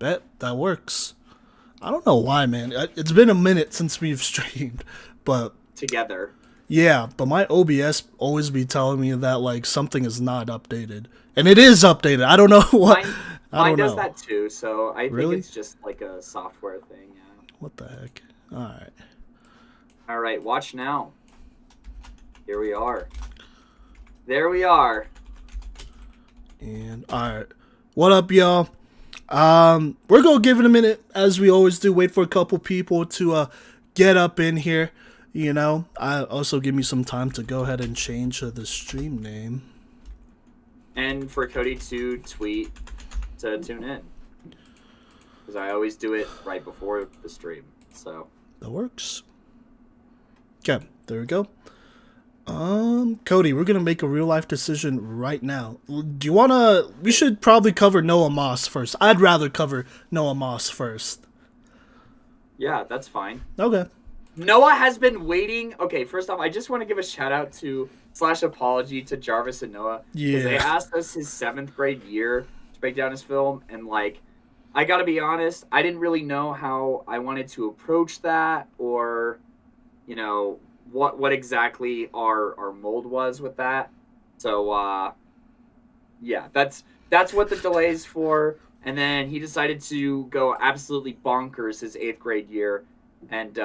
Bet that works. I don't know why, man. It's been a minute since we've streamed, but Together. yeah. But my OBS always be telling me that like something is not updated, and it is updated. I don't know what. Mine does that too. So I Really? think it's just like a software thing. Yeah. What the heck? All right. All right. Watch now. Here we are. There we are. And all right, what up, y'all? We're gonna give it a minute, as we always do. Wait for a couple people to get up in here. You know, I also give me some time to go ahead and change the stream name. And for Cody to tweet to tune in, because I always do it right before the stream. So that works. Okay, there we go. Cody, we're gonna make a real life decision right now. Do you wanna? We should probably cover Noah Moss first. I'd rather cover Noah Moss first. Yeah, that's fine. Okay. Noah has been waiting. Okay, first off, I just want to give a shout out to / apology to Jarvis and Noah. Yeah. Because they asked us his 7th grade year to break down his film, and like, I gotta be honest, I didn't really know how I wanted to approach that, or, you know, what exactly our mold was with that. So yeah, that's what the delay's for. And then he decided to go absolutely bonkers his 8th grade year, and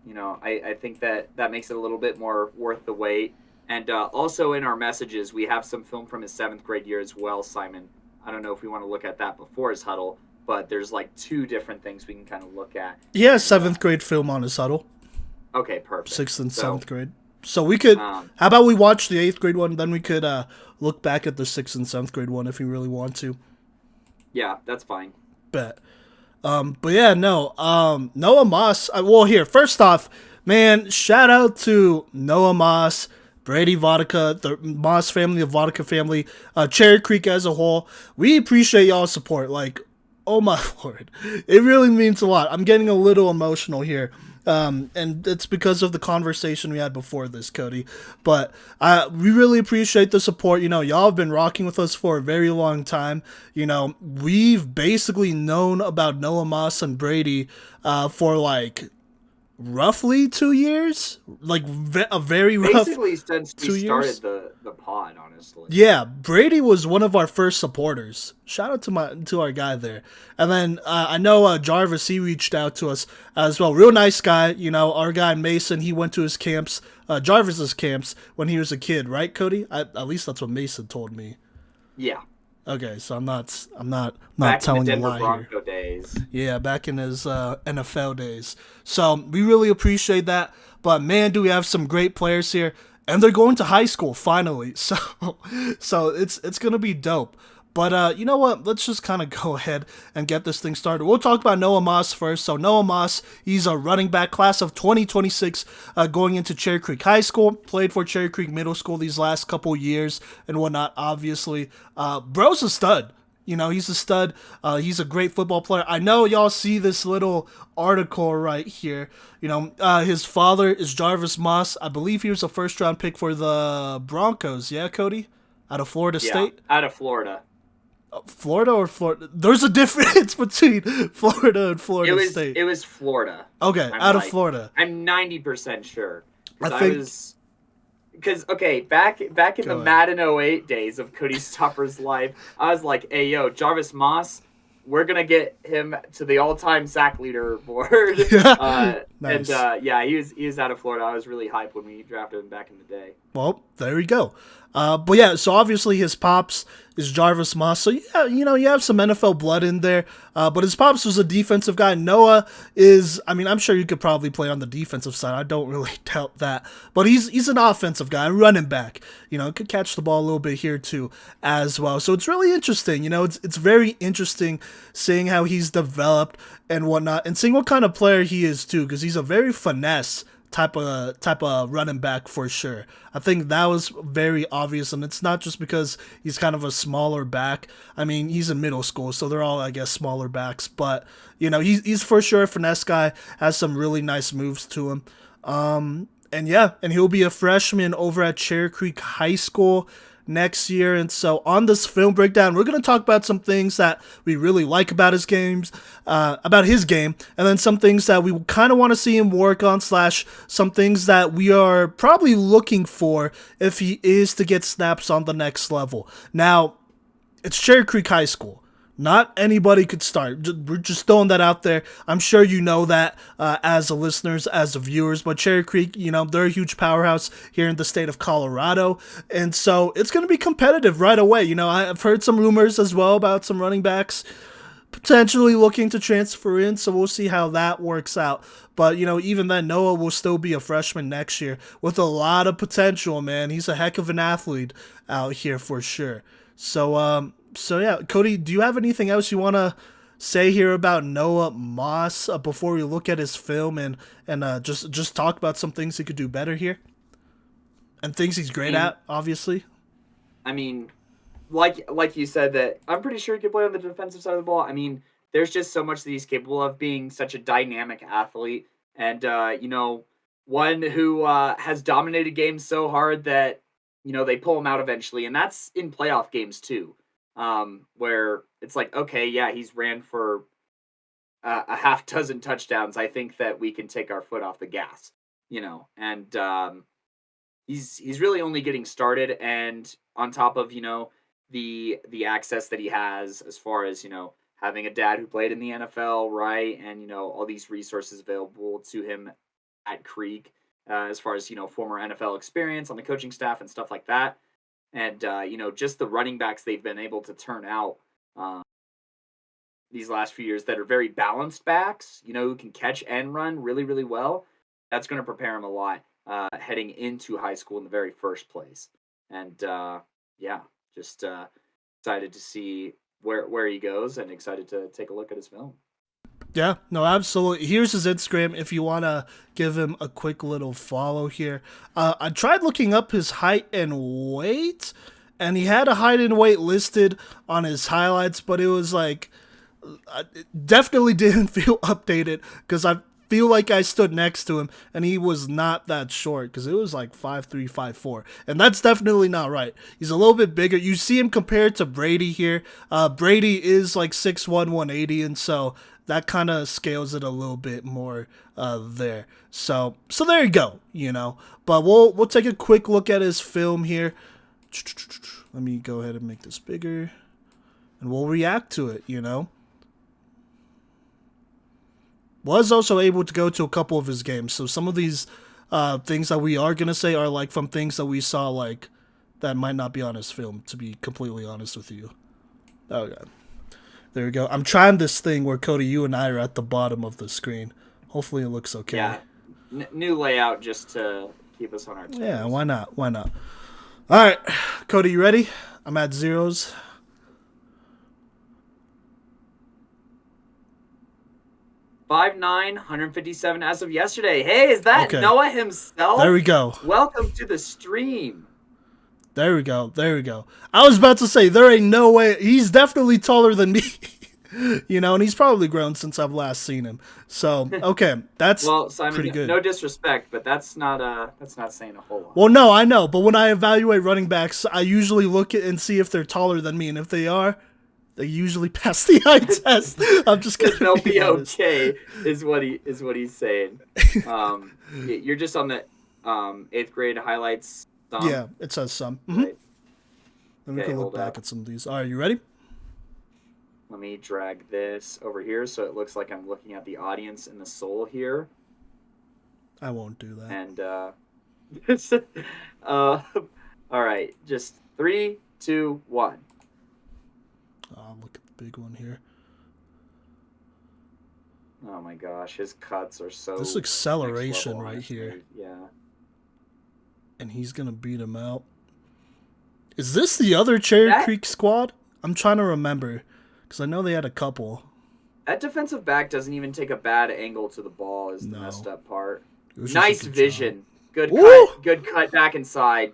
you know, I think that makes it a little bit more worth the wait. And also in our messages, we have some film from his 7th grade year as well, Simon. I don't know if we want to look at that before his huddle, but there's like 2 different things we can kind of look at. Yeah, 7th grade film on his huddle. Okay, perfect. 6th and 7th grade. So we could. How about we watch the 8th grade one, then we could look back at the 6th and 7th grade one if we really want to. Yeah, that's fine. Bet. But yeah, no. Noah Moss. Well, here, first off, man, shout out to Noah Moss, Brady Vodicka, the Moss family, the Vodicka family, Cherry Creek as a whole. We appreciate y'all's support. Like, oh my lord, it really means a lot. I'm getting a little emotional here. And it's because of the conversation we had before this, Cody. But we really appreciate the support. You know, y'all have been rocking with us for a very long time. You know, we've basically known about Noah Moss and Brady for like roughly 2 years, like a very rough. Basically, since we started the pod, honestly. Yeah, Brady was one of our first supporters. Shout out to our guy there. And then I know Jarvis, he reached out to us as well. Real nice guy. You know, our guy Mason, he went to his camps, Jarvis's camps when he was a kid, right, Cody? At least that's what Mason told me. Yeah. Okay, so I'm not back telling in the you a lie Bronco here. Days. Yeah, back in his NFL days. So we really appreciate that. But man, do we have some great players here, and they're going to high school finally. So it's gonna be dope. But you know what? Let's just kind of go ahead and get this thing started. We'll talk about Noah Moss first. So Noah Moss, he's a running back, class of 2026, going into Cherry Creek High School. Played for Cherry Creek Middle School these last couple years and whatnot, obviously. Bro's a stud. You know, he's a stud. He's a great football player. I know y'all see this little article right here. You know, his father is Jarvis Moss. I believe he was a first-round pick for the Broncos. Yeah, Cody? Out of Florida State? Out of Florida. Florida or Florida? There's a difference between Florida and Florida State. It was Florida. Okay, out of Florida. I'm 90% sure. I think... Because, okay, back in the Madden 08 days of Cody Stopper's life, I was like, hey, yo, Jarvis Moss, we're going to get him to the all-time sack leader board. Nice. And, yeah, he was out of Florida. I was really hyped when we drafted him back in the day. Well, there we go. But yeah, so obviously his pops is Jarvis Moss. So yeah, you know, you have some NFL blood in there. But his pops was a defensive guy. Noah is, I mean, I'm sure you could probably play on the defensive side. I don't really doubt that. But he's an offensive guy, running back. You know, could catch the ball a little bit here too as well. So it's really interesting. You know, it's very interesting seeing how he's developed and whatnot, and seeing what kind of player he is too, because he's a very finesse type of running back for sure. I think that was very obvious, and it's not just because he's kind of a smaller back. I mean, he's in middle school, so they're all, I guess, smaller backs. But you know, he's for sure a finesse guy. Has some really nice moves to him. And yeah, and he'll be a freshman over at Cherry Creek High School next year. And so on this film breakdown, we're going to talk about some things that we really like about his games, about his game, and then some things that we kind of want to see him work on, slash some things that we are probably looking for if he is to get snaps on the next level. Now, it's Cherry Creek High School. Not anybody could start. We're just throwing that out there. I'm sure you know that as the listeners, as the viewers. But Cherry Creek, they're a huge powerhouse here in the state of Colorado. And so it's going to be competitive right away. I've heard some rumors as well about some running backs potentially looking to transfer in. So we'll see how that works out. But, even then, Noah will still be a freshman next year with a lot of potential, man. He's a heck of an athlete out here for sure. So yeah, Kodey, do you have anything else you want to say here about Noah Moss before we look at his film and just talk about some things he could do better here and things he's great at, obviously? I mean, like you said, that I'm pretty sure he could play on the defensive side of the ball. I mean, there's just so much that he's capable of, being such a dynamic athlete, and one who has dominated games so hard that they pull him out eventually, and that's in playoff games too. Where it's like, okay, yeah, he's ran for a half dozen touchdowns. I think that we can take our foot off the gas, and he's really only getting started. And on top of the access that he has, as far as having a dad who played in the NFL, right, and all these resources available to him at Creek, as far as former NFL experience on the coaching staff and stuff like that. And, just the running backs they've been able to turn out these last few years that are very balanced backs, who can catch and run really, really well. That's going to prepare him a lot heading into high school in the very first place. And, just excited to see where he goes and excited to take a look at his film. Yeah, no, absolutely. Here's his Instagram if you want to give him a quick little follow here. I tried looking up his height and weight, and he had a height and weight listed on his highlights, but it was like, it definitely didn't feel updated because I feel like I stood next to him, and he was not that short because it was like 5'3", 5'4", and that's definitely not right. He's a little bit bigger. You see him compared to Brady here. Brady is like 6'1", 180, and so that kind of scales it a little bit more there. So there you go, But we'll take a quick look at his film here. Let me go ahead and make this bigger, and we'll react to it, Was also able to go to a couple of his games, so some of these things that we are going to say are like from things that we saw like that might not be on his film, to be completely honest with you. Okay. There we go. I'm trying this thing where, Kodey, you and I are at the bottom of the screen. Hopefully it looks okay. Yeah. New layout just to keep us on our toes. Yeah, why not? All right, Kodey, you ready? I'm at zeros. 5'9", 157 as of yesterday. Hey, is that Noah himself? There we go. Welcome to the stream. There we go. I was about to say, there ain't no way. He's definitely taller than me, and he's probably grown since I've last seen him. So, okay, that's well, Simon, pretty good. No disrespect, but that's not saying a whole lot. Well, no, I know, but when I evaluate running backs, I usually look at and see if they're taller than me, and if they are, they usually pass the eye test. I'm just gonna they'll be okay, is what he's saying. You're just on the 8th grade highlights. Yeah, it says some. Mm-hmm. Right. Then we can look back at some of these. All right, you ready? Let me drag this over here so it looks like I'm looking at the audience in the soul here. I won't do that. And all right, just 3, 2, 1. Oh, look at the big one here. Oh my gosh, his cuts are so. This acceleration right here. Yeah. And he's gonna beat him out. Is this the other Cherry Creek squad? I'm trying to remember, because I know they had a couple. That defensive back doesn't even take a bad angle to the ball. Is the messed up part. Nice vision. Job. Good cut back inside.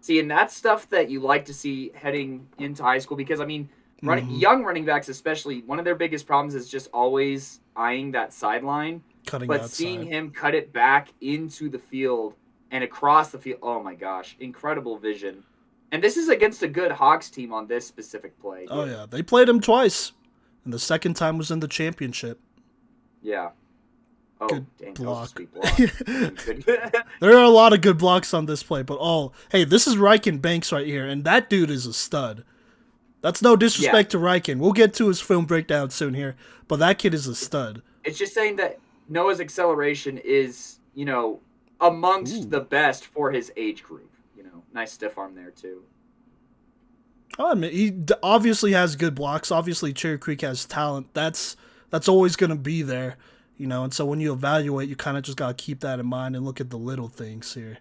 See, and that's stuff that you like to see heading into high school, because I mean, young running backs especially, one of their biggest problems is just always eyeing that sideline. But seeing him cut it back into the field and across the field, oh my gosh, incredible vision. And this is against a good Hawks team on this specific play. Oh, yeah. They played him twice. And the second time was in the championship. Yeah. Oh, good dang, block. That was a sweet block. There are a lot of good blocks on this play, but hey, this is Riken Banks right here, and that dude is a stud. That's no disrespect to Riken. We'll get to his film breakdown soon here, but that kid is a stud. It's just saying that Noah's acceleration is, amongst the best for his age group. Nice stiff arm there too. I mean, he obviously has good blocks. Obviously, Cherry Creek has talent. That's always going to be there, and so when you evaluate, you kind of just got to keep that in mind and look at the little things here.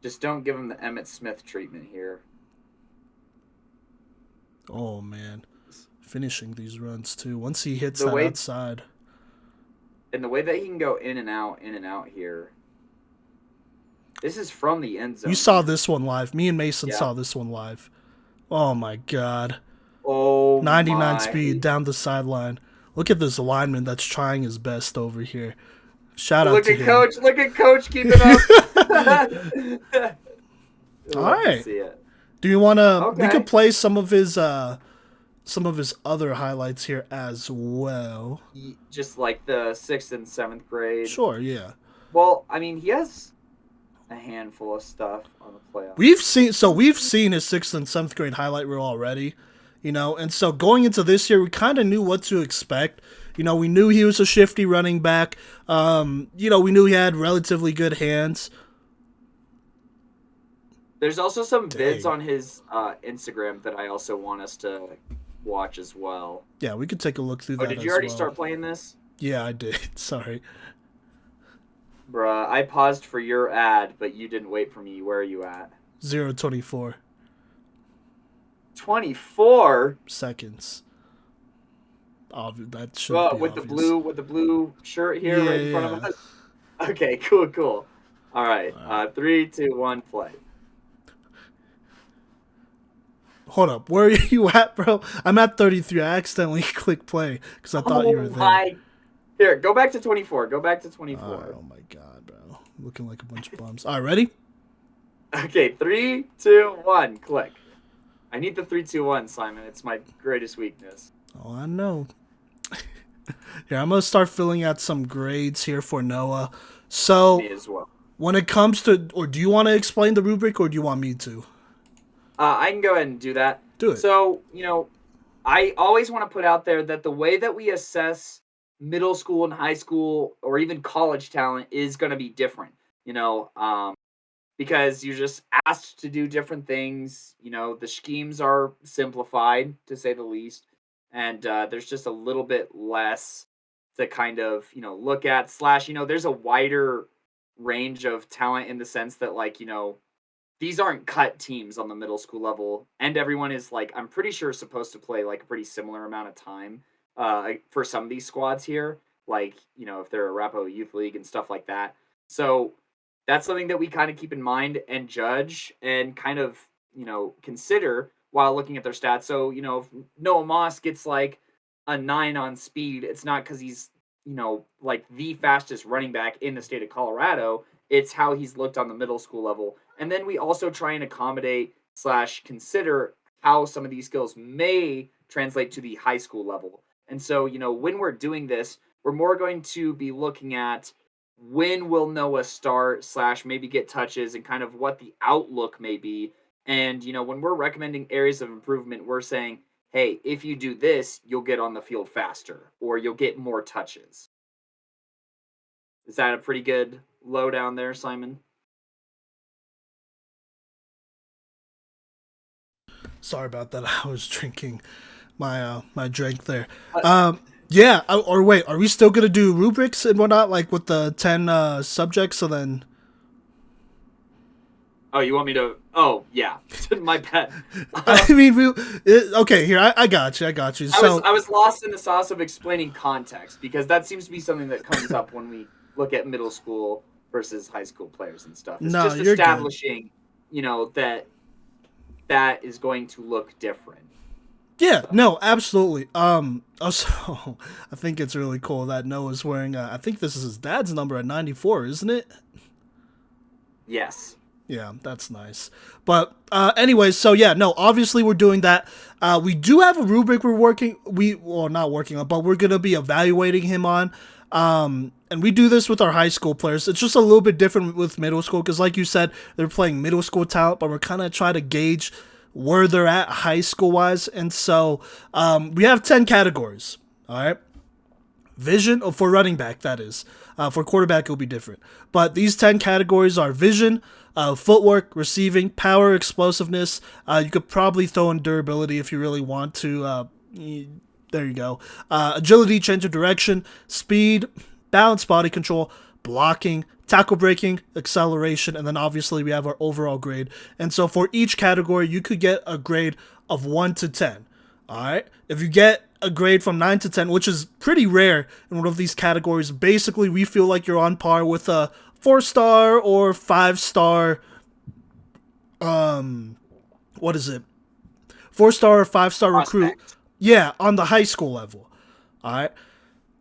Just don't give him the Emmitt Smith treatment here. Oh, man. Finishing these runs, too. Once he hits that outside. And the way that he can go in and out here. This is from the end zone. You saw this one live. Me and Mason saw this one live. Oh, my God. Oh, 99 speed down the sideline. Look at this lineman that's trying his best over here. Shout out to him. Look at Coach keeping up. All right. Do you want to? Okay. We could play some of his other highlights here as well. Just like the 6th and 7th grade. Sure. Yeah. Well, I mean, he has a handful of stuff on the playoff. We've seen his 6th and 7th grade highlight reel already, and so going into this year, we kind of knew what to expect. We knew he was a shifty running back. We knew he had relatively good hands. There's also some vids on his Instagram that I also want us to watch as well. Yeah, we could take a look through that. Did you already start playing this? Yeah, I did. Sorry. Bruh, I paused for your ad, but you didn't wait for me. Where are you at? 0:24. 24 seconds. That should be with obvious. the blue shirt here in front of us. Okay, cool. All right. 3, 2, 1, play. Hold up, where are you at, bro? I'm at 33. I accidentally clicked play because I thought you were there. Here, go back to 24. Oh my God, bro. Looking like a bunch of bums. All right, ready? Okay, 3, 2, 1, click. I need the 3, 2, 1, Simon. It's my greatest weakness. Oh, I know. Here, I'm going to start filling out some grades here for Noah. So, me as well. When it comes to, or do you want to explain the rubric, or do you want me to? I can go ahead and do that. Do it. So, I always want to put out there that the way that we assess middle school and high school or even college talent is going to be different, because you're just asked to do different things. The schemes are simplified, to say the least, and there's just a little bit less to kind of, look at / there's a wider range of talent in the sense that, these aren't cut teams on the middle school level, and everyone is, I'm pretty sure supposed to play, a pretty similar amount of time for some of these squads here, if they're a Rapo Youth League and stuff like that. So that's something that we kind of keep in mind and judge and kind of, consider while looking at their stats. So, if Noah Moss gets, a 9 on speed, it's not because he's, the fastest running back in the state of Colorado. It's how he's looked on the middle school level. And then we also try and accommodate / consider how some of these skills may translate to the high school level. And so, when we're doing this, we're more going to be looking at when will Noah start / maybe get touches and kind of what the outlook may be. And, when we're recommending areas of improvement, we're saying, hey, if you do this, you'll get on the field faster or you'll get more touches. Is that a pretty good lowdown there, Simon? Sorry about that. I was drinking my drink there. Yeah. Or wait, are we still gonna do rubrics and whatnot, with the 10 subjects? And then. Oh, you want me to? Oh, yeah. My bad. I mean, okay. Here, I got you. I was lost in the sauce of explaining context because that seems to be something that comes up when we look at middle school versus high school players and stuff. It's just establishing, that is going to look different. Yeah, no, absolutely. Also, I think it's really cool that Noah's wearing, I think this is his dad's number at 94, isn't it? Yes. Yeah, that's nice. But anyways, so yeah, no, obviously we're doing that. We do have a rubric well, not working on, but we're gonna be evaluating him on. And we do this with our high school players. It's just a little bit different with middle school because, like you said, they're playing middle school talent, but we're kind of trying to gauge where they're at high school wise. And so we have 10 categories. All right. Vision, for running back, that is. For quarterback, it'll be different. But these 10 categories are vision, footwork, receiving, power, explosiveness. You could probably throw in durability if you really want to. There you go. Agility, change of direction, speed, balance, body control, blocking, tackle breaking, acceleration, and then obviously we have our overall grade. And so for each category, you could get a grade of 1 to 10. All right. If you get a grade from 9 to 10, which is pretty rare in one of these categories, basically we feel like you're on par with a 4-star or 5-star. What is it? 4-star or 5-star recruit. Yeah, on the high school level. All right.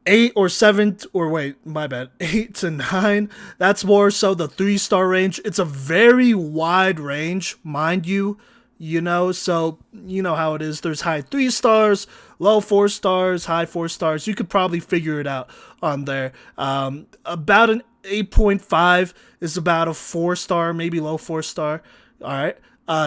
8 or 7, or wait, my bad, 8 to 9. That's more so the 3-star range. It's a very wide range, mind you. So you know how it is. There's high 3 stars, low 4 stars, high 4 stars. You could probably figure it out on there. About an 8.5 is about a 4-star, maybe low 4-star. All right.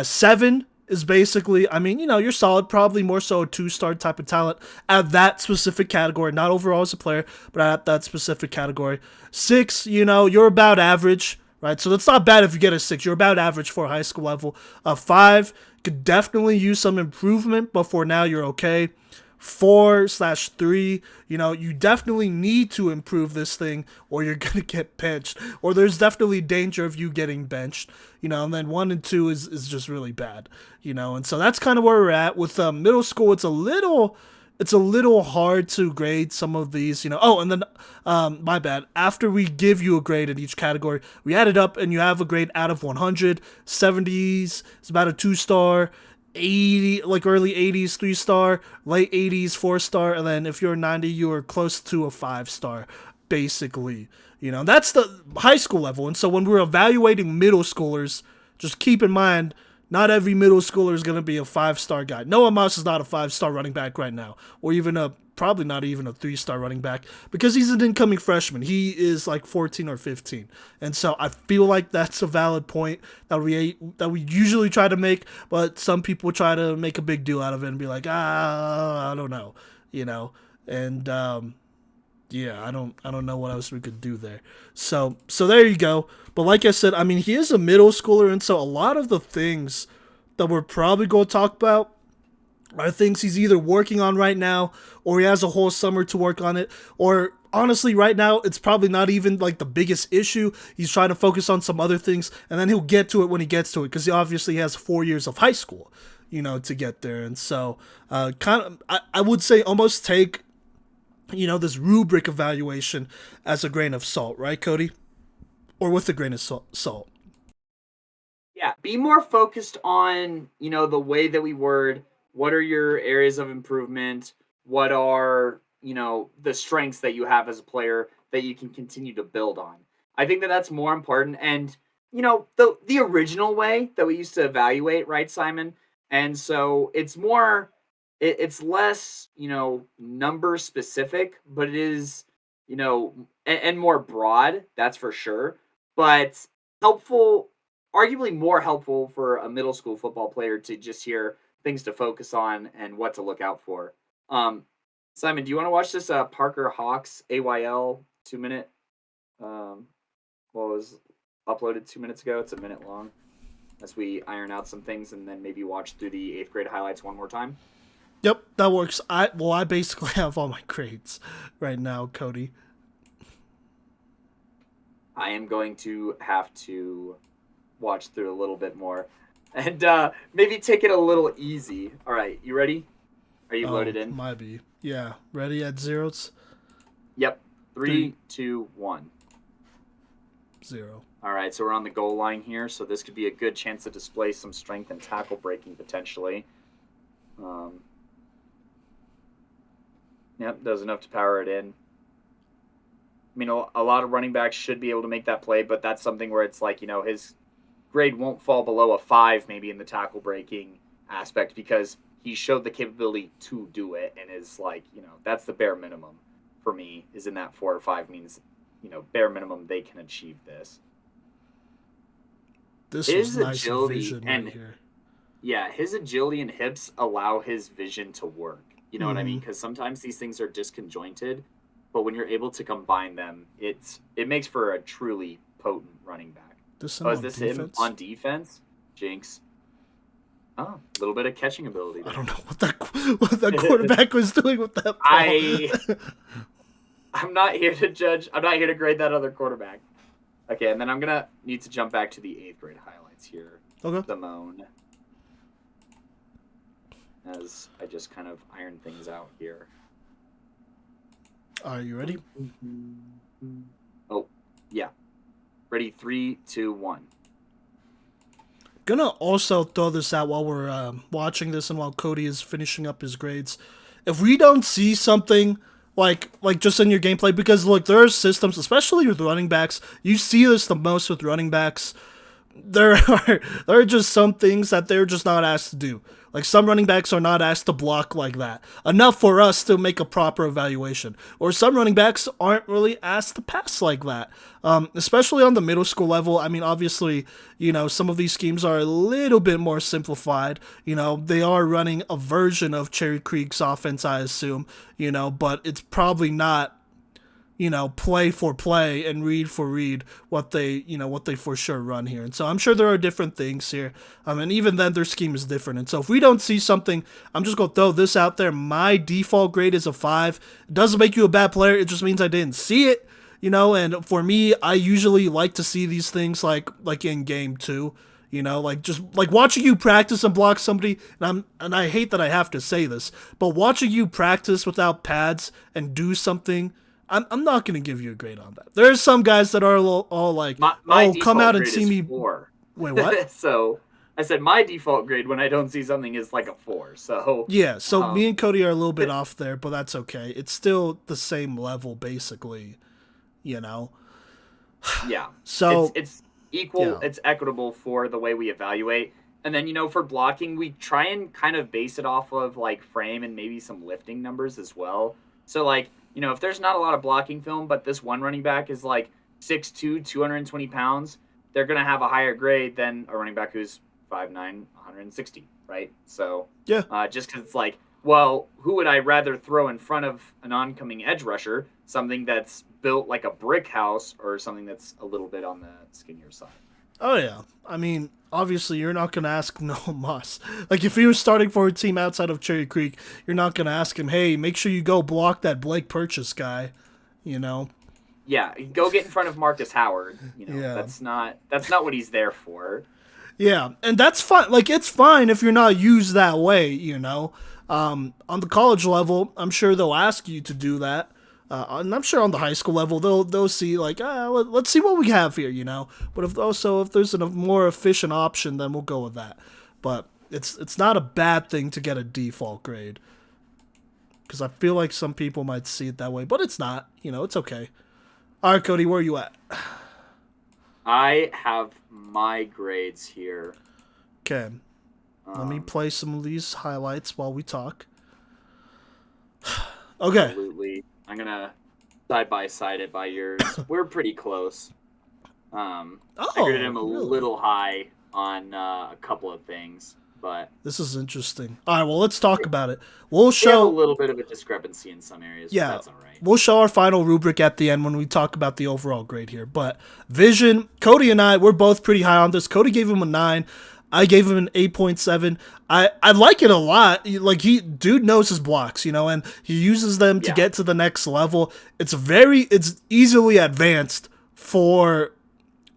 7 is basically, you're solid, probably more so a 2-star type of talent at that specific category, not overall as a player, but at that specific category. 6, you're about average. Right, so that's not bad if you get a 6. You're about average for a high school level. 5 could definitely use some improvement, but for now you're okay. 4/3, you definitely need to improve this thing, or you're gonna get benched, or there's definitely danger of you getting benched. And then 1 and 2 is just really bad. And so that's kind of where we're at with middle school. It's a little hard to grade some of these, Oh, and then, my bad. After we give you a grade in each category, we add it up and you have a grade out of 100. 70s is about a 2-star. 80, like early 80s, 3-star. Late 80s, 4-star. And then if you're 90, you are close to a 5-star, basically. That's the high school level. And so when we're evaluating middle schoolers, just keep in mind, not every middle schooler is going to be a 5-star guy. Noah Mouse is not a 5-star running back right now, or even probably not even a 3-star running back, because he's an incoming freshman. He is like 14 or 15. And so I feel like that's a valid point that we usually try to make, but some people try to make a big deal out of it and be like, I don't know, and yeah, I don't know what else we could do there. So there you go. But like I said, he is a middle schooler, and so a lot of the things that we're probably going to talk about are things he's either working on right now, or he has a whole summer to work on it, or honestly, right now, it's probably not even like the biggest issue. He's trying to focus on some other things, and then he'll get to it when he gets to it, because he obviously has 4 years of high school, to get there. And so, I would say almost take this rubric evaluation as a grain of salt, right, Kodey? Or with a grain of salt. Yeah, be more focused on, the way that we word, what are your areas of improvement? What are, the strengths that you have as a player that you can continue to build on? I think that that's more important. And, the original way that we used to evaluate, right, Simon? And so it's more it's less, number specific, but it is, and more broad, that's for sure. But helpful, arguably more helpful for a middle school football player to just hear things to focus on and what to look out for. Simon, do you want to watch this Parker Hawks AYL 2-minute? What was uploaded 2 minutes ago? It's a minute long. As we iron out some things and then maybe watch through the 8th grade highlights one more time. Yep, that works. I basically have all my grades right now, Kodey. I am going to have to watch through a little bit more and maybe take it a little easy. All right, you ready? Are you loaded in? Might be. Yeah, ready at zeros? Yep. 3, 2, 1. 0. All right, so we're on the goal line here, so this could be a good chance to display some strength and tackle breaking potentially. Yep, does enough to power it in. A lot of running backs should be able to make that play, but that's something where it's like, his grade won't fall below a 5 maybe in the tackle breaking aspect because he showed the capability to do it and is like, that's the bare minimum for me, is in that 4 or 5 means, bare minimum they can achieve this. This His is nice agility vision and right here. yeah, his agility and hips allow his vision to work. You know what I mean? Mhm. Because sometimes these things are disconjointed, but when you're able to combine them, it makes for a truly potent running back. This Oh, him is on this defense? him on defense? Jinx. Oh, a little bit of catching ability there. I don't know what that quarterback was doing with that ball. I'm not here to judge. I'm not here to grade that other quarterback. Okay, and then I'm gonna need to jump back to the 8th grade highlights here. Okay. Simone. As I just kind of iron things out here. Are you ready? Oh, yeah. Ready, 3, 2, 1. Gonna also throw this out while we're watching this and while Kodey is finishing up his grades. If we don't see something like just in your gameplay, because look, there are systems, especially with running backs. You see this the most with running backs. There are just some things that they're just not asked to do. Like some running backs are not asked to block like that. Enough for us to make a proper evaluation. Or some running backs aren't really asked to pass like that. Especially on the middle school level. I mean, obviously, some of these schemes are a little bit more simplified. They are running a version of Cherry Creek's offense, I assume. But it's probably not, play for play and read for read what they for sure run here. And so I'm sure there are different things here. And even then their scheme is different. And so if we don't see something, I'm just going to throw this out there. My default grade is a 5. It doesn't make you a bad player. It just means I didn't see it, and for me, I usually like to see these things like in game too. Just watching you practice and block somebody, and I hate that I have to say this, but watching you practice without pads and do something, I'm not going to give you a grade on that. There's some guys that are all like, my come out and grade see is me. 4. Wait, what? So I said my default grade when I don't see something is like a 4. So yeah, so me and Kodey are a little bit off there, but that's okay. It's still the same level, basically. Yeah. So it's equal. Yeah. It's equitable for the way we evaluate. And then, for blocking, we try and kind of base it off of like frame and maybe some lifting numbers as well. So if there's not a lot of blocking film, but this one running back is like 6'2", 220 pounds, they're going to have a higher grade than a running back who's 5'9", 160, right? So yeah, just because it's like, well, who would I rather throw in front of an oncoming edge rusher? Something that's built like a brick house or something that's a little bit on the skinnier side? Oh, yeah. I mean, obviously, you're not going to ask Noah Moss. Like, if he was starting for a team outside of Cherry Creek, you're not going to ask him, hey, make sure you go block that Blake Purchase guy, Yeah, go get in front of Marcus Howard. Yeah. That's not what he's there for. Yeah, and that's fine. Like, it's fine if you're not used that way, On the college level, I'm sure they'll ask you to do that. And I'm sure on the high school level, they'll see, like, let's see what we have here, But if there's a more efficient option, then we'll go with that. But it's not a bad thing to get a default grade. Because I feel like some people might see it that way, but it's not. It's okay. All right, Kodey, where are you at? I have my grades here. Okay. Let me play some of these highlights while we talk. Okay. Absolutely. I'm going to side-by-side it by yours. We're pretty close. I graded him a little high on a couple of things, but... This is interesting. All right, well, let's talk about it. We'll show... a little bit of a discrepancy in some areas, but that's all right. We'll show our final rubric at the end when we talk about the overall grade here. But Vision, Kodey and I, we're both pretty high on this. Kodey gave him a 9. I gave him an 8.7. I like it a lot. Like, dude knows his blocks, and he uses them to get to the next level. It's easily advanced for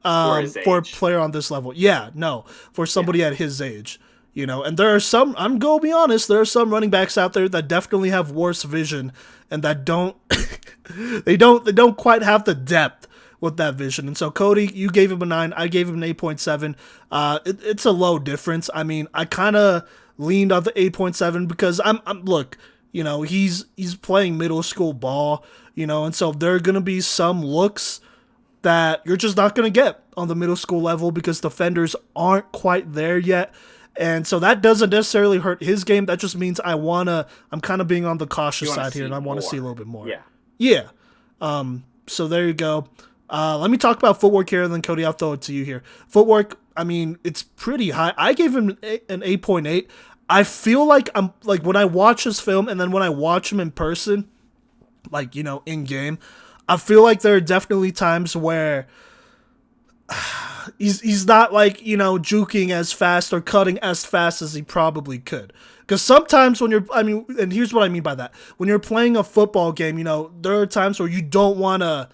a player on this level. Yeah, no, for somebody at his age, and there are some, I'm going to be honest, there are some running backs out there that definitely have worse vision and that don't, they don't quite have the depth with that vision. And so Kodey, you gave him a 9, I gave him an 8.7. It's a low difference. I mean, I kind of leaned on the 8.7 because look, he's playing middle school ball, and so there are going to be some looks that you're just not going to get on the middle school level because defenders aren't quite there yet. And so that doesn't necessarily hurt his game. That just means I'm kind of being on the cautious You want to side here, see and I want to see a more. little bit more. Yeah. Yeah. So there you go. Let me talk about Footwork here, and then Kodey, I'll throw it to you here. Footwork, I mean, it's pretty high. I gave him an 8.8. I feel like I'm like when I watch his film, and then when I watch him in person, like in game, I feel like there are definitely times where he's not like juking as fast or cutting as fast as he probably could. Because sometimes and here's what I mean by that: when you're playing a football game, there are times where you don't want to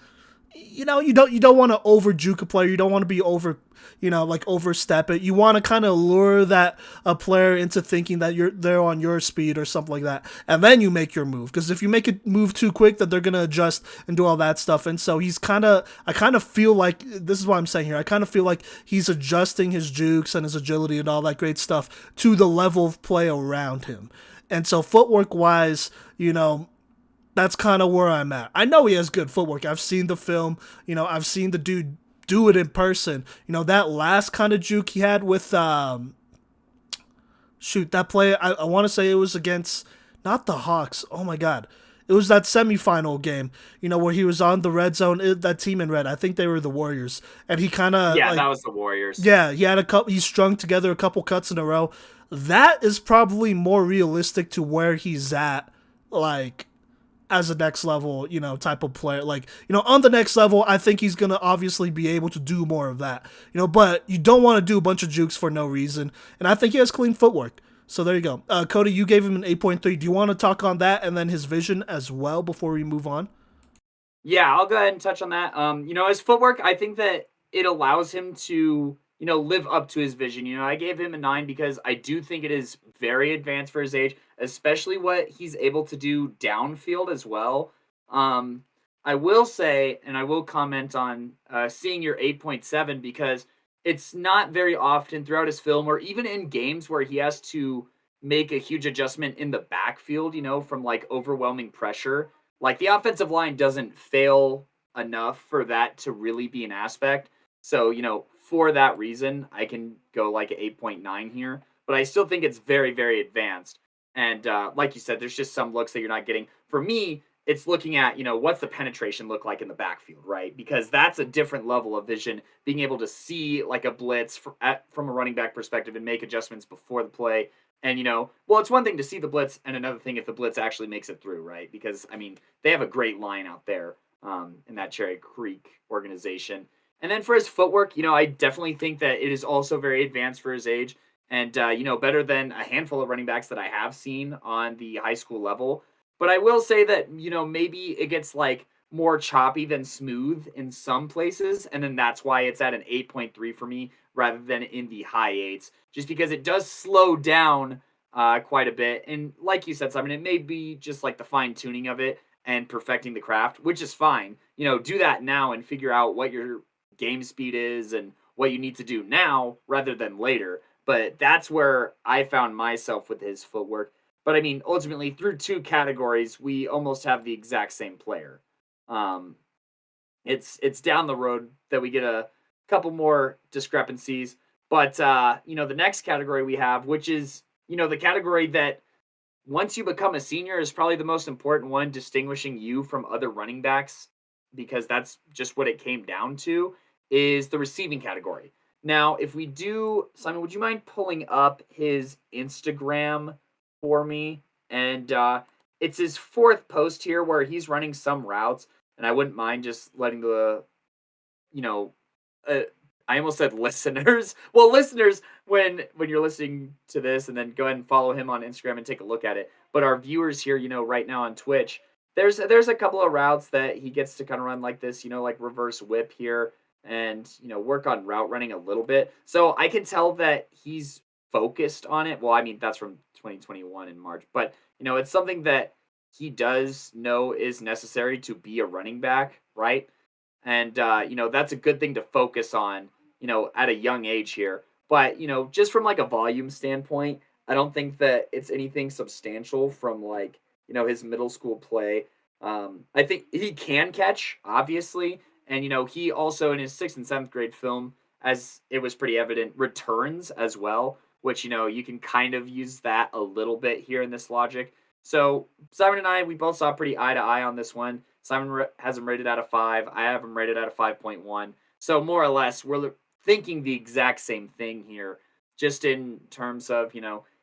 you don't want to over juke a player. You don't want to be over like overstep it. You want to kind of lure that a player into thinking that they're on your speed or something like that, and then you make your move. Because if you make a move too quick, then they're gonna adjust and do all that stuff. And so I kind of feel like this is what I'm saying here. I kind of feel like he's adjusting his jukes and his agility and all that great stuff to the level of play around him. And so footwork wise, that's kind of where I'm at. I know he has good footwork. I've seen the film. I've seen the dude do it in person. That last kind of juke he had with that play. I want to say it was against not the Hawks. Oh my god. It was that semifinal game, where he was on the red zone. That team in red, I think they were the Warriors, and he kind of That was the Warriors. Yeah, he had he strung together a couple cuts in a row. That is probably more realistic to where he's at, like as a next level, type of player. Like, on the next level, I think he's going to obviously be able to do more of that, but you don't want to do a bunch of jukes for no reason. And I think he has clean footwork. So there you go. Kodey, you gave him an 8.3. Do you want to talk on that and then his vision as well before we move on? Yeah, I'll go ahead and touch on that. His footwork, I think that it allows him to, live up to his vision. I gave him a 9 because I do think it is very advanced for his age, especially what he's able to do downfield as well. I will say, and I will comment on seeing your 8.7 because it's not very often throughout his film or even in games where he has to make a huge adjustment in the backfield, from like overwhelming pressure. Like the offensive line doesn't fail enough for that to really be an aspect. So, for that reason, I can go like an 8.9 here, but I still think it's very, very advanced. And like you said, there's just some looks that you're not getting. For me, it's looking at, what's the penetration look like in the backfield, right? Because that's a different level of vision, being able to see like a blitz from a running back perspective and make adjustments before the play. And, well, it's one thing to see the blitz and another thing if the blitz actually makes it through, right? Because, they have a great line out there in that Cherry Creek organization. And then for his footwork, I definitely think that it is also very advanced for his age and, better than a handful of running backs that I have seen on the high school level. But I will say that, maybe it gets like more choppy than smooth in some places. And then that's why it's at an 8.3 for me rather than in the high eights, just because it does slow down quite a bit. And like you said, Simon, it may be just like the fine tuning of it and perfecting the craft, which is fine. Do that now and figure out what your game speed is and what you need to do now rather than later. But that's where I found myself with his footwork. But ultimately, through two categories, we almost have the exact same player. Um, it's down the road that we get a couple more discrepancies. But the next category we have, which is the category that once you become a senior is probably the most important one, distinguishing you from other running backs, because that's just what it came down to, is the receiving category. Now, if we do, Simon, would you mind pulling up his Instagram for me? And it's his fourth post here where he's running some routes, and I wouldn't mind just letting the, you know, uh, I almost said listeners. Well, listeners, when you're listening to this, and then go ahead and follow him on Instagram and take a look at it. But our viewers here, right now on Twitch, there's a couple of routes that he gets to kind of run like this, like reverse whip here, and work on route running a little bit. So I can tell that he's focused on it. Well, that's from 2021 in March, but it's something that he does know is necessary to be a running back, right? And that's a good thing to focus on, at a young age here. But just from like a volume standpoint, I don't think that it's anything substantial from like his middle school play. I think he can catch, obviously, And, he also in his 6th and 7th grade film, as it was pretty evident, returns as well, which, you can kind of use that a little bit here in this logic. So Simon and I, we both saw pretty eye to eye on this one. Simon has him rated out of 5. I have him rated out of 5.1. So more or less, we're thinking the exact same thing here, just in terms of,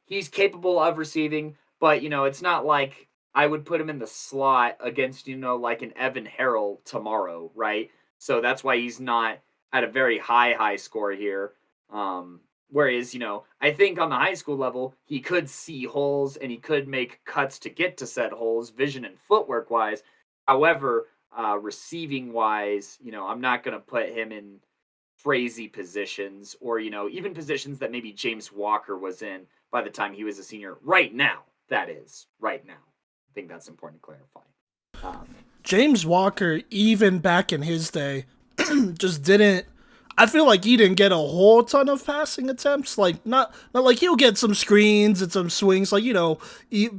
he's capable of receiving, but, it's not like I would put him in the slot against, like an Evan Harrell tomorrow, right? So that's why he's not at a very high score here. Whereas, I think on the high school level, he could see holes and he could make cuts to get to said holes, vision and footwork wise. However, receiving wise, I'm not going to put him in crazy positions or, even positions that maybe James Walker was in by the time he was a senior. Right now, that is. Right now. I think that's important to clarify. James Walker, even back in his day, just didn't. I feel like he didn't get a whole ton of passing attempts. Like not like he'll get some screens and some swings, like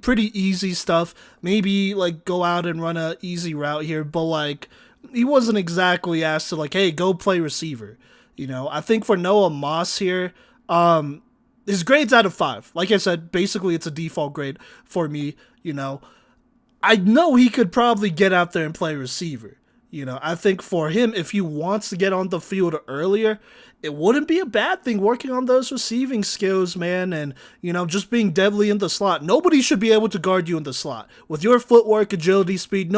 pretty easy stuff. Maybe like go out and run a easy route here, but like he wasn't exactly asked to like, hey, go play receiver. I think for Noah Moss here, his grade's out of 5. Like I said, basically it's a default grade for me. I know he could probably get out there and play receiver. I think for him, if he wants to get on the field earlier, it wouldn't be a bad thing working on those receiving skills, man, and, just being deadly in the slot. Nobody should be able to guard you in the slot. With your footwork, agility, speed,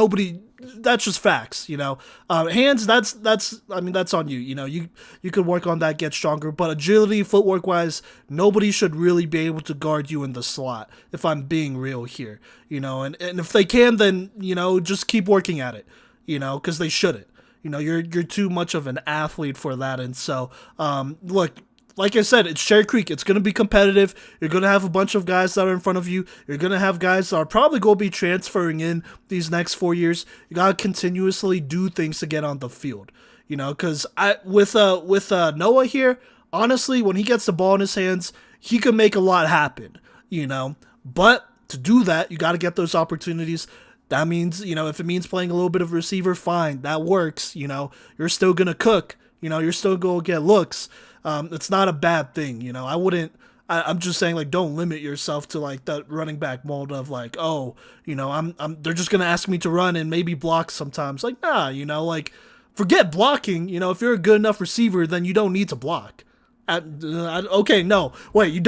that's just facts, Hands, that's on you, you could work on that, get stronger, but agility, footwork-wise, nobody should really be able to guard you in the slot, if I'm being real here, and if they can, then, just keep working at it. Because they shouldn't. You're too much of an athlete for that. And so, look, like I said, it's Cherry Creek. It's going to be competitive. You're going to have a bunch of guys that are in front of you. You're going to have guys that are probably going to be transferring in these next 4 years. You got to continuously do things to get on the field. Because with Noah here, honestly, when he gets the ball in his hands, he can make a lot happen. But to do that, you got to get those opportunities. That means, if it means playing a little bit of receiver, fine, that works. You're still going to cook. You're still going to get looks. It's not a bad thing. I'm just saying, like, don't limit yourself to, like, that running back mold of, like, oh, they're just going to ask me to run and maybe block sometimes. Like, nah, like, forget blocking. If you're a good enough receiver, then you don't need to block. Okay, no, wait,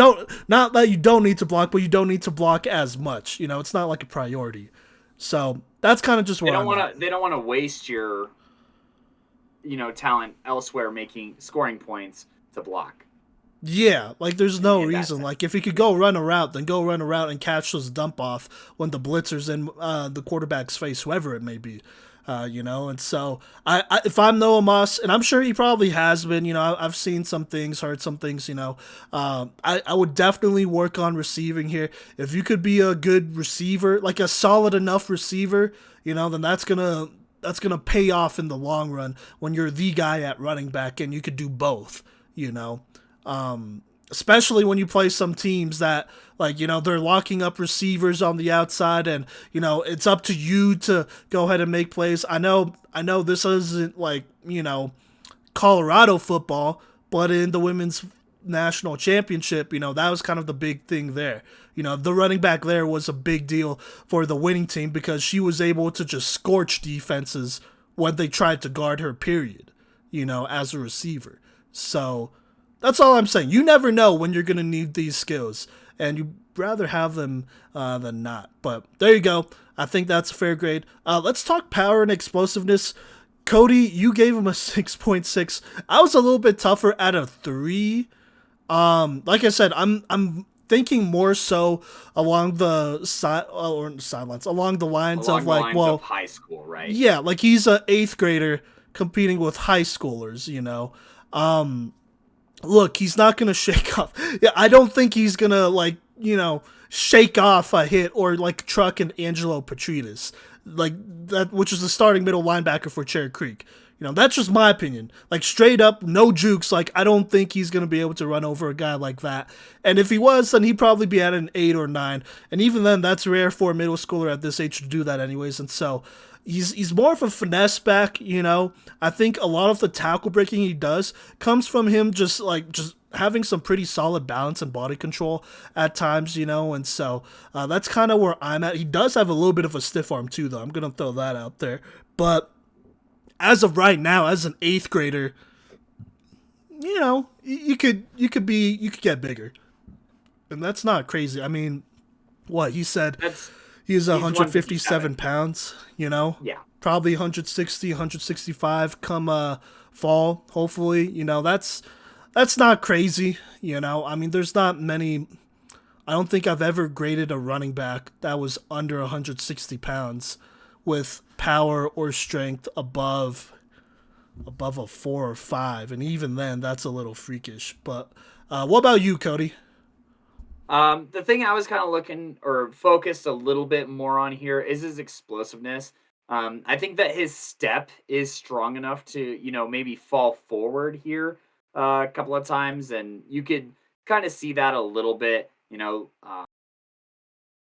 not that you don't need to block, but you don't need to block as much. It's not like a priority. So that's kind of just where they don't want to waste your, talent elsewhere scoring points to block. Yeah, like there's no reason. Like if you could go run a route, then go run a route and catch those dump off when the blitzer's in the quarterback's face, whoever it may be. And so I if I'm Noah Moss, and I'm sure he probably has been, I've seen some things, heard some things, I would definitely work on receiving here. If you could be a good receiver, like a solid enough receiver, then that's gonna pay off in the long run when you're the guy at running back and you could do both, especially when you play some teams that, like, they're locking up receivers on the outside and, it's up to you to go ahead and make plays. I know this isn't like, Colorado football, but in the women's national championship, that was kind of the big thing there. The running back there was a big deal for the winning team because she was able to just scorch defenses when they tried to guard her, period, as a receiver. So that's all I'm saying. You never know when you're going to need these skills, and you'd rather have them than not. But there you go. I think that's a fair grade. Let's talk power and explosiveness. Kodey, you gave him a 6.6. I was a little bit tougher at a 3. Like I said, I'm thinking more so along the sidelines, along the lines of of high school, right? Yeah, like he's an 8th grader competing with high schoolers, Look, he's not going to shake up. Yeah, I don't think he's going to, shake off a hit or like truck and Angelo Petridis, like that, which is the starting middle linebacker for Cherry Creek. That's just my opinion. Like straight up, no jukes. Like I don't think he's gonna be able to run over a guy like that. And if he was, then he'd probably be at an 8 or 9. And even then, that's rare for a middle schooler at this age to do that, anyways. And so he's more of a finesse back. I think a lot of the tackle breaking he does comes from him just having some pretty solid balance and body control at times, and so that's kind of where I'm at. He does have a little bit of a stiff arm too, though. I'm gonna throw that out there, but as of right now, as an 8th grader, you could get bigger, and that's not crazy. I mean, what he said, he's 157 pounds. Yeah, probably 160, 165 come fall. Hopefully, that's not crazy. I mean, there's not many. I don't think I've ever graded a running back that was under 160 pounds with power or strength above a 4 or 5, and even then, that's a little freakish. But what about you, Kodey? The thing I was kind of looking or focused a little bit more on here is his explosiveness. I think that his step is strong enough to, maybe fall forward here a couple of times, and you could kind of see that a little bit,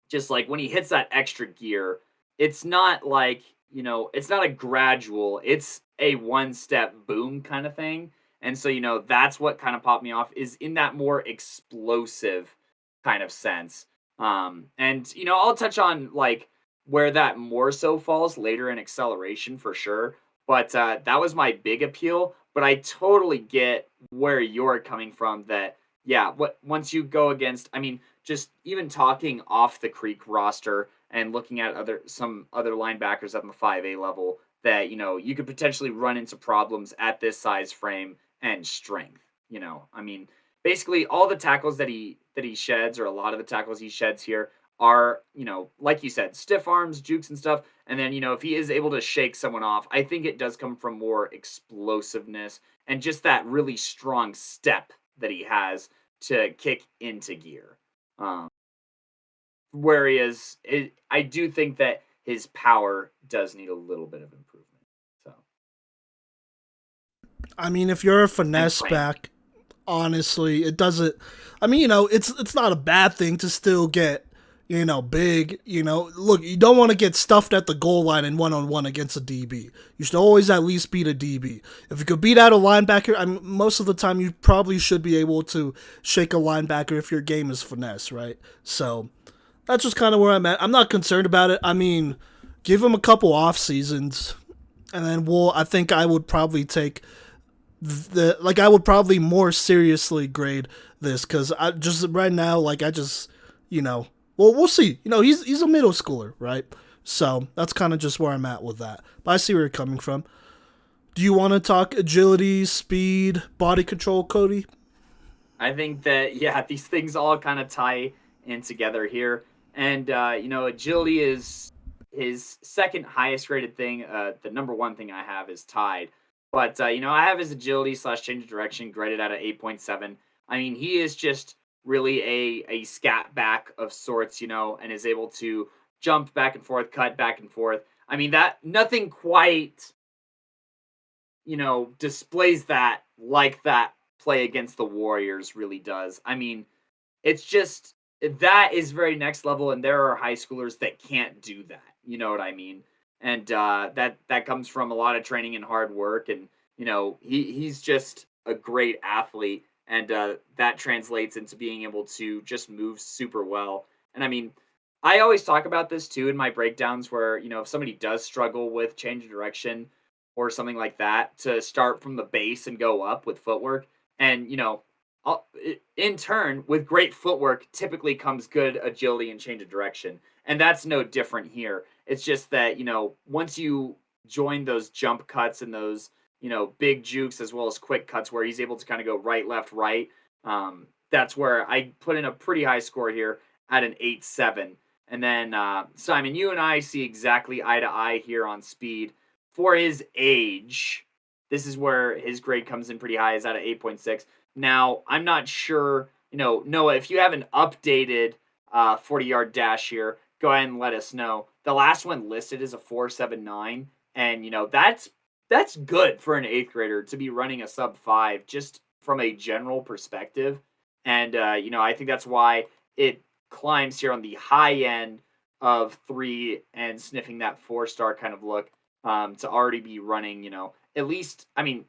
just like when he hits that extra gear, it's not like, it's not a gradual, it's a one step boom kind of thing. And so, that's what kind of popped me off is in that more explosive kind of sense. And, I'll touch on like where that more so falls later in acceleration for sure. But that was my big appeal. But I totally get where you're coming from that, yeah, once you go against, I mean, just even talking off the Creek roster and looking at some other linebackers at the 5A level that, you could potentially run into problems at this size frame and strength. I mean, basically all the tackles that he sheds, or a lot of the tackles he sheds here, are, like you said, stiff arms, jukes and stuff. And then, if he is able to shake someone off, I think it does come from more explosiveness and just that really strong step that he has to kick into gear. Whereas I do think that his power does need a little bit of improvement. So, I mean, if you're a finesse back, honestly, it doesn't. I mean, it's not a bad thing to still get, big. Look, you don't want to get stuffed at the goal line in 1-on-1 against a DB. You should always at least beat a DB. If you could beat out a linebacker, I mean, most of the time you probably should be able to shake a linebacker if your game is finesse, right? So that's just kind of where I'm at. I'm not concerned about it. I mean, give him a couple off seasons, and then I think I would probably take I would probably more seriously grade this, because I just right now, well, we'll see. He's a middle schooler, right? So that's kind of just where I'm at with that. But I see where you're coming from. Do you want to talk agility, speed, body control, Kodey? I think that, yeah, these things all kind of tie in together here. And, agility is his second highest rated thing. The number one thing I have is tied. But, I have his agility / change of direction graded at an 8.7. I mean, he is just really a scat back of sorts, and is able to jump back and forth, cut back and forth. I mean, that nothing quite, displays that like that play against the Warriors really does. I mean, it's just that is very next level, and there are high schoolers that can't do that. You know what I mean? And that comes from a lot of training and hard work, and he's just a great athlete, and that translates into being able to just move super well. And I mean, I always talk about this too in my breakdowns, where if somebody does struggle with change of direction or something like that, to start from the base and go up with footwork, and in turn, with great footwork typically comes good agility and change of direction. And that's no different here. It's just that, once you join those jump cuts and those, big jukes as well as quick cuts where he's able to kind of go right, left, right, that's where I put in a pretty high score here at an 8.7. And then, Simon, you and I see exactly eye to eye here on speed. For his age, this is where his grade comes in pretty high, is at an 8.6. Now, I'm not sure, Noah, if you have an updated 40-yard dash here, go ahead and let us know. The last one listed is a 4.79, and that's good for an 8th grader to be running a sub 5 just from a general perspective. And I think that's why it climbs here on the high end of 3 and sniffing that 4-star kind of look, to already be running, at least, I mean,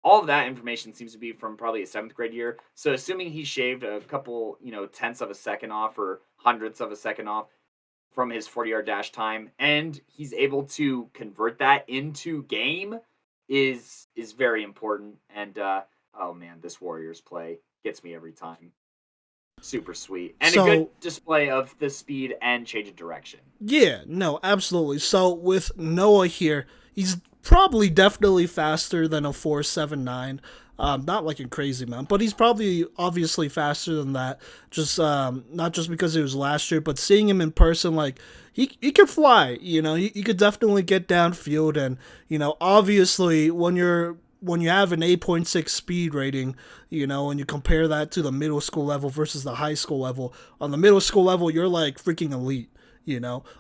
all of that information seems to be from probably a 7th grade year. So assuming he shaved a couple, tenths of a second off or hundredths of a second off from his 40-yard dash time, and he's able to convert that into game is very important. And oh man, this Warriors play gets me every time. Super sweet. And a good display of the speed and change of direction. Yeah, no, absolutely. So with Noah here, he's probably definitely faster than a 4.79. Not like a crazy amount, but he's probably obviously faster than that. Just not just because it was last year, but seeing him in person, like he could fly. He could definitely get downfield, and obviously when you have an 8.6 speed rating, and you compare that to the middle school level versus the high school level. On the middle school level, you're like freaking elite.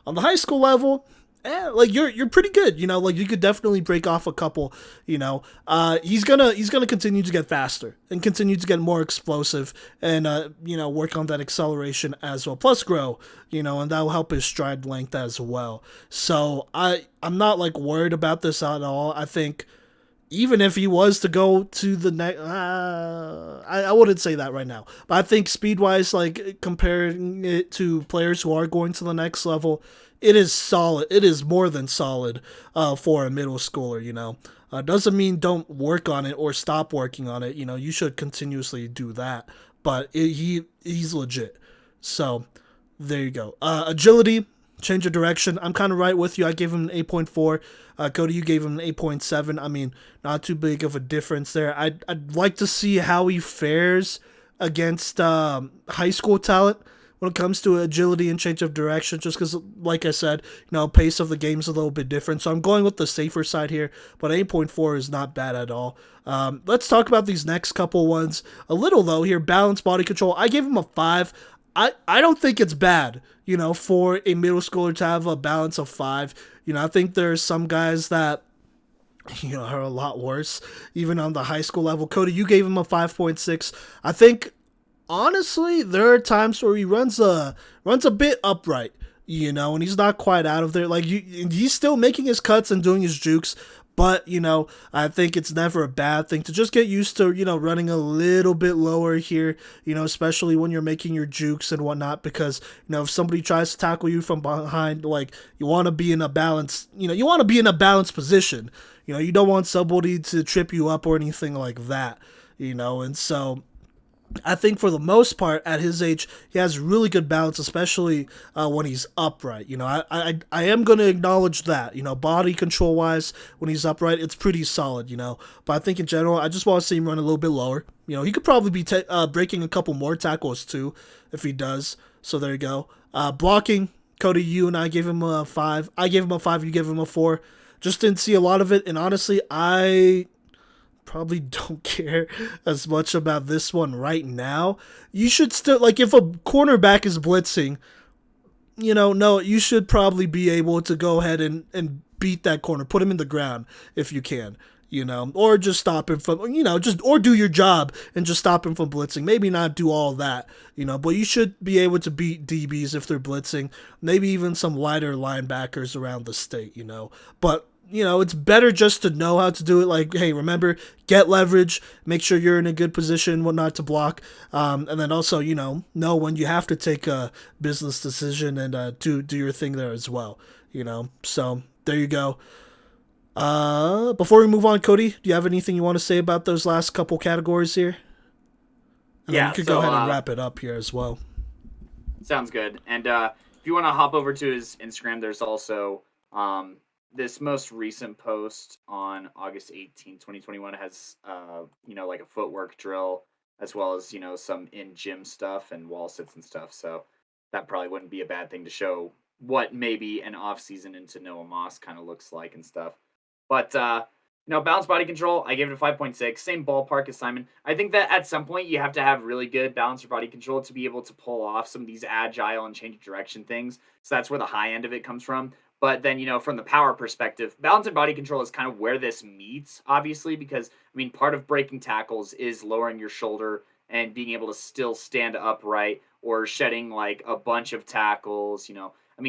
On the high school level, like you're pretty good. Like you could definitely break off a couple. He's gonna continue to get faster and continue to get more explosive, and work on that acceleration as well. Plus grow, and that will help his stride length as well. So I'm not like worried about this at all. I think even if he was to go to the next, I wouldn't say that right now. But I think speed-wise, like comparing it to players who are going to the next level, it is solid. It is more than solid for a middle schooler. Doesn't mean don't work on it or stop working on it. You should continuously do that. But he's legit. So there you go. Agility, change of direction. I'm kind of right with you. I gave him an 8.4. Kodey, you gave him an 8.7. I mean, not too big of a difference there. I'd like to see how he fares against high school talent when it comes to agility and change of direction, just because, like I said, pace of the game's a little bit different. So I'm going with the safer side here, but 8.4 is not bad at all. Let's talk about these next couple ones a little, though, here. Balance, body control. I gave him a 5. I don't think it's bad, for a middle schooler to have a balance of 5. I think there's some guys that, are a lot worse, even on the high school level. Kodey, you gave him a 5.6. I think, honestly, there are times where he runs a bit upright, and he's not quite out of there. Like, he's still making his cuts and doing his jukes, but, I think it's never a bad thing to just get used to, running a little bit lower here, especially when you're making your jukes and whatnot, because, if somebody tries to tackle you from behind, like, you want to be in a balanced, you want to be in a balanced position. You don't want somebody to trip you up or anything like that, and so I think for the most part, at his age, he has really good balance, especially when he's upright. I am going to acknowledge that. Body control wise, when he's upright, it's pretty solid. But I think in general, I just want to see him run a little bit lower. He could probably be breaking a couple more tackles too, if he does. So there you go. Blocking, Kodey, you and I gave him a 5. I gave him a 5. You gave him a 4. Just didn't see a lot of it, and honestly, I probably don't care as much about this one right now. You should still, like, if a cornerback is blitzing, no, you should probably be able to go ahead and beat that corner, put him in the ground if you can, or just stop him from, or do your job and just stop him from blitzing. Maybe not do all that, but you should be able to beat DBs if they're blitzing, maybe even some lighter linebackers around the state, but it's better just to know how to do it. Like, hey, remember, get leverage, make sure you're in a good position, whatnot to block. And then also, know when you have to take a business decision and do your thing there as well, So there you go. Before we move on, Kodey, do you have anything you want to say about those last couple categories here? And then you could go ahead and wrap it up here as well. Sounds good. And if you want to hop over to his Instagram, there's also this most recent post on August 18, 2021 has, like a footwork drill, as well as, some in-gym stuff and wall sits and stuff. So that probably wouldn't be a bad thing to show what maybe an off-season into Noah Moss kind of looks like and stuff. But balance body control, I gave it a 5.6. Same ballpark as Simon. I think that at some point you have to have really good balance or body control to be able to pull off some of these agile and change of direction things. So that's where the high end of it comes from. But then, from the power perspective, balance and body control is kind of where this meets, obviously, because, part of breaking tackles is lowering your shoulder and being able to still stand upright or shedding like a bunch of tackles.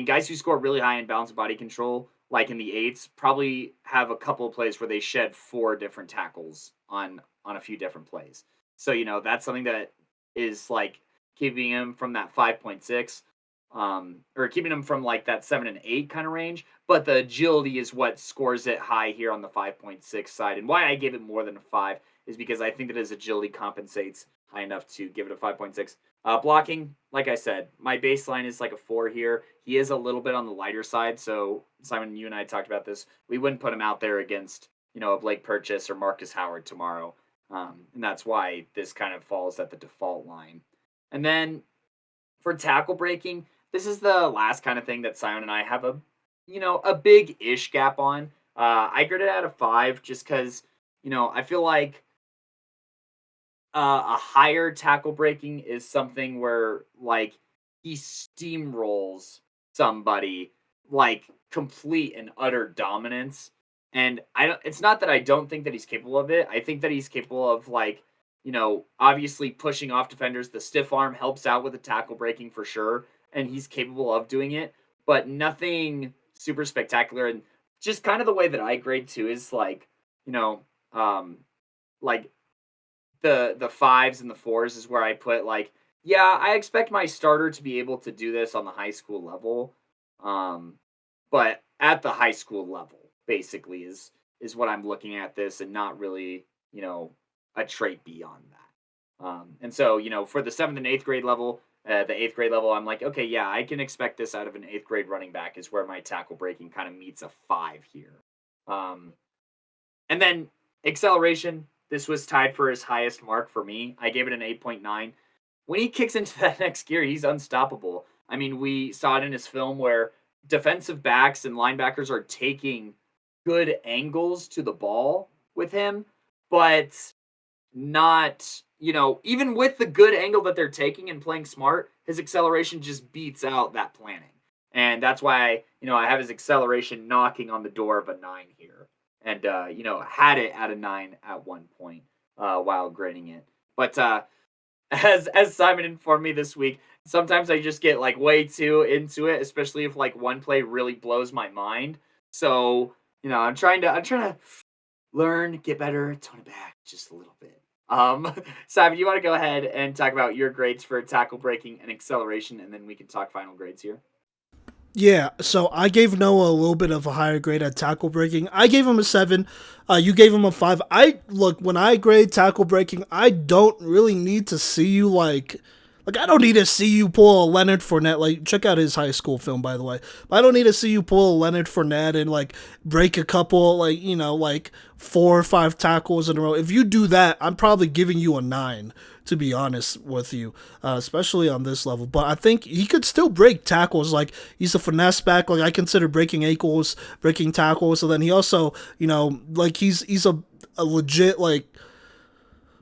Guys who score really high in balance and body control, like in the eights, probably have a couple of plays where they shed 4 different tackles on a few different plays. So, that's something that is like keeping him from that 5.6, or keeping him from like that 7 and 8 kind of range. But the agility is what scores it high here on the 5.6 side. And why I gave it more than a 5 is because I think that his agility compensates high enough to give it a 5.6. Blocking, like I said, my baseline is like a 4 here. He is a little bit on the lighter side, so Simon, you and I talked about this. We wouldn't put him out there against, a Blake Purchase or Marcus Howard tomorrow, and that's why this kind of falls at the default line. And then for tackle breaking, this is the last kind of thing that Simon and I have a big-ish gap on. I graded it out of 5 just because, I feel like a higher tackle breaking is something where like he steamrolls somebody like complete and utter dominance. And it's not that I don't think that he's capable of it. I think that he's capable of like, obviously pushing off defenders. The stiff arm helps out with the tackle breaking for sure. And he's capable of doing it, but nothing super spectacular. And just kind of the way that I grade too is like, like the 5s and the 4s is where I put like, yeah, I expect my starter to be able to do this on the high school level. But at the high school level, basically, is what I'm looking at this, and not really, a trait beyond that. And so, for the 7th and 8th grade level, the 8th grade level, I'm like, okay, yeah, I can expect this out of an 8th grade running back, is where my tackle breaking kind of meets a 5 here. And then acceleration, this was tied for his highest mark for me. I gave it an 8.9. When he kicks into that next gear, he's unstoppable. We saw it in his film where defensive backs and linebackers are taking good angles to the ball with him, but not, even with the good angle that they're taking and playing smart, his acceleration just beats out that planning. And that's why, I have his acceleration knocking on the door of a 9 here. And, had it at a 9 at one point while grading it. But as Simon informed me this week, sometimes I just get like way too into it, especially if like one play really blows my mind. So, I'm trying to learn, get better, tone it back just a little bit. Simon, you want to go ahead and talk about your grades for tackle breaking and acceleration, and then we can talk final grades here? Yeah, so I gave Noah a little bit of a higher grade at tackle breaking. I gave him a 7. You gave him a 5. When I grade tackle breaking, I don't really need to see you like I don't need to see you pull a Leonard Fournette. Like, check out his high school film, by the way. I don't need to see you pull a Leonard Fournette and like break a couple, like 4 or 5 tackles in a row. If you do that, I'm probably giving you a 9, to be honest with you, especially on this level. But I think he could still break tackles. Like, he's a finesse back. Like, I consider breaking ankles, breaking tackles. And then he also, like he's a legit, like,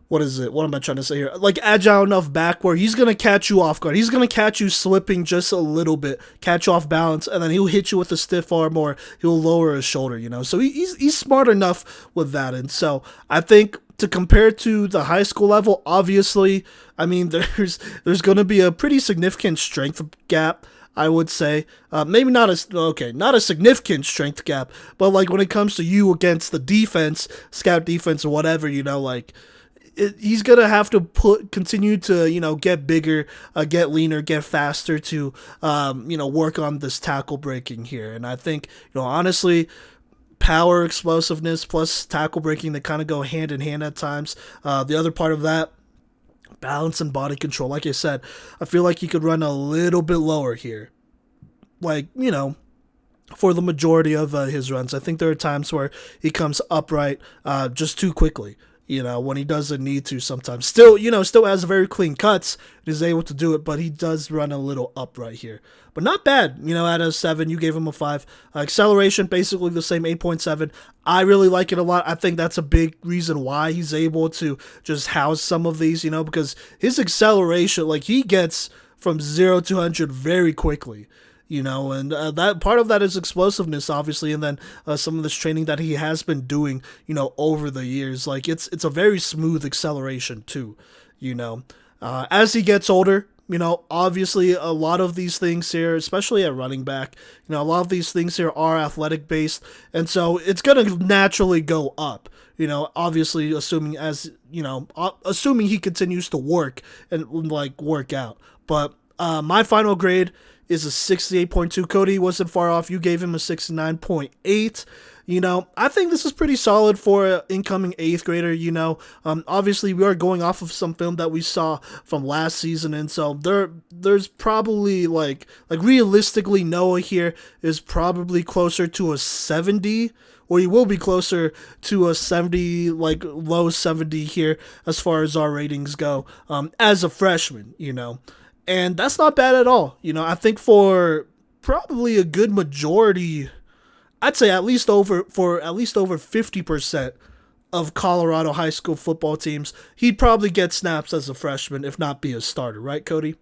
what is it? What am I trying to say here? Like, agile enough back where he's going to catch you off guard. He's going to catch you slipping just a little bit, catch off balance, and then he'll hit you with a stiff arm or he'll lower his shoulder, So he's smart enough with that. And so I think to compare to the high school level, obviously, there's going to be a pretty significant strength gap, I would say. Maybe not a significant strength gap, but like when it comes to you against the defense, scout defense or whatever, he's going to have to continue to, get bigger, get leaner, get faster to, work on this tackle breaking here. And I think, honestly, power, explosiveness, plus tackle breaking, they kind of go hand in hand at times. The other part of that, balance and body control. Like I said, I feel like he could run a little bit lower here. Like, for the majority of his runs. I think there are times where he comes upright just too quickly. when he doesn't need to sometimes. Still, still has very clean cuts and is able to do it, but he does run a little up right here. But not bad, out of 7, you gave him a 5. Acceleration, basically the same, 8.7. I really like it a lot. I think that's a big reason why he's able to just house some of these, because his acceleration, he gets from 0 to 100 very quickly. And that part of that is explosiveness, obviously, and then some of this training that he has been doing, over the years. It's a very smooth acceleration too, as he gets older. Obviously, a lot of these things here, especially at running back, a lot of these things here are athletic based, and so it's gonna naturally go up. Obviously, assuming he continues to work and work out. But my final grade is a 68.2. Kodey wasn't far off. You gave him a 69.8. I think this is pretty solid for an incoming 8th grader. Obviously we are going off of some film that we saw from last season, and so there's probably realistically Noah here is probably closer to a 70, or he will be closer to a 70, low 70 here as far as our ratings go, as a freshman, And that's not bad at all. I think for probably a good majority, I'd say at least over 50% of Colorado high school football teams, he'd probably get snaps as a freshman, if not be a starter, right, Kodey?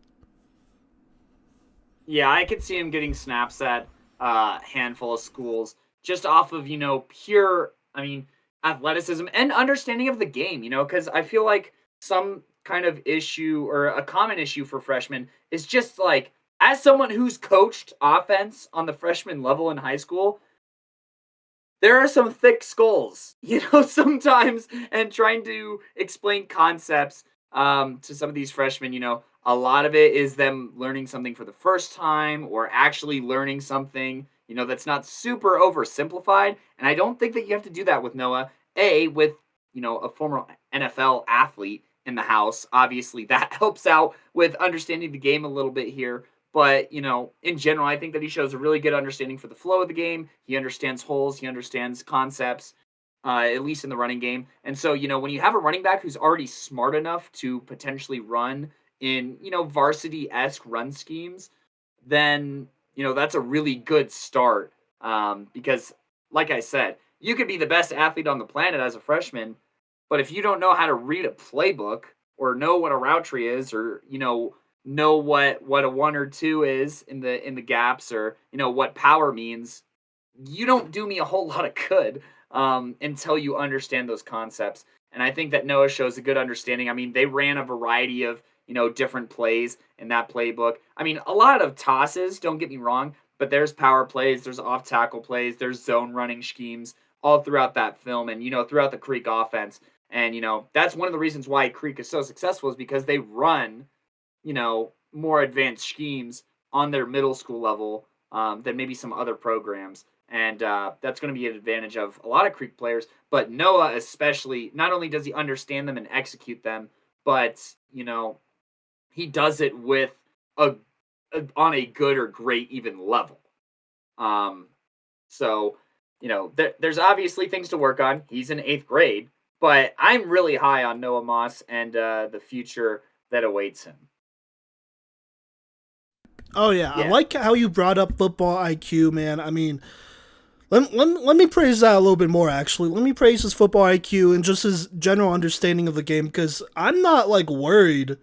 Yeah, I could see him getting snaps at a handful of schools just off of, pure, athleticism and understanding of the game, because I feel like some kind of issue or a common issue for freshmen is just as someone who's coached offense on the freshman level in high school, there are some thick skulls, sometimes, and trying to explain concepts to some of these freshmen, a lot of it is them learning something for the first time or actually learning something, that's not super oversimplified. And I don't think that you have to do that with Noah, with, a former NFL athlete in the house. Obviously, that helps out with understanding the game a little bit here. But, in general, I think that he shows a really good understanding for the flow of the game. He understands holes. He understands concepts, at least in the running game. And so, when you have a running back who's already smart enough to potentially run in, varsity-esque run schemes, then, that's a really good start. Because, like I said, you could be the best athlete on the planet as a freshman, but if you don't know how to read a playbook or know what a route tree is, or know what a 1 or 2 is in the gaps, or what power means, you don't do me a whole lot of good until you understand those concepts. And I think that Noah shows a good understanding. They ran a variety of different plays in that playbook. A lot of tosses, don't get me wrong, but there's power plays, there's off tackle plays, there's zone running schemes all throughout that film, and throughout the Creek offense. And that's one of the reasons why Creek is so successful, is because they run more advanced schemes on their middle school level than maybe some other programs. And that's going to be an advantage of a lot of Creek players. But Noah especially, not only does he understand them and execute them, but, he does it with on a good or great even level. So, there's obviously things to work on. He's in 8th grade. But I'm really high on Noah Moss and the future that awaits him. Oh, yeah. I like how you brought up football IQ, man. Let me praise that a little bit more, actually. Let me praise his football IQ and just his general understanding of the game, because I'm not, worried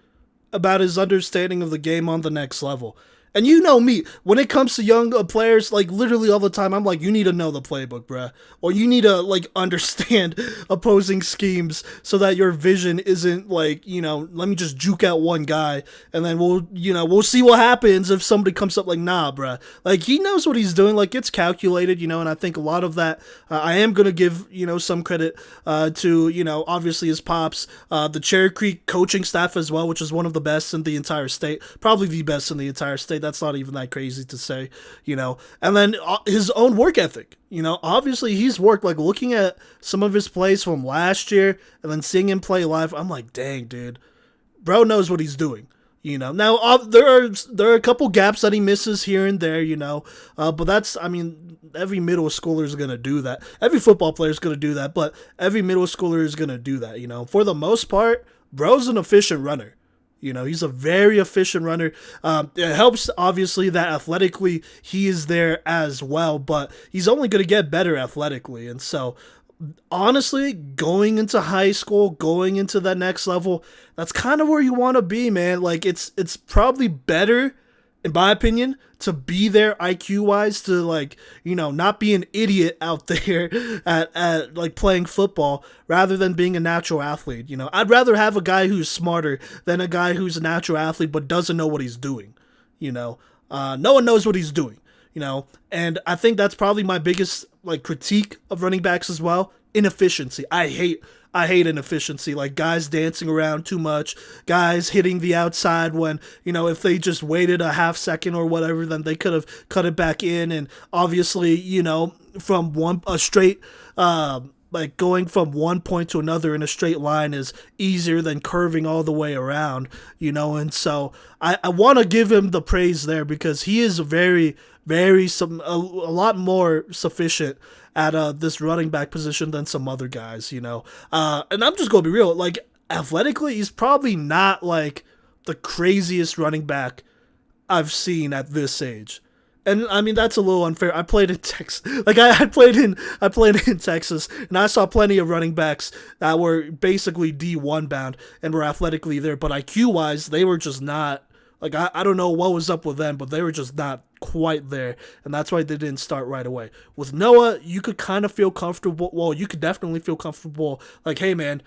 about his understanding of the game on the next level. And you know me, when it comes to young players, literally all the time, I'm you need to know the playbook, bruh. Or you need to, understand opposing schemes so that your vision isn't, let me just juke out one guy, and then we'll see what happens if somebody comes up nah, bruh. He knows what he's doing, it's calculated, and I think a lot of that, I am going to give, some credit to, obviously his pops, the Cherry Creek coaching staff as well, which is one of the best in the entire state, probably the best in the entire state. That's not even that crazy to say, and then his own work ethic, obviously he's worked, looking at some of his plays from last year and then seeing him play live. I'm dang, dude, bro knows what he's doing. Now there are a couple gaps that he misses here and there, but that's, I mean, every middle schooler is gonna do that. Every football player is gonna do that, but every middle schooler is gonna do that. For the most part, bro's an efficient runner. He's a very efficient runner. It helps, obviously, that athletically he is there as well, but he's only going to get better athletically. And so, honestly, going into high school, going into that next level, that's kind of where you want to be, man. Like, it's probably better, in my opinion, to be there IQ wise, to, like, not be an idiot out there at like playing football, rather than being a natural athlete. I'd rather have a guy who's smarter than a guy who's a natural athlete but doesn't know what he's doing. No one knows what he's doing. And I think that's probably my biggest, like, critique of running backs as well. Inefficiency. I hate inefficiency, like guys dancing around too much, guys hitting the outside when, if they just waited a half second or whatever, then they could have cut it back in. And obviously, from a straight, like going from one point to another in a straight line is easier than curving all the way around, and so I want to give him the praise there, because he is very, very, a lot more sufficient at this running back position than some other guys, and I'm just gonna be real, like, athletically, he's probably not like the craziest running back I've seen at this age. And I mean, that's a little unfair. I played in Texas, like I played in Texas, and I saw plenty of running backs that were basically D1 bound and were athletically there, but IQ wise, they were just not. Like, I don't know what was up with them, but they were just not quite there, and that's why they didn't start right away. With Noah, you could kind of feel comfortable. Well, you could definitely feel comfortable. Like, hey, man,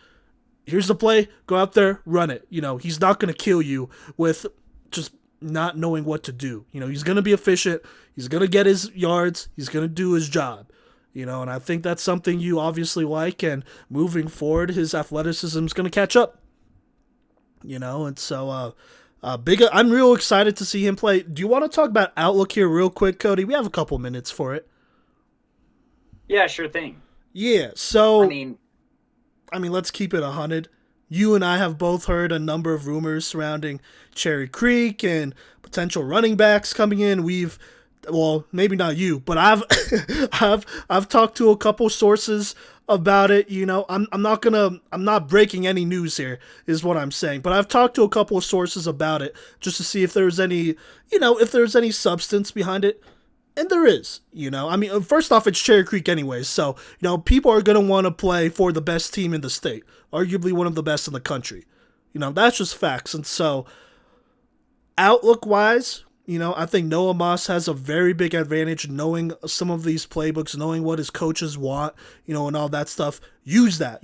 here's the play. Go out there, run it. He's not going to kill you with just not knowing what to do. He's going to be efficient. He's going to get his yards. He's going to do his job. And I think that's something you obviously like, and moving forward, his athleticism is going to catch up. And so, I'm real excited to see him play. Do you want to talk about outlook here real quick, Kodey? We have a couple minutes for it. Yeah, sure thing. Yeah, so I mean, let's keep it 100. You and I have both heard a number of rumors surrounding Cherry Creek and potential running backs coming in. Well, maybe not you, but I've I've talked to a couple sources about it. I'm not breaking any news here, is what I'm saying, but I've talked to a couple of sources about it just to see if there's any, if there's any substance behind it. And there is, I mean, first off, it's Cherry Creek anyways, so, people are going to want to play for the best team in the state, arguably one of the best in the country. That's just facts. And so, outlook-wise, I think Noah Moss has a very big advantage knowing some of these playbooks, knowing what his coaches want, and all that stuff. Use that,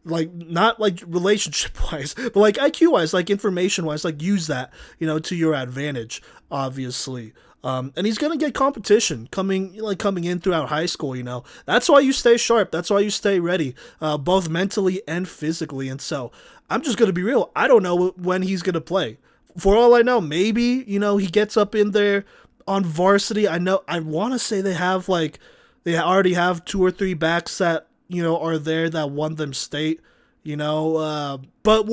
like, not like relationship-wise, but like IQ-wise, like information-wise, like use that, to your advantage, obviously. And he's going to get competition coming in throughout high school, That's why you stay sharp. That's why you stay ready, both mentally and physically. And so I'm just going to be real. I don't know when he's going to play. For all I know, maybe, he gets up in there on varsity. I want to say they already have 2 or 3 backs that, are there that won them state, but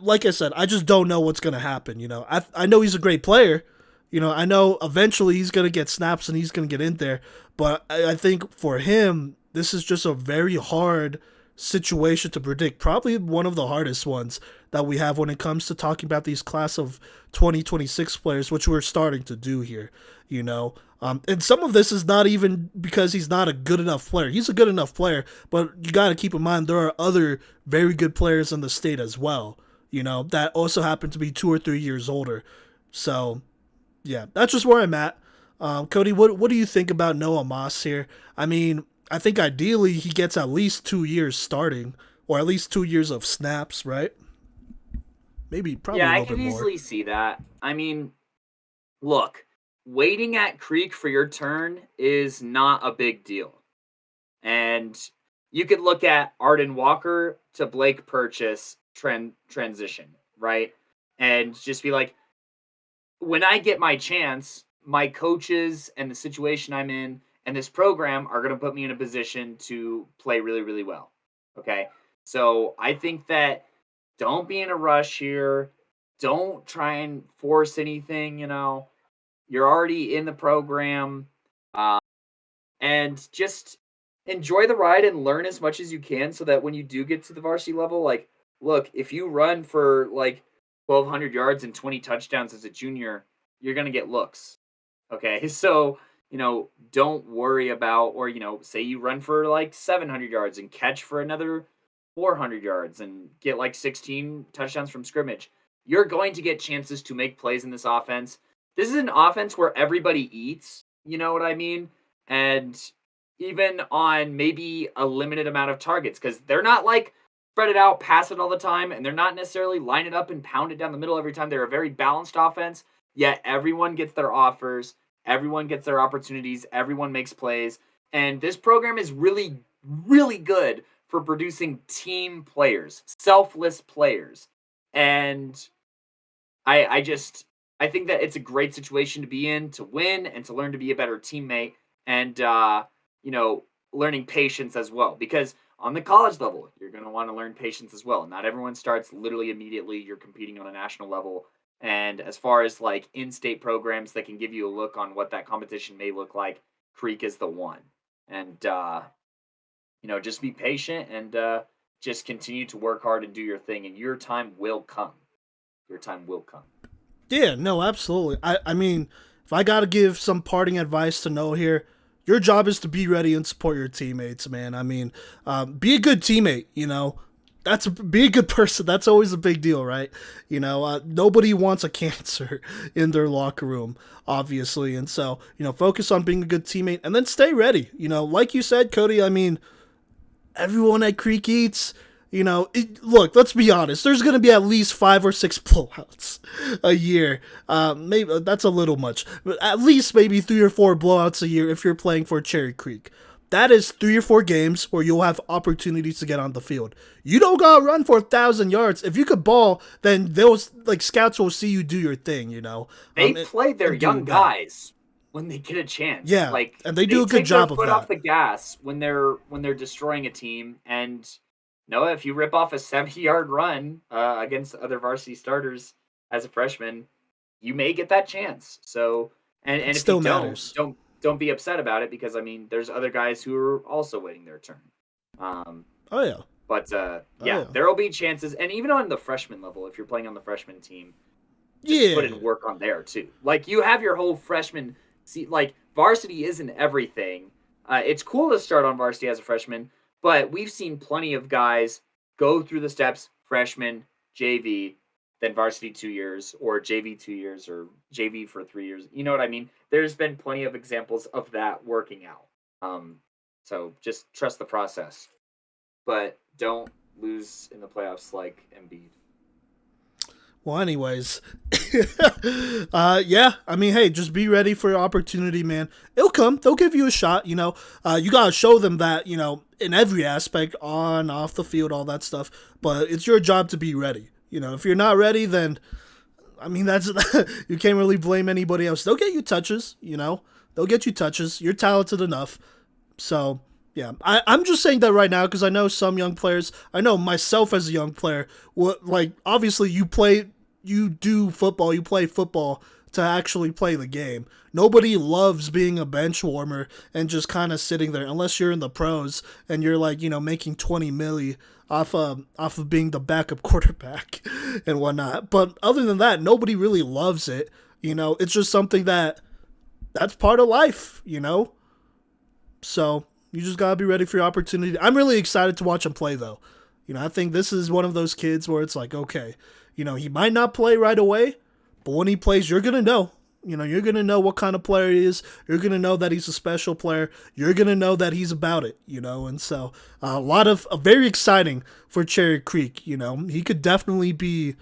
like I said, I just don't know what's going to happen. I know he's a great player. I know eventually he's going to get snaps and he's going to get in there, but I think for him, this is just a very hard situation to predict. Probably one of the hardest ones that we have when it comes to talking about these class of 2026 players, which we're starting to do here, and some of this is not even because he's not a good enough player. He's a good enough player, but you got to keep in mind there are other very good players in the state as well, that also happen to be 2 or 3 years older. So, yeah, that's just where I'm at. Kodey, what do you think about Noah Moss here? I mean, I think ideally he gets at least 2 years starting, or at least 2 years of snaps, right? Probably a little bit more. Yeah, I can easily see that. I mean, look, waiting at Creek for your turn is not a big deal. And you could look at Arden Walker to Blake Purchase transition, right? And just be like, when I get my chance, my coaches and the situation I'm in and this program are going to put me in a position to play really, really well. Okay? So I think that don't be in a rush here. don't try and force anything, you're already in the program, and just enjoy the ride and learn as much as you can so that when you do get to the varsity level, like, look, if you run for like 1,200 yards and 20 touchdowns as a junior, you're going to get looks. Okay. So, don't worry about, or, say you run for like 700 yards and catch for another 400 yards and get like 16 touchdowns from scrimmage. You're going to get chances to make plays in this offense. This is an offense where everybody eats, you know what I mean? And even on maybe a limited amount of targets, because they're not like spread it out, pass it all the time, and they're not necessarily line it up and pound it down the middle every time. They're a very balanced offense, yet everyone gets their offers, everyone gets their opportunities, everyone makes plays. And this program is really, really good for producing team players, selfless players. And I think that it's a great situation to be in, to win and to learn to be a better teammate, and learning patience as well, because on the college level you're going to want to learn patience as well. Not everyone starts literally immediately. You're competing on a national level, and as far as like in-state programs that can give you a look on what that competition may look like, Creek is the one. And just be patient and just continue to work hard and do your thing, and your time will come. Your time will come. Yeah, no, absolutely. I mean, if I got to give some parting advice to Noah here, your job is to be ready and support your teammates, man. I mean, be a good teammate, be a good person. That's always a big deal, right? Nobody wants a cancer in their locker room, obviously. And so, focus on being a good teammate and then stay ready. Like you said, Kodey, I mean, everyone at Creek eats. Look, let's be honest. There's going to be at least 5 or 6 blowouts a year. Maybe that's a little much, but at least maybe 3 or 4 blowouts a year if you're playing for Cherry Creek. That is 3 or 4 games where you'll have opportunities to get on the field. You don't gotta run for 1,000 yards. If you could ball, then those scouts will see you do your thing. They play their young guys when they get a chance. Yeah, and they do a good job of that. Foot off the gas when they're destroying a team. And Noah, if you rip off a 70-yard run against other varsity starters as a freshman, you may get that chance. So, and if still you matters. don't be upset about it, because I mean, there's other guys who are also waiting their turn. Oh yeah. But there will be chances, and even on the freshman level, if you're playing on the freshman team, just put in work on there too. Like, you have your whole freshman. Like, varsity isn't everything. It's cool to start on varsity as a freshman. But we've seen plenty of guys go through the steps: freshman, JV, then varsity 2 years, or JV 2 years, or JV for 3 years. You know what I mean? There's been plenty of examples of that working out. So just trust the process. But don't lose in the playoffs like Embiid. Well, anyways, yeah, I mean, hey, just be ready for your opportunity, man. It'll come. They'll give you a shot, you got to show them that, in every aspect, on, off the field, all that stuff. But it's your job to be ready. If you're not ready, then, I mean, that's you can't really blame anybody else. They'll get you touches, They'll get you touches. You're talented enough. So, yeah, I'm just saying that right now because I know some young players. I know myself as a young player. Obviously, you do football. You play football to actually play the game. Nobody loves being a bench warmer and just kind of sitting there, unless you're in the pros and you're making 20 milli off of being the backup quarterback and whatnot. But other than that, nobody really loves it. It's just something that's part of life. So you just gotta be ready for your opportunity. I'm really excited to watch him play, though. I think this is one of those kids where it's like, okay, he might not play right away, but when he plays, you're going to know. You're going to know what kind of player he is. You're going to know that he's a special player. You're going to know that he's about it, And so very exciting for Cherry Creek, He could definitely be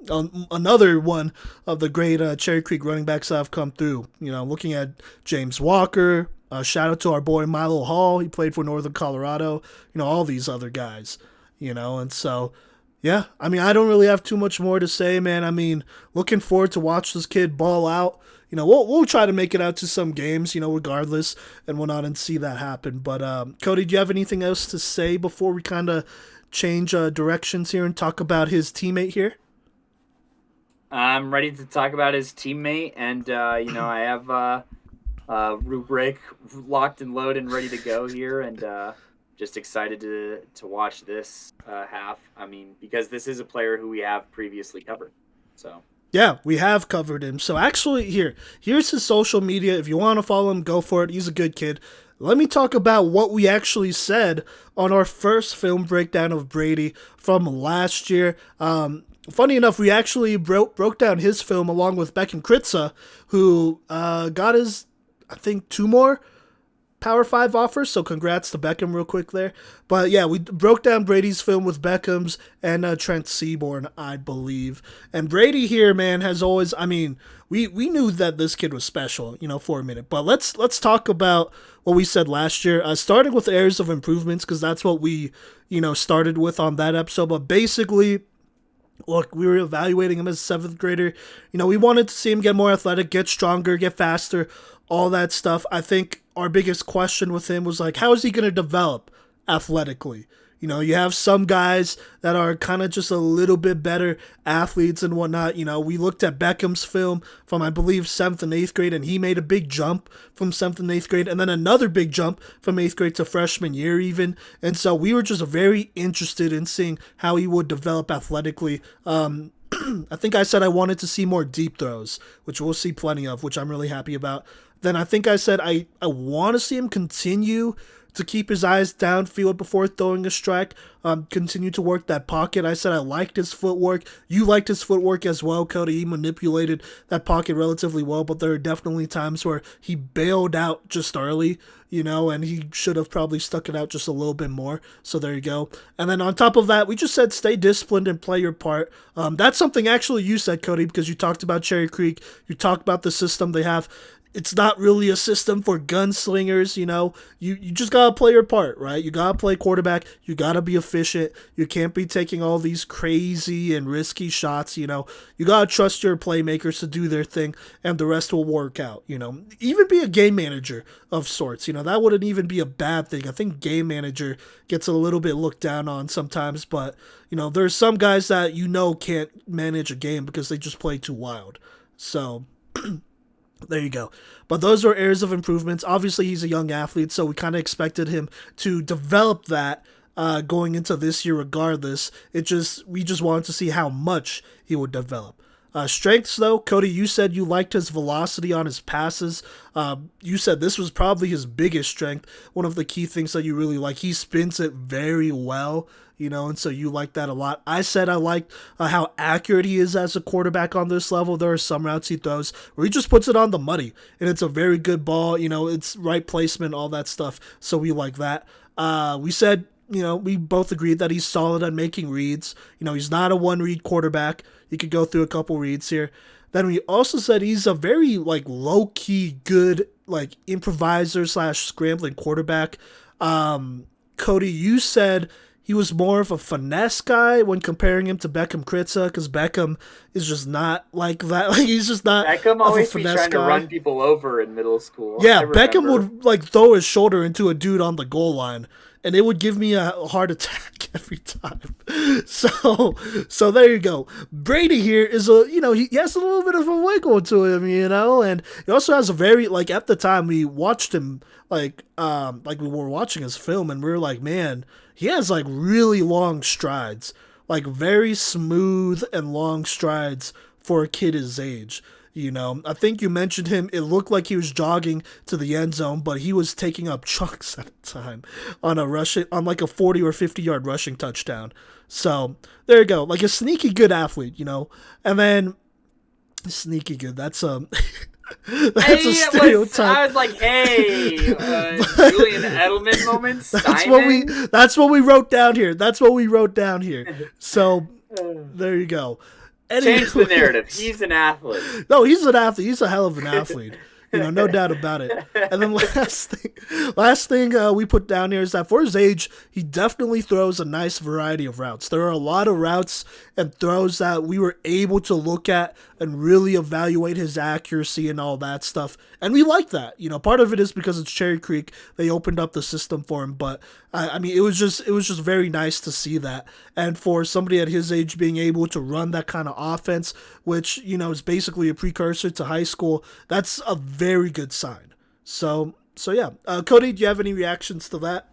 another one of the great Cherry Creek running backs that have come through. Looking at James Walker, shout out to our boy Milo Hall. He played for Northern Colorado, all these other guys, And so, yeah, I mean, I don't really have too much more to say, man. I mean, looking forward to watch this kid ball out. We'll try to make it out to some games, regardless and whatnot, and see that happen. But, Kodey, do you have anything else to say before we kind of change directions here and talk about his teammate here? I'm ready to talk about his teammate, and I have rubric locked and loaded and ready to go here, and just excited to watch this half. I mean, because this is a player who we have previously covered. So Yeah, we have covered him. So actually, here's his social media. If you want to follow him, go for it. He's a good kid. Let me talk about what we actually said on our first film breakdown of Brady from last year. Funny enough, we actually broke down his film along with Beckham Kritza, who got his, I think, 2 more Power 5 offers, so congrats to Beckham real quick there. But yeah, we broke down Brady's film with Beckham's and Trent Seaborn, I believe. And Brady here, man, has always, I mean, we knew that this kid was special, for a minute. But let's talk about what we said last year, starting with areas of improvements, because that's what we, started with on that episode. But basically, look, we were evaluating him as a 7th grader. We wanted to see him get more athletic, get stronger, get faster, all that stuff. I think our biggest question with him was like, how is he going to develop athletically? You have some guys that are kind of just a little bit better athletes and whatnot. We looked at Beckham's film from, I believe, 7th and 8th grade, and he made a big jump from 7th and 8th grade, and then another big jump from 8th grade to freshman year even. And so we were just very interested in seeing how he would develop athletically. I think I said I wanted to see more deep throws, which we'll see plenty of, which I'm really happy about. Then I think I said I want to see him continue to keep his eyes downfield before throwing a strike, continue to work that pocket. I said I liked his footwork. You liked his footwork as well, Kodey. He manipulated that pocket relatively well, but there are definitely times where he bailed out just early, and he should have probably stuck it out just a little bit more. So there you go. And then on top of that, we just said stay disciplined and play your part. That's something actually you said, Kodey, because you talked about Cherry Creek. You talked about the system they have. It's not really a system for gunslingers, You just gotta play your part, right? You gotta play quarterback. You gotta be efficient. You can't be taking all these crazy and risky shots, You gotta trust your playmakers to do their thing, and the rest will work out, Even be a game manager of sorts, That wouldn't even be a bad thing. I think game manager gets a little bit looked down on sometimes, but, there's some guys that can't manage a game because they just play too wild. So... there you go. But those are areas of improvements. Obviously, he's a young athlete, so we kind of expected him to develop that going into this year regardless. We just wanted to see how much he would develop. Strengths, though, Kodey, you said you liked his velocity on his passes. You said this was probably his biggest strength, one of the key things that you really like. He spins it very well, and so you like that a lot. I said I liked how accurate he is as a quarterback on this level. There are some routes he throws where he just puts it on the money, and it's a very good ball. It's right placement, all that stuff, so we like that. We said, we both agreed that he's solid at making reads. He's not a one-read quarterback. He could go through a couple reads here. Then we also said he's a very, low-key good, improviser / scrambling quarterback. Kodey, you said he was more of a finesse guy when comparing him to Beckham Kritza, because Beckham is just not like that. He's just not Beckham always be trying guy. to run people over in middle school. Yeah, Beckham would throw his shoulder into a dude on the goal line, and it would give me a heart attack every time. So there you go. Brady here is he has a little bit of a wiggle to him, and he also has a very, at the time we watched him, we were watching his film, and we were like, man, he has really long strides, very smooth and long strides for a kid his age. I think you mentioned him. It looked like he was jogging to the end zone, but he was taking up chunks at a time on a 40 or 50-yard rushing touchdown. So there you go. A sneaky good athlete, and then sneaky good. That's that's a stereotype. I was like, hey, Julian Edelman moments. That's what we wrote down here. So there you go. Change the narrative. He's an athlete. No, he's an athlete. He's a hell of an athlete. No doubt about it. And then last thing we put down here is that for his age, he definitely throws a nice variety of routes. There are a lot of routes and throws that we were able to look at and really evaluate his accuracy and all that stuff. And we like that. Part of it is because it's Cherry Creek. They opened up the system for him. But, I mean, it was just very nice to see that. And for somebody at his age being able to run that kind of offense, which, is basically a precursor to high school, that's a very good sign. So yeah. Kodey, do you have any reactions to that?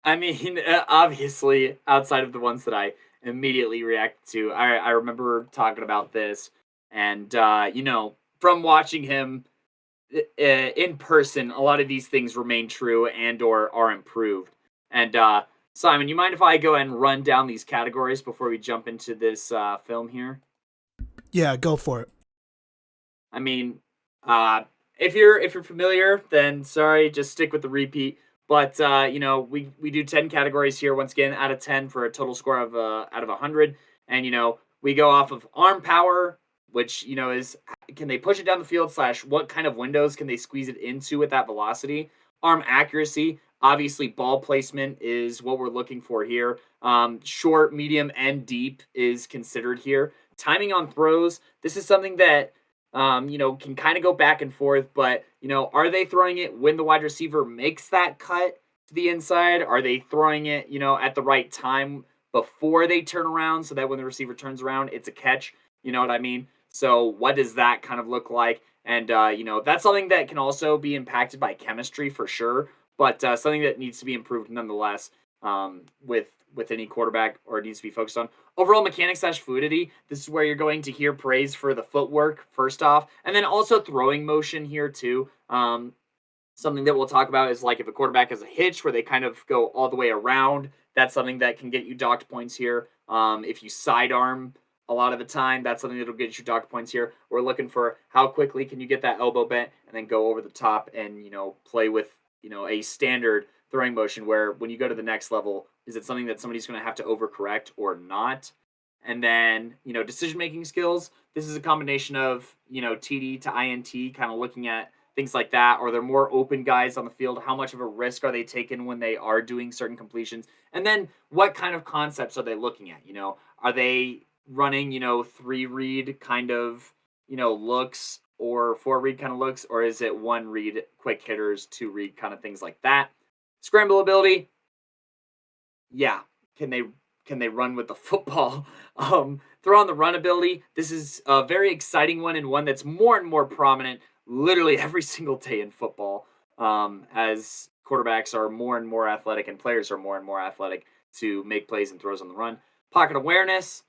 I mean, obviously, outside of the ones that I immediately reacted to, I remember talking about this, and from watching him in person, a lot of these things remain true and or are improved. And Simon, you mind if I go and run down these categories before we jump into this film here? Yeah, go for it. I mean, if you're familiar, then sorry, just stick with the repeat. But we do 10 categories here once again out of 10 for a total score of out of 100, and we go off of arm power, which is can they push it down the field / what kind of windows can they squeeze it into at that velocity. Arm accuracy, obviously ball placement is what we're looking for here. Short, medium, and deep is considered here. Timing on throws, this is something that can kind of go back and forth, but, are they throwing it when the wide receiver makes that cut to the inside? Are they throwing it, at the right time before they turn around so that when the receiver turns around, it's a catch? You know what I mean? So what does that kind of look like? And, that's something that can also be impacted by chemistry for sure, but something that needs to be improved nonetheless with any quarterback, or needs to be focused on. Overall mechanics / fluidity, this is where you're going to hear praise for the footwork, first off, and then also throwing motion here too. Something that we'll talk about is like if a quarterback has a hitch where they kind of go all the way around, that's something that can get you docked points here. If you sidearm a lot of the time, that's something that'll get you docked points here. We're looking for how quickly can you get that elbow bent and then go over the top and, play with, a standard throwing motion where when you go to the next level, is it something that somebody's going to have to overcorrect or not? And then, decision-making skills. This is a combination of, TD to INT, kind of looking at things like that. Are there more open guys on the field? How much of a risk are they taking when they are doing certain completions? And then what kind of concepts are they looking at? Are they running, 3-read kind of, looks, or 4-read kind of looks? Or is it 1-read quick hitters, 2-read kind of things like that? Scramble ability. Yeah. Can they run with the football? Throw on the run ability. This is a very exciting one, and one that's more and more prominent literally every single day in football, as quarterbacks are more and more athletic and players are more and more athletic to make plays and throws on the run. Pocket awareness.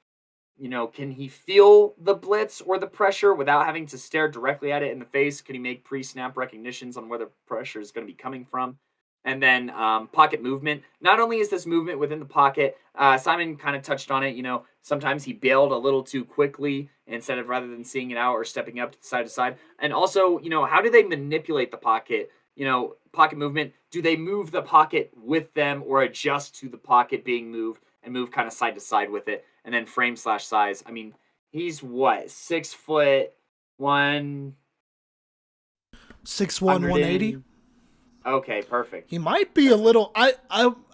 Can he feel the blitz or the pressure without having to stare directly at it in the face? Can he make pre-snap recognitions on where the pressure is going to be coming from? And then pocket movement. Not only is this movement within the pocket, Simon kind of touched on it. Sometimes he bailed a little too quickly rather than seeing it out or stepping up to side. And also, how do they manipulate the pocket? Pocket movement. Do they move the pocket with them or adjust to the pocket being moved and move kind of side to side with it? And then frame / size. I mean, he's what? 6'1". 6'1", 180. Okay, perfect. He might be a little. I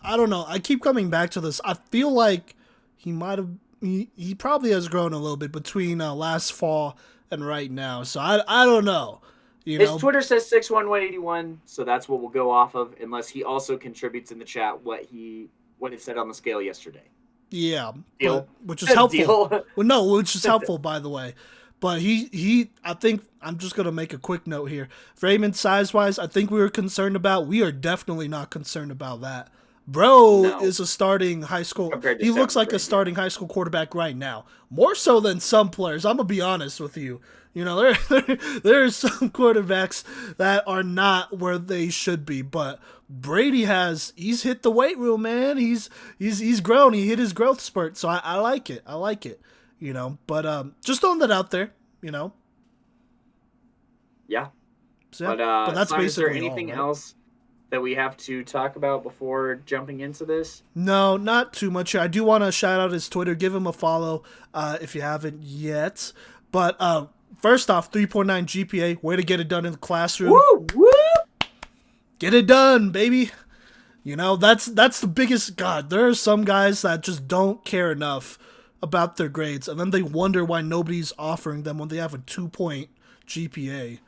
don't know. I keep coming back to this. I feel like he might have. He probably has grown a little bit between last fall and right now. So I don't know. His Twitter says 6'1", 181, so that's what we'll go off of. Unless he also contributes in the chat what it said on the scale yesterday. Yeah, Deal. Which is helpful. Deal. Well, no, which is helpful, by the way. But he, I think, I'm just going to make a quick note here. Frame size-wise, I think we were concerned about. We are definitely not concerned about that. Bro is a starting high school. He looks like a starting high school quarterback right now. More so than some players. I'm going to be honest with you. There are some quarterbacks that are not where they should be. But Brady he's hit the weight room, man. He's grown. He hit his growth spurt. So I like it. I like it. But just throwing that out there, Yeah. So, but that's Simon, basically is there anything all, right? else that we have to talk about before jumping into this? No, not too much. I do want to shout out his Twitter. Give him a follow if you haven't yet. But first off, 3.9 GPA. Way to get it done in the classroom. Woo! Woo! Get it done, baby. You know, that's the biggest. God, there are some guys that just don't care enough about their grades, and then they wonder why nobody's offering them when they have a 2-point GPA.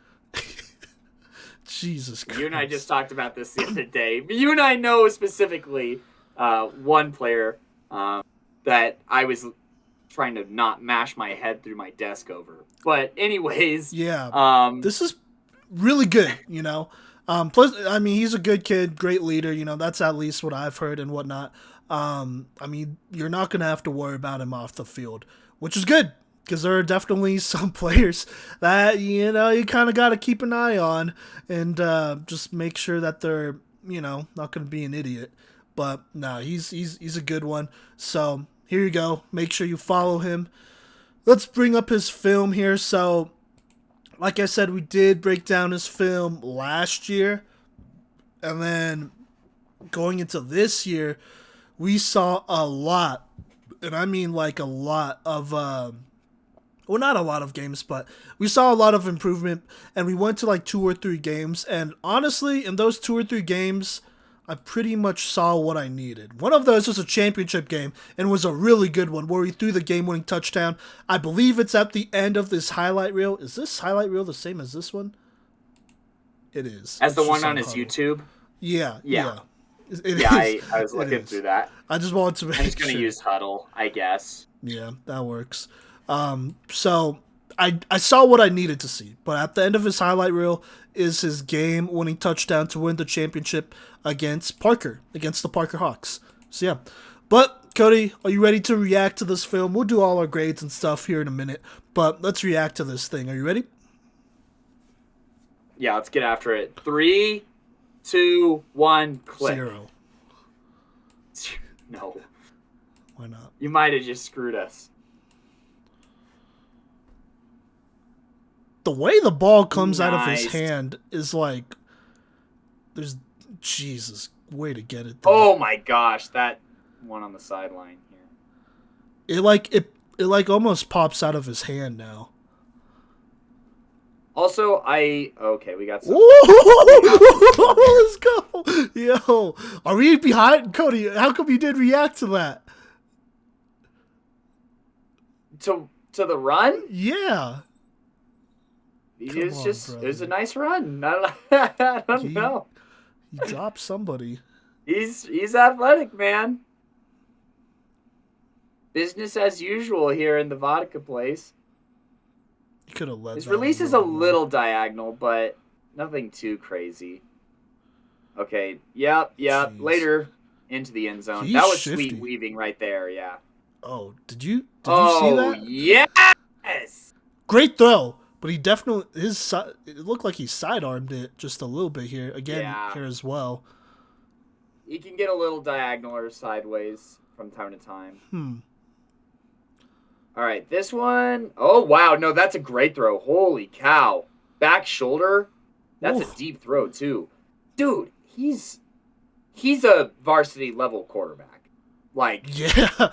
Jesus Christ. You and I just talked about this the other day. You and I know specifically one player that I was trying to not mash my head through my desk over. But anyways. Yeah. This is really good, you know. Plus, I mean, he's a good kid, great leader. You know, that's at least what I've heard and whatnot. I mean, you're not going to have to worry about him off the field, which is good because there are definitely some players that, you know, you kind of got to keep an eye on and just make sure that they're, you know, not going to be an idiot. But no, he's a good one. So here you go. Make sure you follow him. Let's bring up his film here. So, like I said, we did break down his film last year. And then going into this year, we saw a lot, and I mean like a lot of, well, not a lot of games, but we saw a lot of improvement, and we went to like 2 or 3 games, and honestly, in those 2 or 3 games, I pretty much saw what I needed. One of those was a championship game, and was a really good one, where he threw the game-winning touchdown. I believe it's at the end of this highlight reel. Is this highlight reel the same as this one? It is. As the one on his YouTube? Yeah. I was looking through that. I just wanted to make I'm just going to use Huddle, I guess. Yeah, that works. So I saw what I needed to see, but at the end of his highlight reel is his game-winning touchdown to win the championship against the Parker Hawks. So yeah, but Kodey, are you ready to react to this film? We'll do all our grades and stuff here in a minute, but let's react to this thing. Are you ready? Yeah, let's get after it. 3, 2, 1, click. 0. No. Why not? You might have just screwed us. The way the ball comes out of Nice. his hand is like, there's, Jesus, way to get it there. Oh my gosh, that one on the sideline here. It like almost pops out of his hand now. Also, okay, we got some. Let's go. Yo, are we behind? Kodey, how come you did react to that? To the run? Yeah. It was a nice run. I don't know. He dropped somebody. He's athletic, man. Business as usual here in the Vodicka place. You could have led. His release is a little diagonal, but nothing too crazy. Okay. Yep. Jeez. Later into the end zone. He's that was shifty. sweet weaving right there. Yeah. Oh, did you see that? Yes. Great throw, but he definitely it looked like he sidearmed it just a little bit here again here as well. He can get a little diagonal or sideways from time to time. All right, this one. Oh, wow. No, that's a great throw. Holy cow. Back shoulder. That's a deep throw, too. Dude, he's a varsity level quarterback. Like, yeah.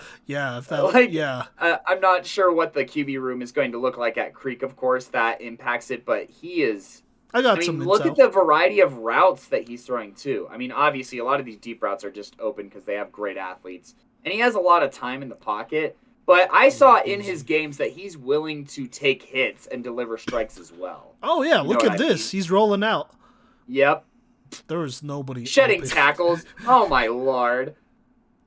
I'm not sure what the QB room is going to look like at Creek, of course. That impacts it, but he is. I mean, look at the variety of routes that he's throwing, too. I mean, obviously, a lot of these deep routes are just open because they have great athletes. And he has a lot of time in the pocket. But I saw in his games that he's willing to take hits and deliver strikes as well. Oh, yeah. Look at this. He's rolling out. Yep. There was nobody. Shedding tackles. Oh, my Lord.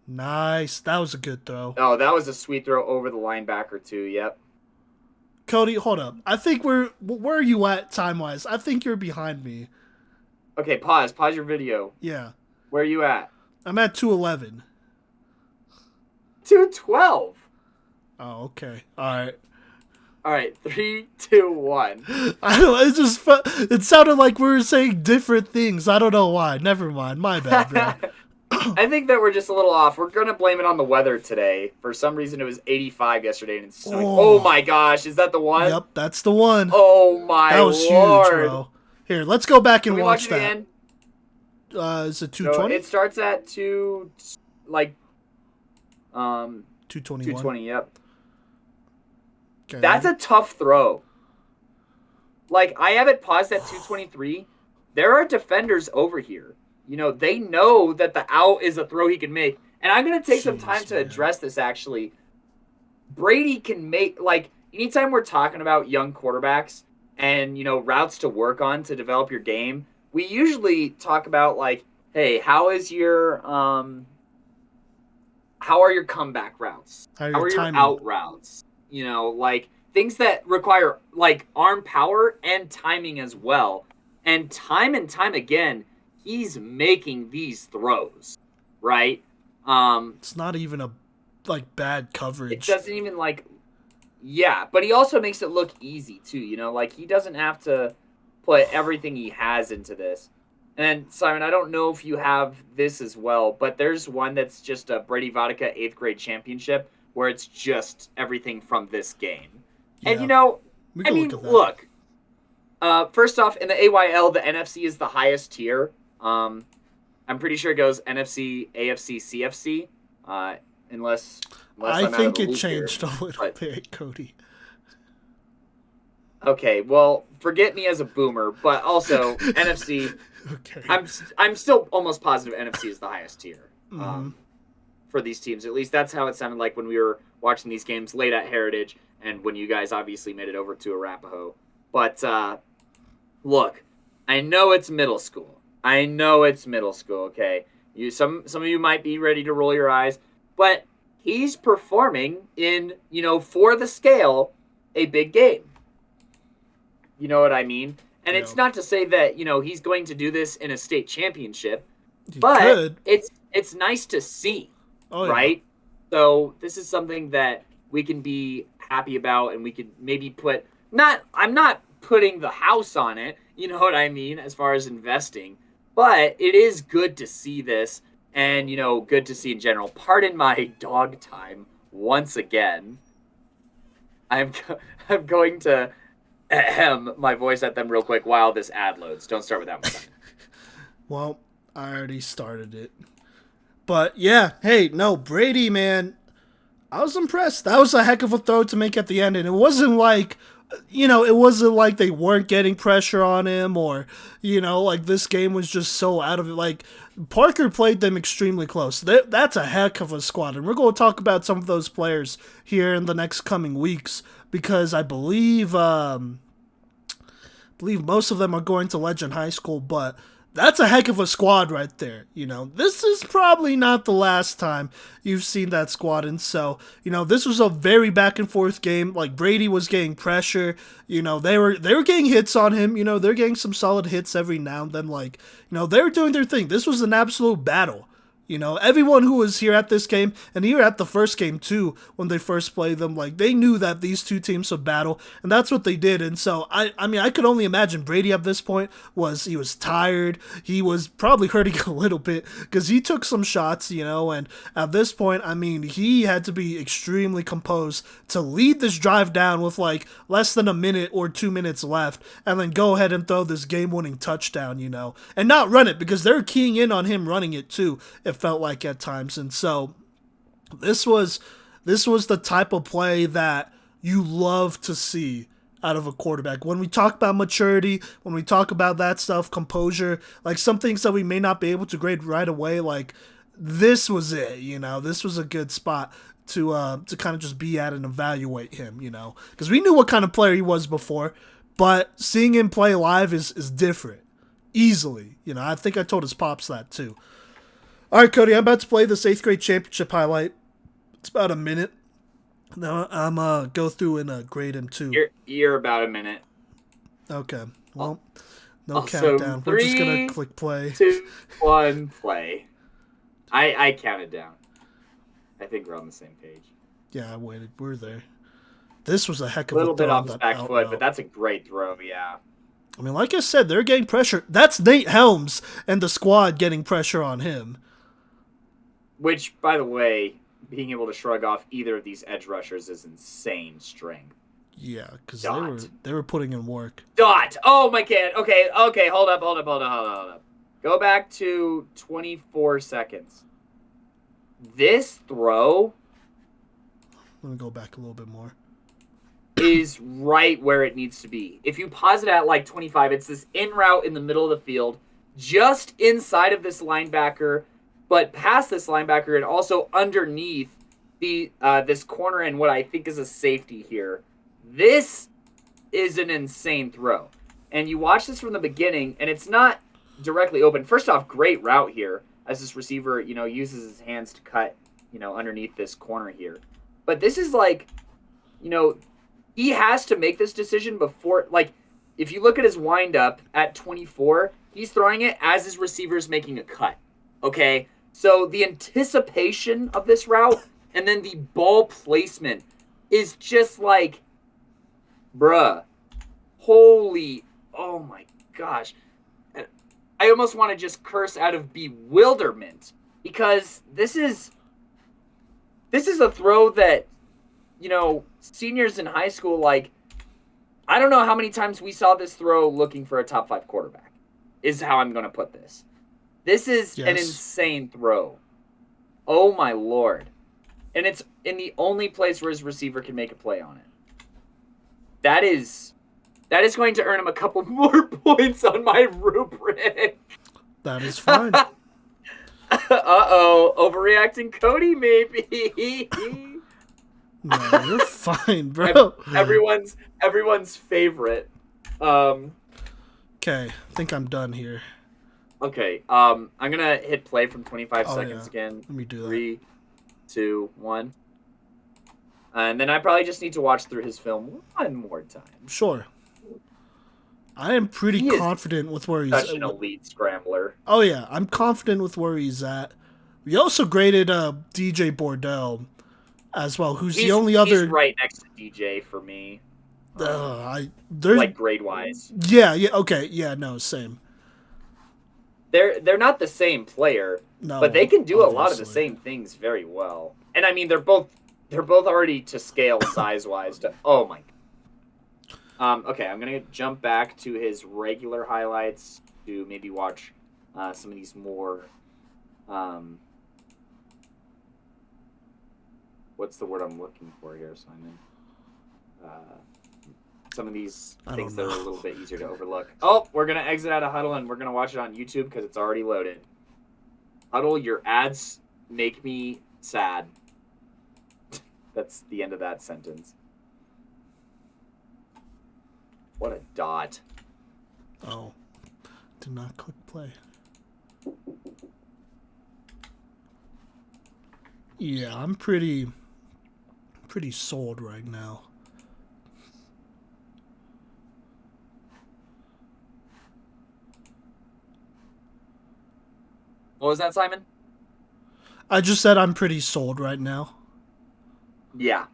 Nice. That was a good throw. Oh, that was a sweet throw over the linebacker, too. Yep. Kodey, hold up. I think where are you at time-wise? I think you're behind me. Okay, pause. Pause your video. Yeah. Where are you at? I'm at 211. 212. Oh, okay. All right. 3, 2, 1. I don't know. It sounded like we were saying different things. I don't know why. Never mind. My bad, bro. I think that we're just a little off. We're going to blame it on the weather today. For some reason, it was 85 yesterday, and it's snowing. Oh, my gosh. Is that the one? Yep, that's the one. Oh, my Lord. That was huge, bro. Here, let's go back and watch that. Again? Is it 220? No, it starts at 221. 220, yep. Okay, That's a tough throw. like, I have it paused at 223. There are defenders over here. You know, they know that the out is a throw he can make. And I'm going to take some time to address this, actually. Brady can make, like, anytime we're talking about young quarterbacks and, you know, routes to work on to develop your game, we usually talk about, like, hey, how are your comeback routes? How are your out routes? You know, like, things that require, like, arm power and timing as well. And time again, he's making these throws, right? It's not even a, like, bad coverage. It doesn't even, like, yeah, but he also makes it look easy, too, you know? Like, he doesn't have to put everything he has into this. And, Simon, I don't know if you have this as well, but there's one that's just a Brady Vodicka 8th grade championship where it's just everything from this game. Yeah. And, you know, I mean, look, first off, in the AYL, the NFC is the highest tier. I'm pretty sure it goes NFC, AFC, CFC, unless I think it changed a little bit, Kodey. Okay, well, forget me as a boomer, but also NFC. Okay. I'm still almost positive NFC is the highest tier for these teams. At least that's how it sounded like when we were watching these games late at Heritage, and when you guys obviously made it over to Arapahoe. But look, I know it's middle school. Okay, some of you might be ready to roll your eyes, but he's performing in, you know, for the scale, a big game. You know what I mean? And it's not to say that, you know, he's going to do this in a state championship, but it's nice to see, right? So this is something that we can be happy about, and we could maybe put I'm not putting the house on it, you know what I mean, as far as investing, but it is good to see this, and, you know, good to see in general. Pardon my dog time once again. I'm going to my voice at them real quick while this ad loads. Don't start with that one. Well, I already started it. But yeah, hey, no, Brady, man, I was impressed. That was a heck of a throw to make at the end, and it wasn't like, you know, it wasn't like they weren't getting pressure on him, or, you know, like this game was just so out of it. Like, Parker played them extremely close. That's a heck of a squad, and we're going to talk about some of those players here in the next coming weeks, because I believe most of them are going to Legend High School, but that's a heck of a squad right there. You know, this is probably not the last time you've seen that squad. And so, you know, this was a very back and forth game. Like, Brady was getting pressure. You know, they were getting hits on him. You know, they're getting some solid hits every now and then. Like, you know, they were doing their thing. This was an absolute battle. You know, everyone who was here at this game, and here at the first game too, when they first played them, like, they knew that these two teams would battle, and that's what they did. And so, I mean, I could only imagine Brady at this point he was tired. He was probably hurting a little bit because he took some shots, you know, and at this point, I mean, he had to be extremely composed to lead this drive down with like less than a minute or 2 minutes left, and then go ahead and throw this game-winning touchdown, you know, and not run it because they're keying in on him running it too. It felt like at times. And so this was the type of play that you love to see out of a quarterback. When we talk about maturity, when we talk about that stuff, composure, like some things that we may not be able to grade right away, like this was it, you know. This was a good spot to kind of just be at and evaluate him, you know, because we knew what kind of player he was before, but seeing him play live is different easily. You know, I think I told his pops that too. All right, Kodey, I'm about to play this 8th grade championship highlight. It's about a minute. Now I'm go through and grade him too. You're about a minute. Okay. Well, no countdown. We're just gonna click play. 2, 1, play. I counted down. I think we're on the same page. Yeah, I waited. We're there. This was a heck of a little bit off his back foot, but that's a great throw. Yeah. I mean, like I said, they're getting pressure. That's Nate Helms and the squad getting pressure on him. Which, by the way, being able to shrug off either of these edge rushers is insane strength. Yeah, because they were putting in work. Oh my god. Okay. Hold up. Go back to 24 seconds. This throw. Let me go back a little bit more. is right where it needs to be. If you pause it at like 25, it's this in route in the middle of the field, just inside of this linebacker, but past this linebacker and also underneath the this corner and what I think is a safety here. This is an insane throw. And you watch this from the beginning, and it's not directly open. First off, great route here as this receiver, uses his hands to cut, underneath this corner here. But this is like, he has to make this decision before, like, if you look at his windup at 24, he's throwing it as his receiver is making a cut. Okay? So the anticipation of this route and then the ball placement is just like, bruh. Holy, oh my gosh. I almost want to just curse out of bewilderment because this is a throw that, seniors in high school, like, I don't know how many times we saw this throw looking for a top 5 quarterback, is how I'm going to put this. This is an insane throw. Oh my Lord. And it's in the only place where his receiver can make a play on it. That is going to earn him a couple more points on my rubric. That is fine. Uh-oh. Overreacting Kodey, maybe. No, you're fine, bro. Everyone's favorite. Okay, I think I'm done here. Okay, I'm going to hit play from 25 seconds again. Let me do that. 3, 2, 1. And then I probably just need to watch through his film one more time. Sure. I am pretty confident with where he's at. Such an elite scrambler. Oh, yeah. I'm confident with where he's at. We also graded DJ Bordeaux as well, who's the only other... He's right next to DJ for me. Like grade-wise. Yeah, okay. Yeah, no, same. They're not the same player, but they can do a lot of the same things very well. And, I mean, they're both already to scale size-wise. Oh, my God. Okay, I'm going to jump back to his regular highlights to maybe watch some of these more... what's the word I'm looking for here, Simon? Some of these things that are a little bit easier to overlook. Oh, we're going to exit out of Huddle, and we're going to watch it on YouTube because it's already loaded. Huddle, your ads make me sad. That's the end of that sentence. What a dot. Oh. Did not click play. Yeah, I'm pretty sold right now. What was that, Simon? I just said I'm pretty sold right now. Yeah.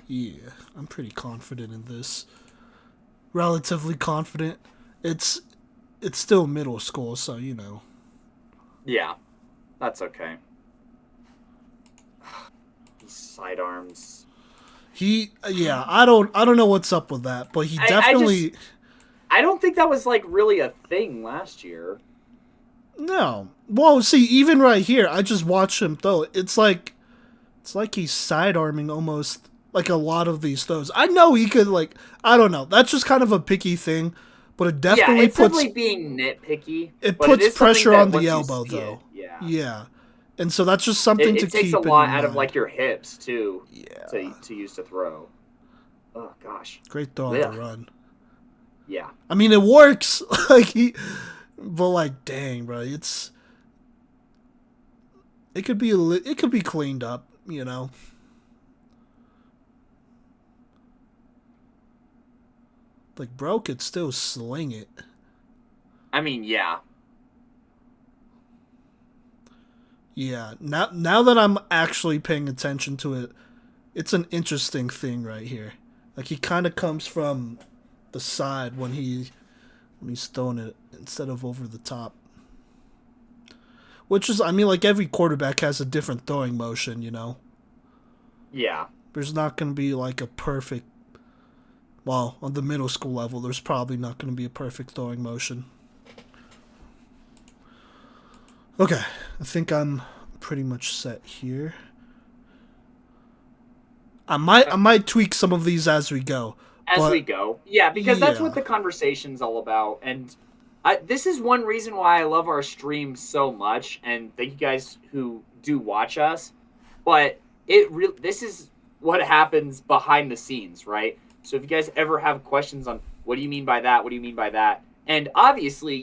Yeah, I'm pretty confident in this. Relatively confident. It's still middle school, so Yeah, that's okay. These sidearms. I don't know what's up with that, but he definitely. I don't think that was like really a thing last year. No, well, see, even right here, I just watched him throw. It's like he's sidearming almost. Like a lot of these throws. I know he could, like, I don't know. That's just kind of a picky thing, but it definitely it's definitely being nitpicky. It puts pressure on the elbow, though. Yeah. And so that's just something to keep in mind. It takes a lot out of, like, your hips, too, to use to throw. Oh, gosh. Great throw on the run. Yeah. I mean, it works. But, like, dang, bro. It could be cleaned up, Like, bro could still sling it. I mean, yeah. Yeah. Now that I'm actually paying attention to it, it's an interesting thing right here. Like, he kind of comes from the side when he's throwing it instead of over the top. Which is, I mean, like, every quarterback has a different throwing motion, Yeah. There's not going to be, like, a perfect... Well, on the middle school level, there's probably not going to be a perfect throwing motion. Okay, I think I'm pretty much set here. I might tweak some of these as we go. As we But go. Yeah, because that's yeah, what the conversation's all about. And this is one reason why I love our stream so much. And thank you guys who do watch us. But this is what happens behind the scenes, right? So if you guys ever have questions on what do you mean by that? What do you mean by that? And obviously,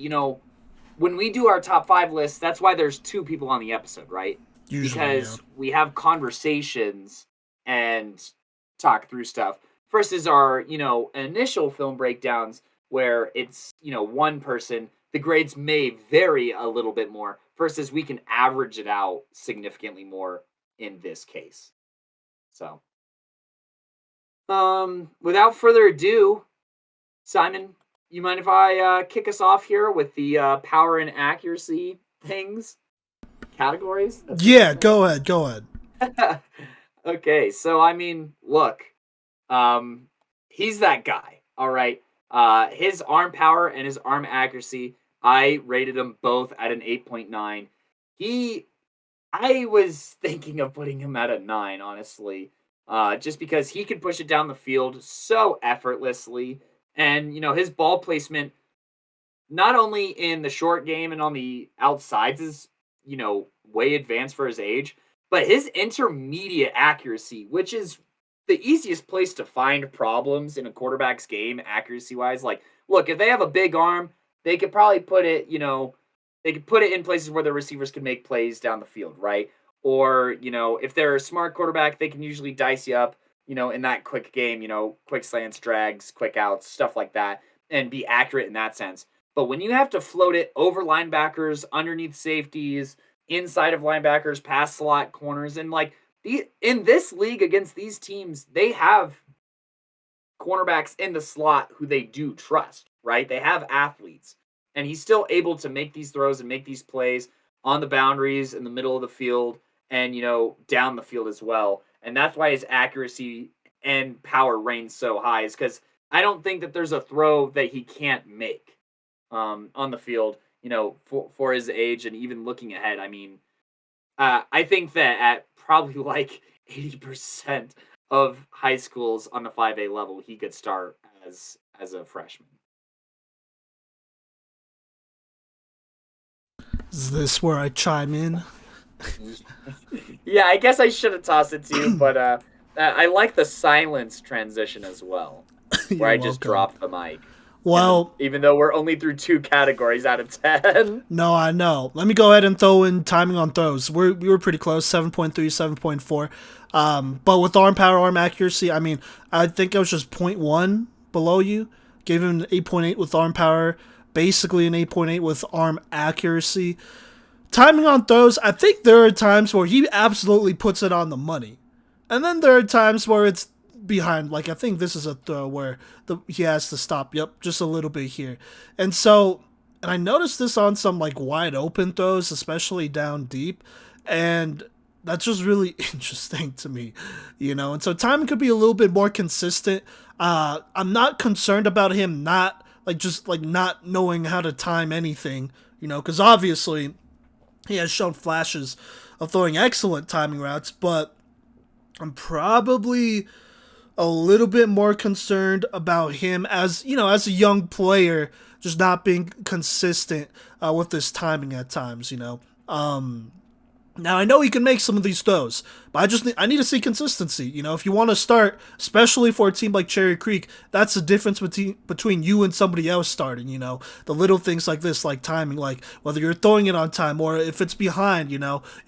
when we do our top 5 lists, that's why there's 2 people on the episode, right? usually, yeah. Because we have conversations and talk through stuff versus our, initial film breakdowns where it's, one person, the grades may vary a little bit more versus we can average it out significantly more in this case. So, without further ado, Simon, you mind if I kick us off here with the power and accuracy things? Categories? Yeah, go ahead. Go ahead. Okay, so I mean, look, he's that guy. All right, his arm power and his arm accuracy, I rated them both at an 8.9. I was thinking of putting him at a 9, honestly, just because he can push it down the field so effortlessly, and his ball placement, not only in the short game and on the outsides, is way advanced for his age, but his intermediate accuracy, which is the easiest place to find problems in a quarterback's game, accuracy wise. Like, look, if they have a big arm, they could probably put it, they could put it in places where the receivers can make plays down the field, right? Or, if they're a smart quarterback, they can usually dice you up, in that quick game, quick slants, drags, quick outs, stuff like that, and be accurate in that sense. But when you have to float it over linebackers, underneath safeties, inside of linebackers, past slot corners, and like in this league against these teams, they have cornerbacks in the slot who they do trust, right? They have athletes, and he's still able to make these throws and make these plays on the boundaries in the middle of the field and down the field as well. And that's why his accuracy and power reigns so high, is because I don't think that there's a throw that he can't make on the field, for his age and even looking ahead. I mean, I think that at probably like 80% of high schools on the 5A level, he could start as a freshman. Is this where I chime in? Yeah, I guess I should have tossed it to you, but I like the silence transition as well, where I just dropped the mic. Well, even though we're only through 2 categories out of 10. No, I know. Let me go ahead and throw in timing on throws. We were pretty close, 7.3, 7.4. But with arm power, arm accuracy, I mean, I think I was just 0.1 below you. Gave him an 8.8 with arm power, basically an 8.8 with arm accuracy. Timing on throws, I think there are times where he absolutely puts it on the money. And then there are times where it's behind. Like, I think this is a throw where he has to stop. Yep, just a little bit here. And I noticed this on some, like, wide open throws, especially down deep. And that's just really interesting to me, And so timing could be a little bit more consistent. I'm not concerned about him not knowing how to time anything, because obviously he has shown flashes of throwing excellent timing routes, but I'm probably a little bit more concerned about him as a young player, just not being consistent with his timing at times. Now, I know he can make some of these throws, but I need to see consistency. If you want to start, especially for a team like Cherry Creek, that's the difference between you and somebody else starting, The little things like this, like timing, like whether you're throwing it on time or if it's behind, you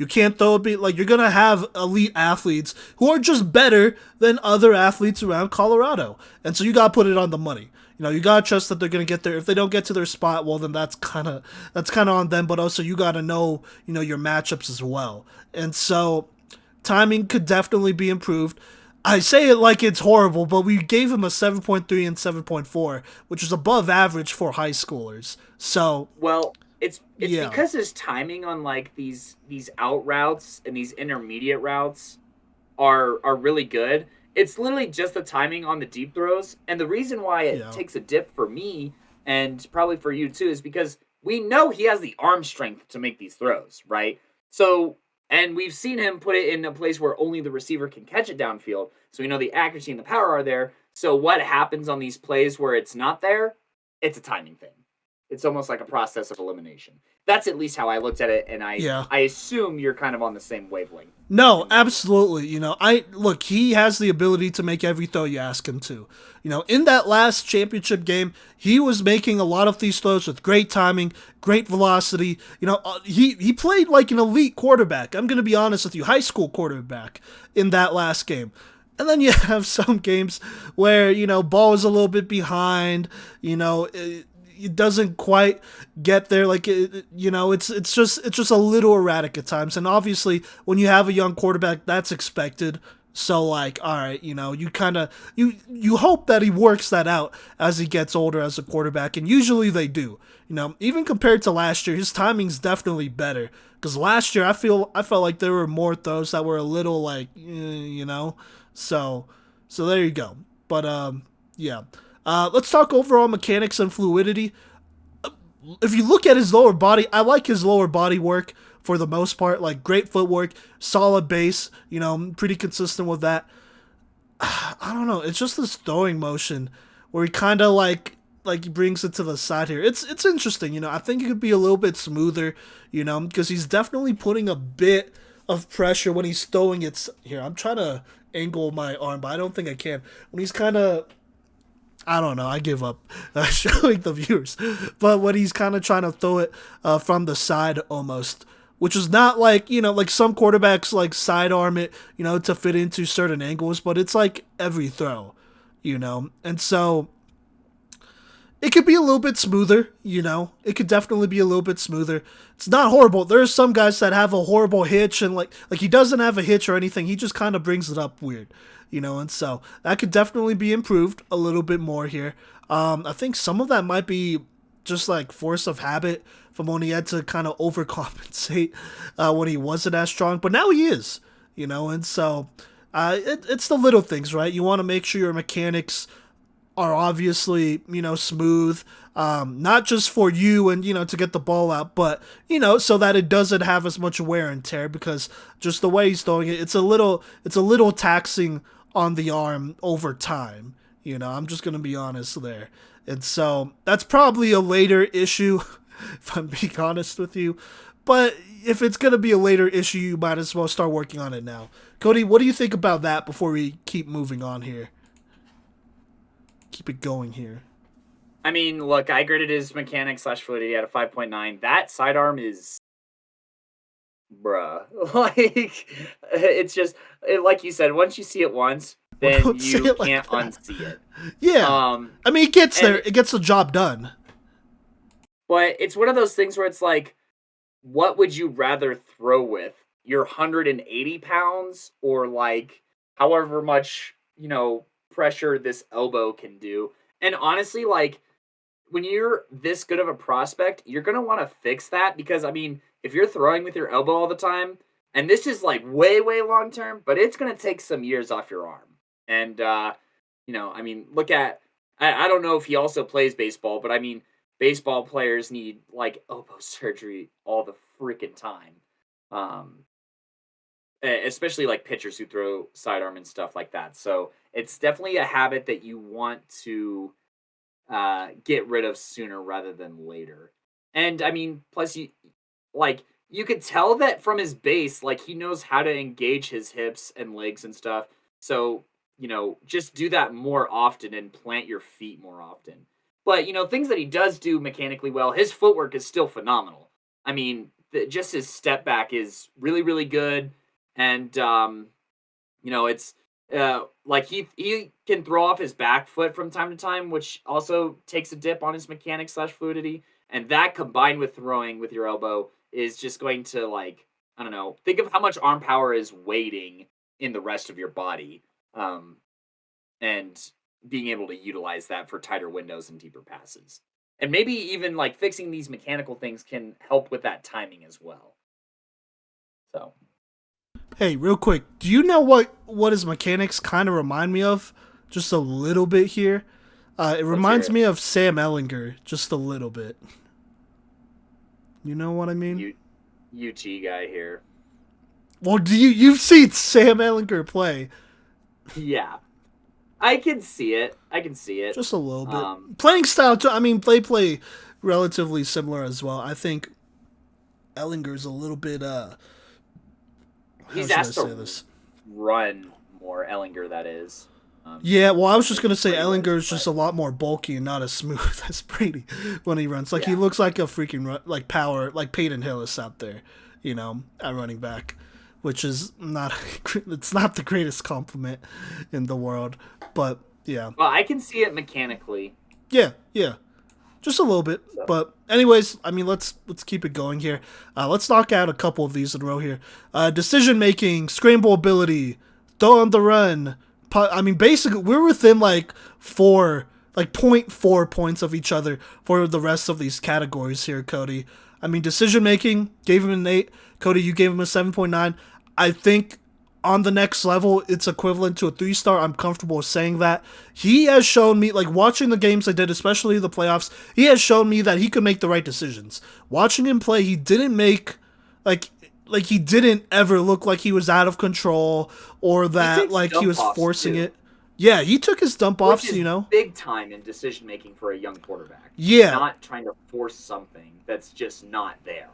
can't throw it, like you're going to have elite athletes who are just better than other athletes around Colorado. And so you got to put it on the money. You gotta trust that they're gonna get there. If they don't get to their spot, well, then that's kind of on them. But also, you gotta know, your matchups as well. And so, timing could definitely be improved. I say it like it's horrible, but we gave him a 7.3 and 7.4, which is above average for high schoolers. So, well, it's because his timing on like these out routes and these intermediate routes are really good. It's literally just the timing on the deep throws. And the reason why it takes a dip for me, and probably for you too, is because we know he has the arm strength to make these throws, right? So And we've seen him put it in a place where only the receiver can catch it downfield. So we know the accuracy and the power are there. So what happens on these plays where it's not there? It's a timing thing. It's almost like a process of elimination. That's at least how I looked at it, and I assume you're kind of on the same wavelength. No, absolutely. He has the ability to make every throw you ask him to. In that last championship game, he was making a lot of these throws with great timing, great velocity. He played like an elite quarterback. I'm going to be honest with you, high school quarterback in that last game. And then you have some games where, ball is a little bit behind, it doesn't quite get there. Like, it's just a little erratic at times. And obviously, when you have a young quarterback, that's expected. So, like, all right, you kind of, you hope that he works that out as he gets older as a quarterback. And usually they do. Even compared to last year, his timing's definitely better. Because last year, I felt like there were more throws that were a little, like, So there you go. But, yeah. Let's talk overall mechanics and fluidity. If you look at his lower body, I like his lower body work for the most part. Like, great footwork, solid base, pretty consistent with that. I don't know. It's just this throwing motion where he kind of like he brings it to the side here. It's interesting, I think it could be a little bit smoother, because he's definitely putting a bit of pressure when he's throwing it. Here, I'm trying to angle my arm, but I don't think I can. When he's kind of, I don't know, I give up showing the viewers. But when he's kind of trying to throw it from the side almost, which is not like, like some quarterbacks like sidearm it, to fit into certain angles, but it's like every throw, And so it could be a little bit smoother, It could definitely be a little bit smoother. It's not horrible. There's some guys that have a horrible hitch, and like he doesn't have a hitch or anything. He just kind of brings it up weird, And so that could definitely be improved a little bit more here. I think some of that might be just like force of habit from when he had to kind of overcompensate when he wasn't as strong. But now he is, And so it's the little things, right? You want to make sure your mechanics are obviously, smooth, not just for you and, to get the ball out, but, so that it doesn't have as much wear and tear, because just the way he's throwing it, it's a little taxing on the arm over time. I'm just going to be honest there. And so that's probably a later issue, if I'm being honest with you. But if it's going to be a later issue, you might as well start working on it now. Kodey, what do you think about that before we keep moving on here? Keep it going here. I mean, look, I graded his mechanics / fluidity at a 5.9. That sidearm is, bruh. Like, it's just, like you said, once you see it once, then you can't unsee it. Yeah. I mean, it gets there. It gets the job done. But it's one of those things where it's like, what would you rather throw with? Your 180 pounds or like however much, pressure this elbow can do. And honestly, like, when you're this good of a prospect, you're going to want to fix that, because I mean, if you're throwing with your elbow all the time, and this is like way long term, but it's going to take some years off your arm. And I mean, look at, I don't know if he also plays baseball, but I mean, baseball players need like elbow surgery all the freaking time. Especially like pitchers who throw sidearm and stuff like that. So it's definitely a habit that you want to get rid of sooner rather than later. And I mean, plus you could tell that from his base, like he knows how to engage his hips and legs and stuff. So, just do that more often and plant your feet more often. But, things that he does do mechanically well, his footwork is still phenomenal. I mean, just his step back is really, really good. And, it's like he can throw off his back foot from time to time, which also takes a dip on his mechanics / fluidity. And that combined with throwing with your elbow is just going to, like, I don't know, think of how much arm power is waiting in the rest of your body. And being able to utilize that for tighter windows and deeper passes. And maybe even like fixing these mechanical things can help with that timing as well. So, hey, real quick, do you know what his mechanics kind of remind me of? Just a little bit here. It reminds me of Sam Ehlinger, just a little bit. You know what I mean? UT guy here. Well, you've seen Sam Ehlinger play? Yeah, I can see it. Just a little bit. Playing style too. I mean, they play relatively similar as well. I think Ehlinger's a little bit. How He's should I asked say to this? run more. Ellinger, that is. Yeah, well, I was just gonna say Pretty Ehlinger much, is just a lot more bulky and not as smooth as Brady when he runs. Like he Yeah. looks like a freaking like power, like Peyton Hillis out there, at running back, which is not it's not the greatest compliment in the world, but yeah, Well, I can see it mechanically. yeah, just a little bit. So. But anyways, I mean, let's keep it going here. Let's knock out a couple of these in a row here. Decision making, scramble ability, throw on the run. I mean, basically, we're within like 0.4 points of each other for the rest of these categories here, Kodey. I mean, decision making, gave him an 8. Kodey, you gave him a 7.9. I think on the next level, it's equivalent to a 3-star. I'm comfortable with saying that. He has shown me, like watching the games I did, especially the playoffs, he has shown me that he could make the right decisions. Watching him play, he didn't make, like he didn't ever look like he was out of control or that like he was forcing it. Yeah, he took his dump offs, big time in decision making for a young quarterback. Yeah. Not trying to force something that's just not there.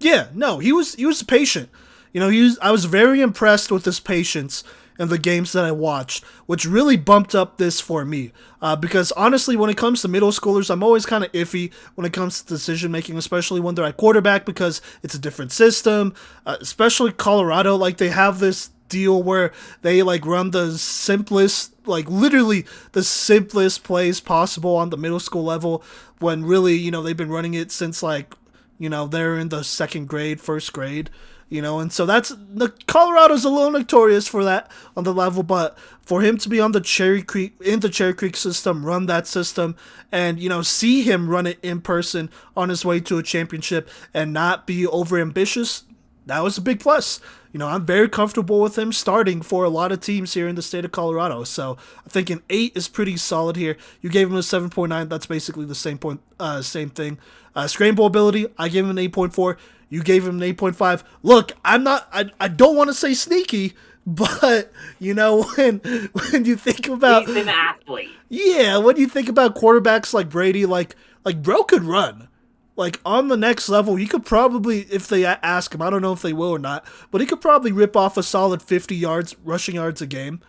Yeah, no, he was patient. I was very impressed with his patience in the games that I watched, which really bumped up this for me. Because honestly, when it comes to middle schoolers, I'm always kind of iffy when it comes to decision making, especially when they're at quarterback because it's a different system. Especially Colorado, like they have this deal where they like run the simplest, like literally the simplest plays possible on the middle school level. When really, they've been running it since like, they're in the second grade, first grade. And so Colorado's a little notorious for that on the level, but for him to be on the Cherry Creek system, run that system, and see him run it in person on his way to a championship and not be over ambitious, that was a big plus. I'm very comfortable with him starting for a lot of teams here in the state of Colorado. So I think an 8 is pretty solid here. You gave him a 7.9. That's basically the same same thing. Scramble ability, I gave him an 8.4. You gave him an 8.5. Look, I don't want to say sneaky, but when you think about, he's an athlete. Yeah, when you think about quarterbacks like Brady, like bro could run. Like, on the next level, he could probably, if they ask him, I don't know if they will or not, but he could probably rip off a solid 50 yards, rushing yards a game.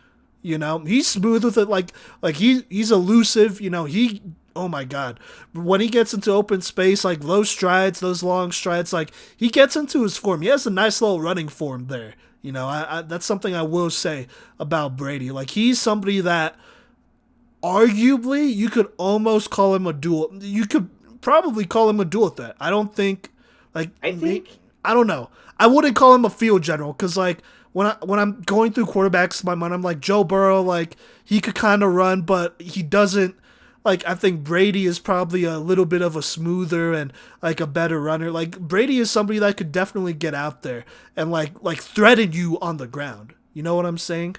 He's smooth with it. Like he's elusive. Oh my God. When he gets into open space, like those long strides, like he gets into his form. He has a nice little running form there. That's something I will say about Brady. Like, he's somebody that arguably you could almost call him a dual. You could probably call him a dual threat. I don't think, I don't know. I wouldn't call him a field general because, like, when I'm going through quarterbacks in my mind, I'm like, Joe Burrow, like, he could kind of run, but he doesn't. Like, I think Brady is probably a little bit of a smoother and, like, a better runner. Like, Brady is somebody that could definitely get out there and, like threaten you on the ground. You know what I'm saying?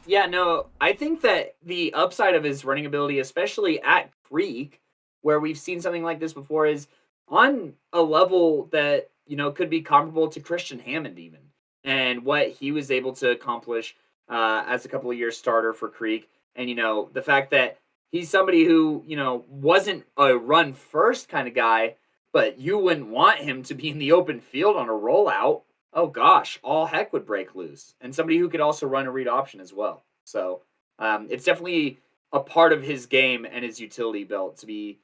Yeah, no, I think that the upside of his running ability, especially at Creek, where we've seen something like this before, is on a level that, could be comparable to Christian Hammond even, and what he was able to accomplish as a couple of years starter for Creek. And, the fact that he's somebody who, wasn't a run first kind of guy, but you wouldn't want him to be in the open field on a rollout. Oh gosh, all heck would break loose. And somebody who could also run a read option as well. So it's definitely a part of his game and his utility belt to be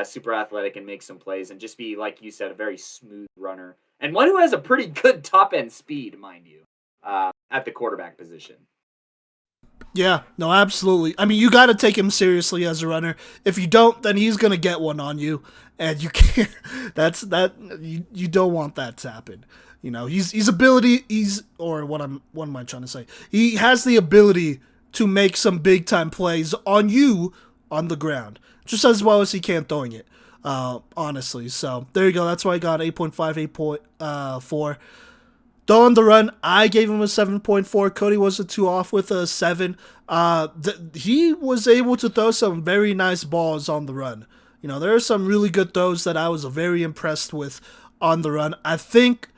super athletic and make some plays and just be, like you said, a very smooth runner. And one who has a pretty good top end speed, mind you, at the quarterback position. Yeah, no, absolutely. I mean, you got to take him seriously as a runner. If you don't, then he's going to get one on you, and you can't. You don't want that to happen. What am I trying to say? He has the ability to make some big time plays on you on the ground, just as well as he can throwing it. Honestly, so there you go. That's why I got 8.5, 8.4. Though on the run, I gave him a 7.4. Kodey was a 2 off with a 7. He was able to throw some very nice balls on the run. There are some really good throws that I was very impressed with on the run. I think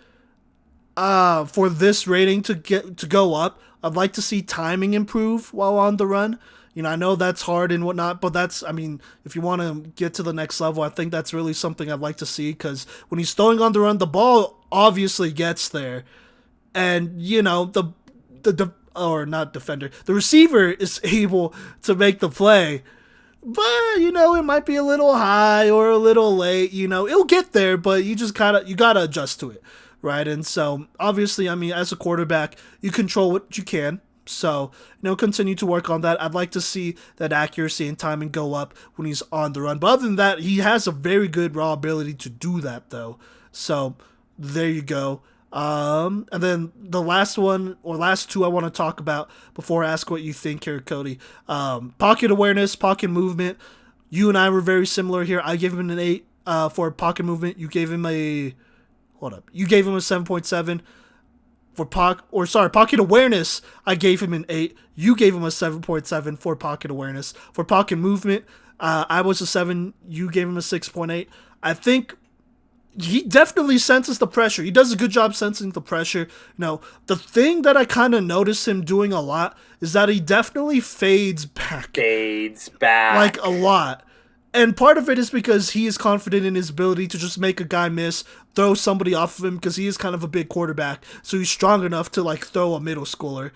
For this rating to go up, I'd like to see timing improve while on the run. I know that's hard and whatnot, but I mean, if you want to get to the next level, I think that's really something I'd like to see because when he's throwing on the run, the ball obviously gets there, and the or not defender, the receiver is able to make the play, but it might be a little high or a little late. It'll get there, but you gotta adjust to it, right? And so obviously, I mean, as a quarterback, you control what you can. So continue to work on that. I'd like to see that accuracy and timing go up when he's on the run. But other than that, he has a very good raw ability to do that, though. So there you go. And then the last one or last two I want to talk about before I ask what you think here, Cody. Pocket awareness, pocket movement. You and I were very similar here. I gave him an 8 for pocket movement. You gave him a hold up. You gave him a 7.7 for pocket awareness. I gave him an 8. You gave him a 7.7 for pocket awareness. For pocket movement, I was a 7. You gave him a 6.8. I think he definitely senses the pressure. He does a good job sensing the pressure. The thing that I kind of notice him doing a lot is that he definitely fades back. Like a lot. And part of it is because he is confident in his ability to just make a guy miss, throw somebody off of him because he is kind of a big quarterback. So he's strong enough to like throw a middle schooler,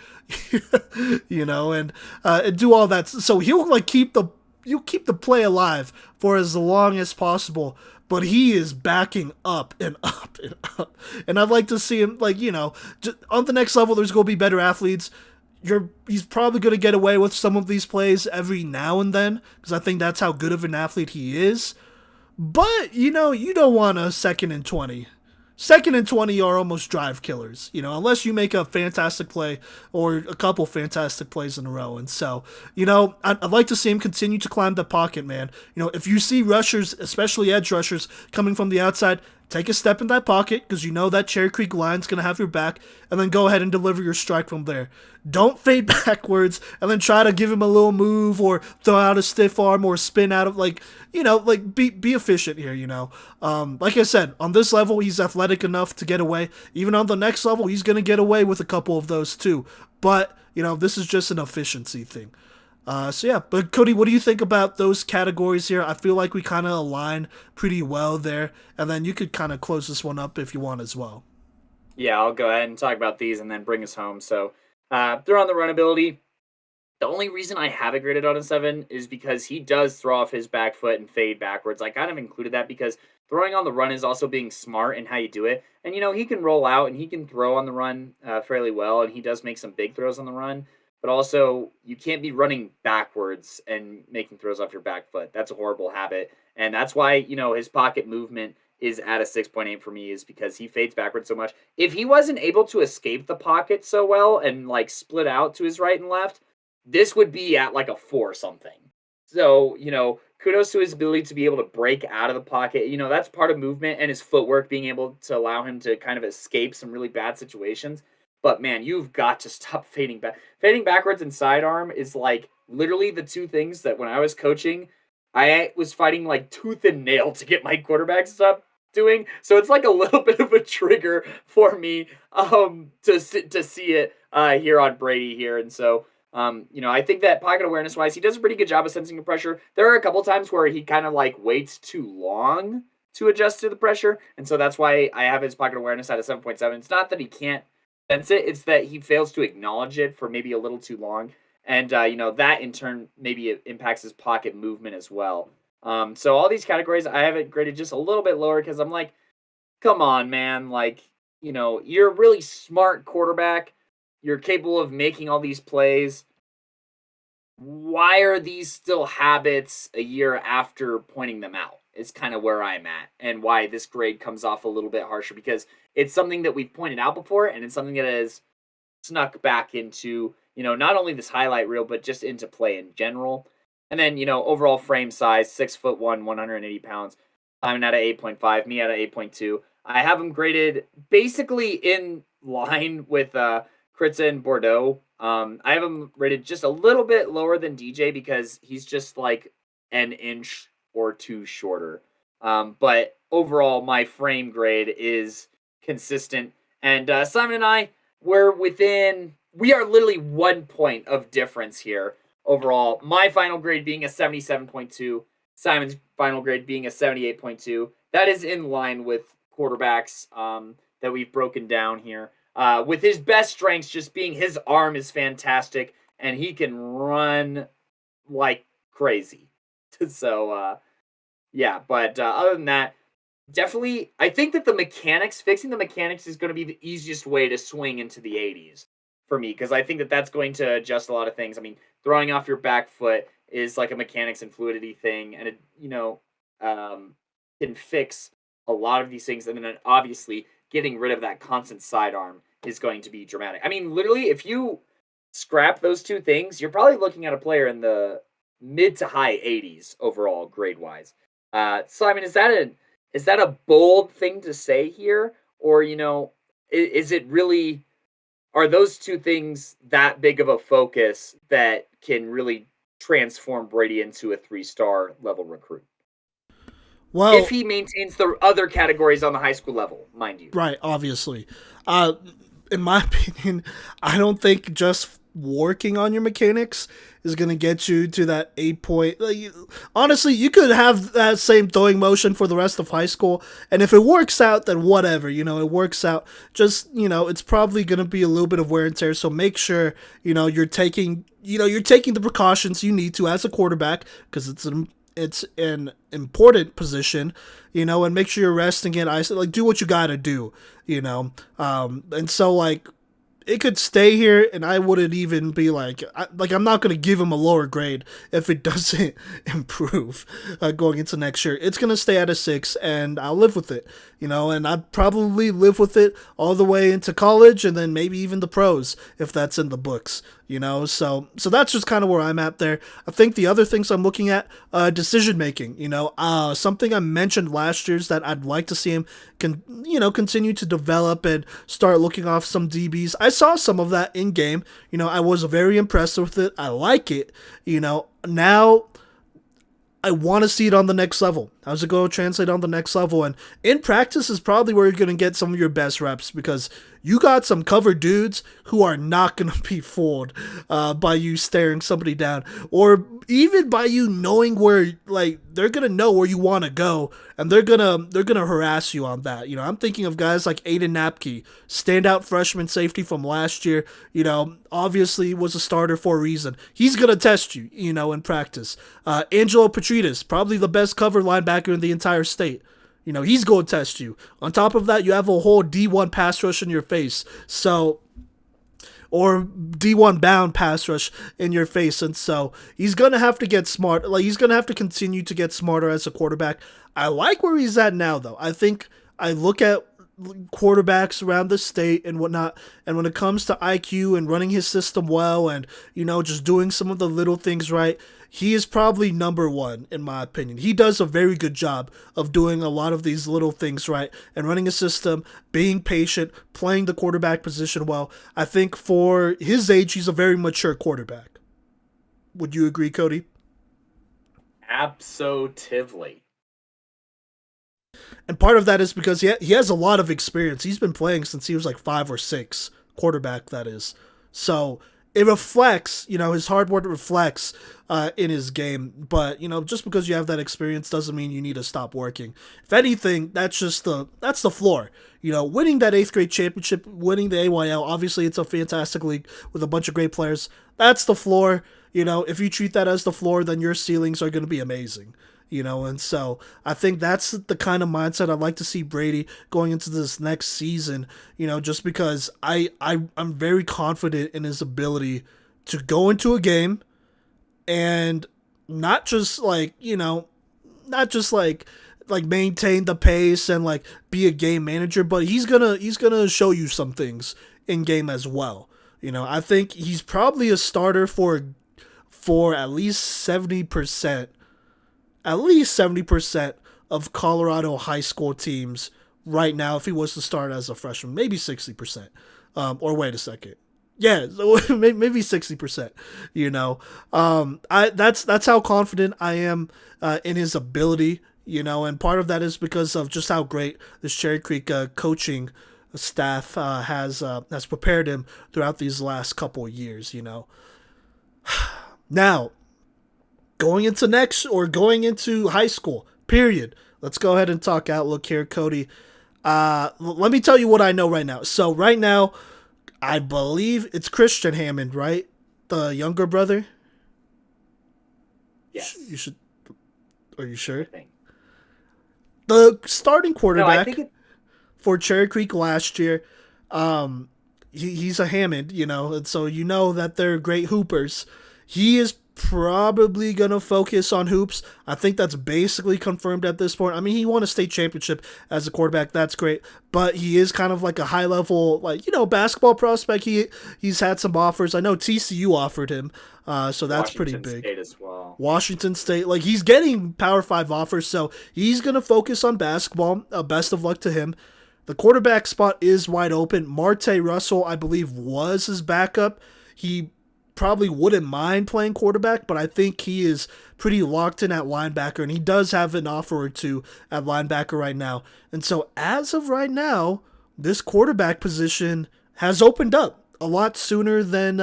and do all that. So he'll like keep the play alive for as long as possible. But he is backing up and up and up. And I'd like to see him, on the next level, there's going to be better athletes. He's probably going to get away with some of these plays every now and then, because I think that's how good of an athlete he is. But, you don't want a 2nd and 20. 2nd and 20 are almost drive killers, unless you make a fantastic play or a couple fantastic plays in a row. And so, I'd like to see him continue to climb the pocket, man. If you see rushers, especially edge rushers, coming from the outside, take a step in that pocket because that Cherry Creek line's going to have your back, and then go ahead and deliver your strike from there. Don't fade backwards and then try to give him a little move or throw out a stiff arm or spin out of be efficient here, Like I said, on this level, he's athletic enough to get away. Even on the next level, he's going to get away with a couple of those too. But, this is just an efficiency thing. So yeah, but Cody, what do you think about those categories here? I feel like we kind of align pretty well there, and then you could kind of close this one up if you want as well. Yeah, I'll go ahead and talk about these and then bring us home. So, they're on the run ability. The only reason I have it graded on a 7 is because he does throw off his back foot and fade backwards. I kind of included that because throwing on the run is also being smart in how you do it. And, he can roll out and he can throw on the run fairly well, and he does make some big throws on the run. But also, you can't be running backwards and making throws off your back foot. That's a horrible habit. And that's why, his pocket movement is at a 6.8 for me, is because he fades backwards so much. If he wasn't able to escape the pocket so well and split out to his right and left, this would be at like a 4 something. So, kudos to his ability to be able to break out of the pocket. That's part of movement, and his footwork being able to allow him to kind of escape some really bad situations. But man, you've got to stop fading back. Fading backwards and sidearm is like literally the two things that when I was coaching, I was fighting like tooth and nail to get my quarterback to stop doing. So it's like a little bit of a trigger for me to see it here on Brady here. And so I think that pocket awareness wise, he does a pretty good job of sensing the pressure. There are a couple times where he kind of waits too long to adjust to the pressure. And so that's why I have his pocket awareness at a 7.7. It's not that he can't sense it. It's that he fails to acknowledge it for maybe a little too long. And, that in turn, maybe it impacts his pocket movement as well. So all these categories, I have it graded just a little bit lower because I'm like, come on, man. You're a really smart quarterback. You're capable of making all these plays. Why are these still habits a year after pointing them out? Is kind of where I'm at, and why this grade comes off a little bit harsher, because it's something that we've pointed out before, and it's something that has snuck back into, not only this highlight reel, but just into play in general. And then, overall frame size, 6'1", 180 pounds. I'm at an 8.5, me at an 8.2. I have him graded basically in line with Kritza and Bordeaux. I have him rated just a little bit lower than DJ because he's just like an inch or two shorter. But overall, my frame grade is consistent And Simon and I, we are literally 1 point of difference here overall. My final grade being a 77.2, Simon's final grade being a 78.2. That is in line with quarterbacks that we've broken down here. With his best strengths just being his arm is fantastic, and he can run like crazy. So, yeah, but other than that, definitely, I think that fixing the mechanics is going to be the easiest way to swing into the 80s for me, because I think that that's going to adjust a lot of things. I mean, throwing off your back foot is like a mechanics and fluidity thing, and it, can fix a lot of these things. And then obviously, getting rid of that constant sidearm is going to be dramatic. I mean, literally, if you scrap those two things, you're probably looking at a player in the mid to high 80s overall grade wise. Simon, is that a bold thing to say here, or is it really? Are those two things that big of a focus that can really transform Brady into a 3-star level recruit? Well, if he maintains the other categories on the high school level, mind you. Right, obviously. In my opinion, I don't think just working on your mechanics is going to get you to that 8-point. Honestly, you could have that same throwing motion for the rest of high school, and if it works out, then whatever, it works out. Just, it's probably going to be a little bit of wear and tear, so make sure, you're taking the precautions you need to as a quarterback, because it's an important position, and make sure you're resting it. Do what you gotta do, and so, it could stay here, and I wouldn't even be I'm not going to give him a lower grade if it doesn't improve going into next year. It's going to stay at a 6, and I'll live with it, and I'd probably live with it all the way into college, and then maybe even the pros, if that's in the books, so that's just kind of where I'm at there. I think the other things I'm looking at, decision making, something I mentioned last year is that I'd like to see him continue to develop and start looking off some DBs. I saw some of that in game. I was very impressed with it. I like it. Now I want to see it on the next level. How's it going to translate on the next level? And in practice is probably where you're going to get some of your best reps, because you got some covered dudes who are not going to be fooled by you staring somebody down, or even by you knowing where, they're going to know where you want to go, and they're going to harass you on that. I'm thinking of guys like Aiden Napke, standout freshman safety from last year, obviously was a starter for a reason. He's going to test you, in practice. Angelo Petridis, probably the best cover linebacker in the entire state. He's going to test you. On top of that, you have a whole D1 pass rush in your face. Or D1 bound pass rush in your face. And so he's going to have to get smart. He's going to have to continue to get smarter as a quarterback. I like where he's at now, though. I think I look at quarterbacks around the state and whatnot, and when it comes to IQ and running his system well and, just doing some of the little things right, he is probably number one, in my opinion. He does a very good job of doing a lot of these little things right and running a system, being patient, playing the quarterback position well. I think for his age, he's a very mature quarterback. Would you agree, Kodey? Absolutely. And part of that is because he has a lot of experience. He's been playing since he was 5 or 6, quarterback, that is. So it reflects, his hard work reflects in his game. But, just because you have that experience doesn't mean you need to stop working. If anything, that's the floor. Winning that 8th grade championship, winning the AYL, obviously it's a fantastic league with a bunch of great players. That's the floor. If you treat that as the floor, then your ceilings are going to be amazing. And so I think that's the kind of mindset I'd like to see Brady going into this next season, just because I'm very confident in his ability to go into a game and not just maintain the pace and be a game manager, but he's gonna show you some things in game as well. I think he's probably a starter for at least 70%. At least 70% of Colorado high school teams right now, if he was to start as a freshman, maybe 60%. Or wait a second. Yeah, maybe 60%, that's how confident I am in his ability, and part of that is because of just how great this Cherry Creek coaching staff has prepared him throughout these last couple of years. Now going into high school. Period. Let's go ahead and talk outlook here, Kodey. Let me tell you what I know right now. So right now, I believe it's Christian Hammond, right? The younger brother. Yes. You should. Are you sure? I think. The starting No, I quarterback think it. for Cherry Creek last year. Um, he's a Hammond, and so you know that they're great hoopers. He is probably gonna focus on hoops. I think that's basically confirmed at this point. I mean, he won a state championship as a quarterback. That's great, but he is kind of like a high level, basketball prospect. He's had some offers. I know TCU offered him, so that's pretty Washington big. State as well. Washington State, he's getting Power 5 offers, so he's going to focus on basketball. Best of luck to him. The quarterback spot is wide open. Marte Russell, I believe, was his backup. He probably wouldn't mind playing quarterback, but I think he is pretty locked in at linebacker, and he does have an offer or two at linebacker right now. And so as of right now, this quarterback position has opened up a lot sooner than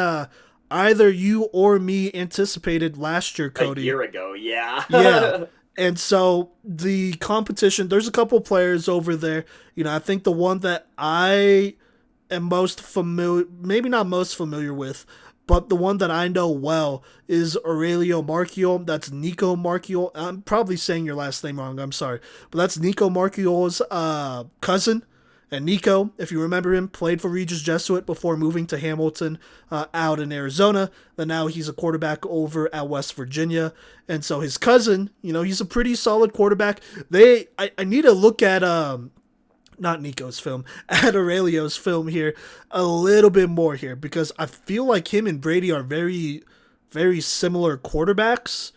either you or me anticipated last year, Kodey. A year ago, yeah. Yeah. And so the competition, there's a couple players over there. I think the one that I am most familiar, maybe not most familiar with, but the one that I know well is Aurelio Marchiol. That's Nico Marchiol. I'm probably saying your last name wrong. I'm sorry. But that's Nico Marchiol's cousin. And Nico, if you remember him, played for Regis Jesuit before moving to Hamilton out in Arizona. Then now he's a quarterback over at West Virginia. And so his cousin, he's a pretty solid quarterback. I need to look at not Nico's film, at Aurelio's film here a little bit more here, because I feel like him and Brady are very, very similar quarterbacks.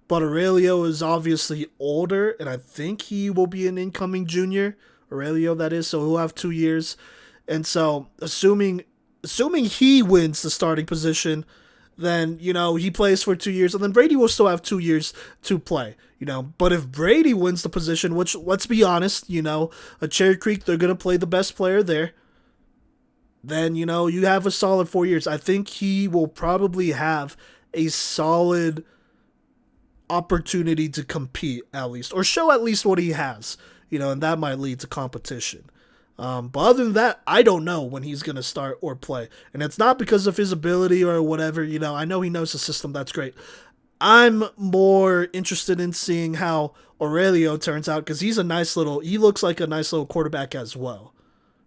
But Aurelio is obviously older, and I think he will be an incoming junior. Aurelio, that is, so he'll have 2 years. And so, assuming he wins the starting position, then, he plays for 2 years, and then Brady will still have 2 years to play, But if Brady wins the position, which, let's be honest, a Cherry Creek, they're going to play the best player there, then, you have a solid 4 years. I think he will probably have a solid opportunity to compete, at least, or show at least what he has. And that might lead to competition. But other than that, I don't know when he's going to start or play. And it's not because of his ability or whatever. I know he knows the system. That's great. I'm more interested in seeing how Aurelio turns out, because he looks like a nice little quarterback as well.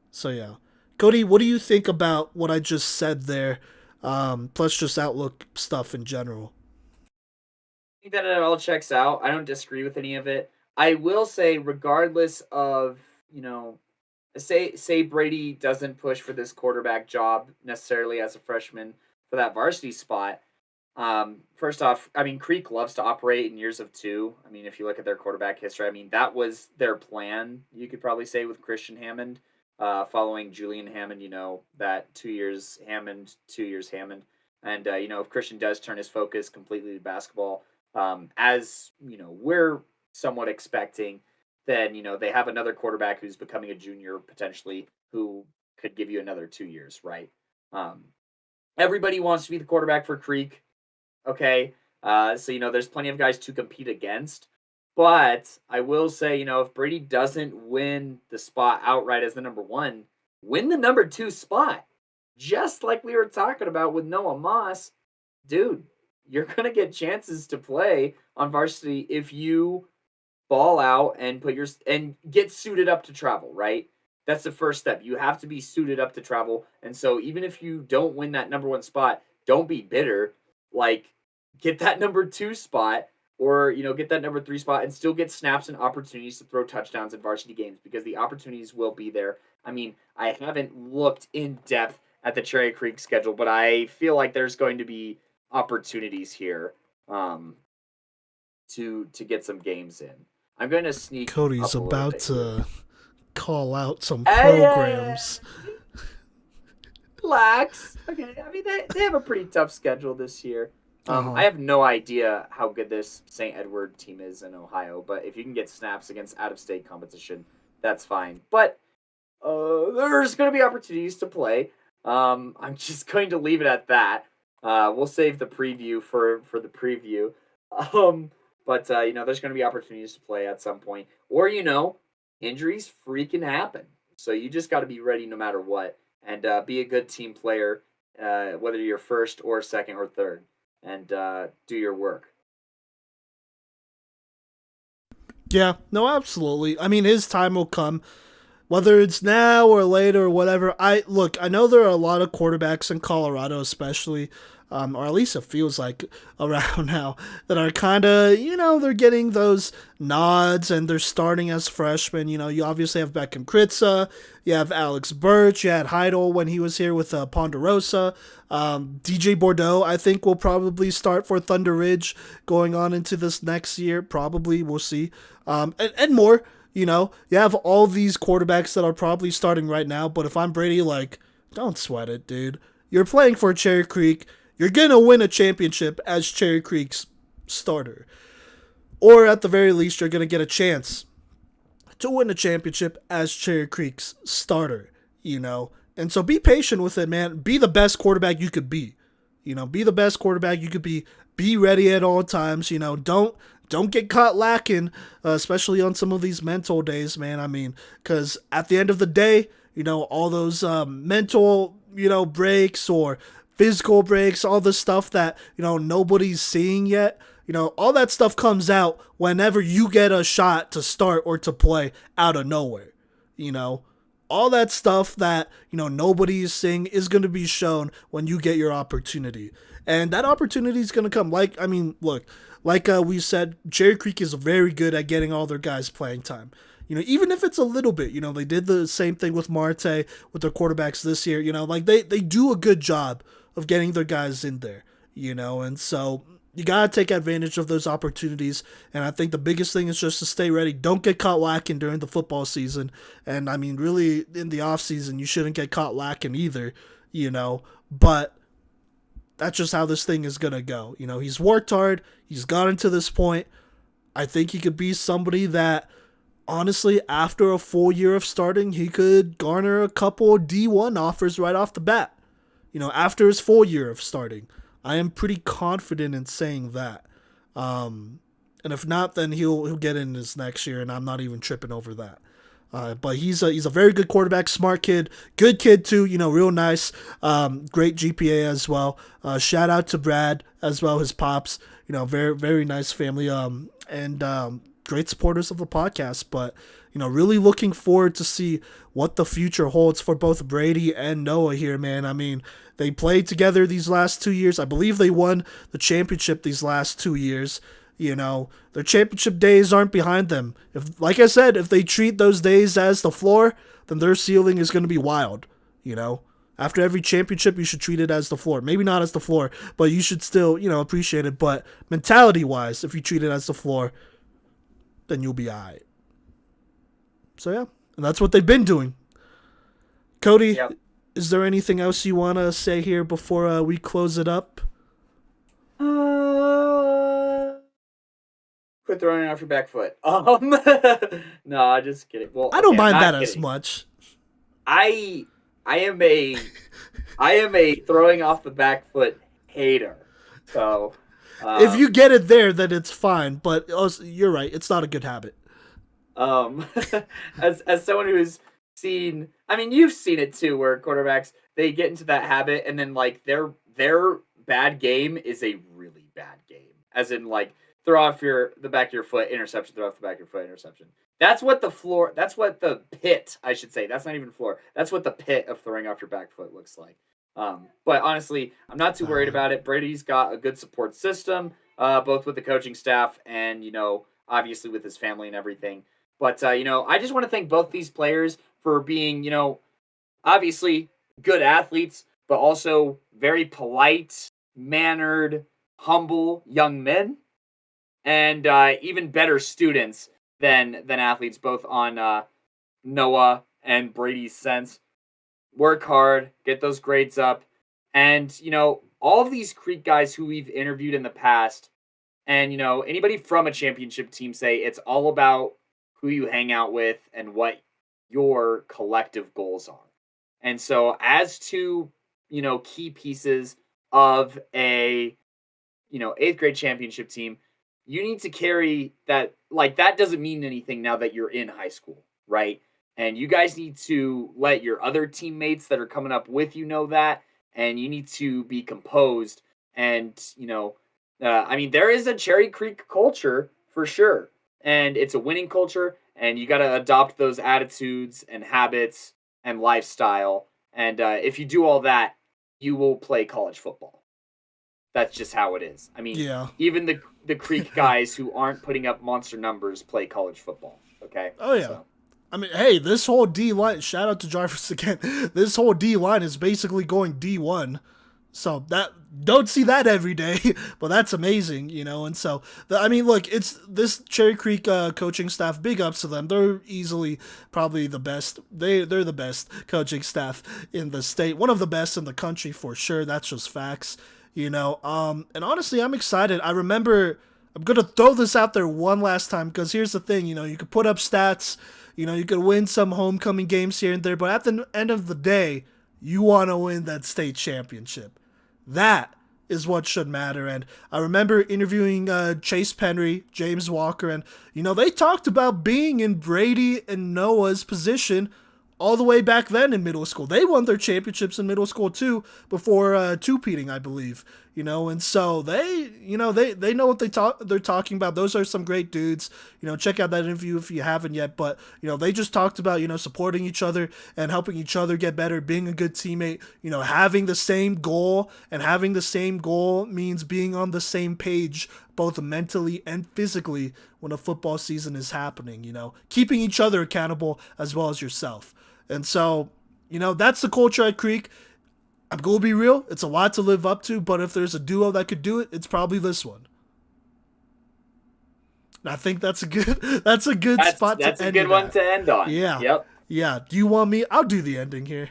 So, yeah. Kodey, what do you think about what I just said there, plus just outlook stuff in general? I think that it all checks out. I don't disagree with any of it. I will say, regardless of, say Brady doesn't push for this quarterback job necessarily as a freshman for that varsity spot. First off, I mean, Creek loves to operate in years of two. I mean, if you look at their quarterback history, I mean, that was their plan, you could probably say, with Christian Hammond, following Julian Hammond, that 2 years Hammond, 2 years Hammond. And, if Christian does turn his focus completely to basketball, as, we're somewhat expecting, then, they have another quarterback who's becoming a junior potentially, who could give you another 2 years, right? Everybody wants to be the quarterback for Creek. Okay. So, there's plenty of guys to compete against. But I will say, if Brady doesn't win the spot outright as the number one, win the number 2 spot. Just like we were talking about with Noah Moss, dude, you're going to get chances to play on varsity if you ball out and and get suited up to travel, right? That's the first step. You have to be suited up to travel. And so even if you don't win that number 1 spot, don't be bitter. Get that number 2 spot, or, get that number 3 spot and still get snaps and opportunities to throw touchdowns in varsity games, because the opportunities will be there. I mean, I haven't looked in depth at the Cherry Creek schedule, but I feel like there's going to be opportunities here to get some games in. I'm going to sneak Kodey's up a little about bit to here. call out some Hey, programs. relax. Okay, I mean, they have a pretty tough schedule this year. I have no idea how good this St. Edward team is in Ohio, but if you can get snaps against out-of-state competition, that's fine. But there's going to be opportunities to play. I'm just going to leave it at that. We'll save the preview for the preview. But there's going to be opportunities to play at some point, or injuries freaking happen. So you just got to be ready no matter what, and be a good team player, whether you're first or second or third, and do your work. Yeah, no, absolutely. I mean, his time will come, whether it's now or later or whatever. I know there are a lot of quarterbacks in Colorado, especially, or at least it feels like around now, that are kind of, they're getting those nods and they're starting as freshmen. You obviously have Beckham Kritza, you have Alex Birch, you had Heidel when he was here with Ponderosa. DJ Bordeaux, I think, will probably start for Thunder Ridge going on into this next year. Probably, we'll see. And more. You have all these quarterbacks that are probably starting right now, but if I'm Brady, don't sweat it, dude. You're playing for Cherry Creek. You're going to win a championship as Cherry Creek's starter. Or at the very least, you're going to get a chance to win a championship as Cherry Creek's starter, And so be patient with it, man. Be the best quarterback you could be. Be the best quarterback you could be. Be ready at all times. Don't get caught lacking, especially on some of these mental days, man. I mean, because at the end of the day, all those mental, breaks or physical breaks, all the stuff that, nobody's seeing yet, all that stuff comes out whenever you get a shot to start or to play out of nowhere, All that stuff that, nobody is seeing is going to be shown when you get your opportunity. And that opportunity is going to come. Like we said, Cherry Creek is very good at getting all their guys playing time. Even if it's a little bit, they did the same thing with Marte, with their quarterbacks this year, they do a good job of getting their guys in there, and so you got to take advantage of those opportunities. And I think the biggest thing is just to stay ready. Don't get caught lacking during the football season. And I mean, really in the off season, you shouldn't get caught lacking either, but that's just how this thing is going to go. He's worked hard. He's gotten to this point. I think he could be somebody that, honestly, after a full year of starting, he could garner a couple D1 offers right off the bat. After his full year of starting. I am pretty confident in saying that. And if not, then he'll get in this next year, and I'm not even tripping over that. But he's a very good quarterback, smart kid, good kid too, real nice, great GPA as well. Shout out to Brad as well, his pops, very, very nice family, and great supporters of the podcast. But, really looking forward to see what the future holds for both Brady and Noah here, man. I mean, they played together these last 2 years. I believe they won the championship these last 2 years. Their championship days aren't behind them. Like I said, if they treat those days as the floor, then their ceiling is going to be wild. After every championship, you should treat it as the floor. Maybe not as the floor, but you should still, appreciate it. But mentality-wise, if you treat it as the floor, then you'll be all right. So, yeah, and that's what they've been doing. Kodey, yep. Is there anything else you want to say here before we close it up? Quit throwing off your back foot. No, just kidding. Well, I don't mind that kidding. As much. I am a throwing off the back foot hater. So if you get it there, then it's fine. But also, you're right; it's not a good habit. As someone who's seen, I mean, you've seen it too, where quarterbacks, they get into that habit, and then their bad game is a really bad game. As in, throw off the back of your foot, interception, throw off the back of your foot, interception. That's what the pit, I should say. That's not even floor. That's what the pit of throwing off your back foot looks like. But honestly, I'm not too worried about it. Brady's got a good support system, both with the coaching staff and, obviously with his family and everything. But, I just want to thank both these players for being, obviously good athletes, but also very polite, mannered, humble young men. And even better students than athletes, both on Noah and Brady's sense. Work hard, get those grades up. And, all of these Creek guys who we've interviewed in the past, and, anybody from a championship team say it's all about who you hang out with and what your collective goals are. And so as two, key pieces of a, 8th grade championship team, you need to carry that. Like, that doesn't mean anything now that you're in high school, right? And you guys need to let your other teammates that are coming up with you know that, and you need to be composed. And, there is a Cherry Creek culture for sure, and it's a winning culture, and you got to adopt those attitudes and habits and lifestyle. And if you do all that, you will play college football. That's just how it is. I mean, Yeah. even the Creek guys who aren't putting up monster numbers play college football. Okay. Oh yeah. So. I mean, hey, this whole D line. Shout out to Jarvis again. This whole D line is basically going D1. So that don't see that every day, but that's amazing, And so, look, it's this Cherry Creek coaching staff. Big ups to them. They're easily probably the best. They're the best coaching staff in the state. One of the best in the country for sure. That's just facts, And honestly, I'm excited. I remember. I'm gonna throw this out there one last time because here's the thing. You could put up stats. You could win some homecoming games here and there, but at the end of the day, you want to win that state championship. That is what should matter. And I remember interviewing Chase Penry, James Walker, and, they talked about being in Brady and Noah's position all the way back then in middle school. They won their championships in middle school too before two-peating, I believe. And so they know what they're talking about. Those are some great dudes. Check out that interview if you haven't yet. But they just talked about supporting each other and helping each other get better, being a good teammate. Having the same goal, and having the same goal means being on the same page, both mentally and physically, when a football season is happening. Keeping each other accountable as well as yourself. And so, that's the culture at Creek. I'm going to be real. It's a lot to live up to, but if there's a duo that could do it, it's probably this one. And I think that's a good spot to end. That's a good one to end on. Yeah. Yep. Yeah. Do you want me? I'll do the ending here.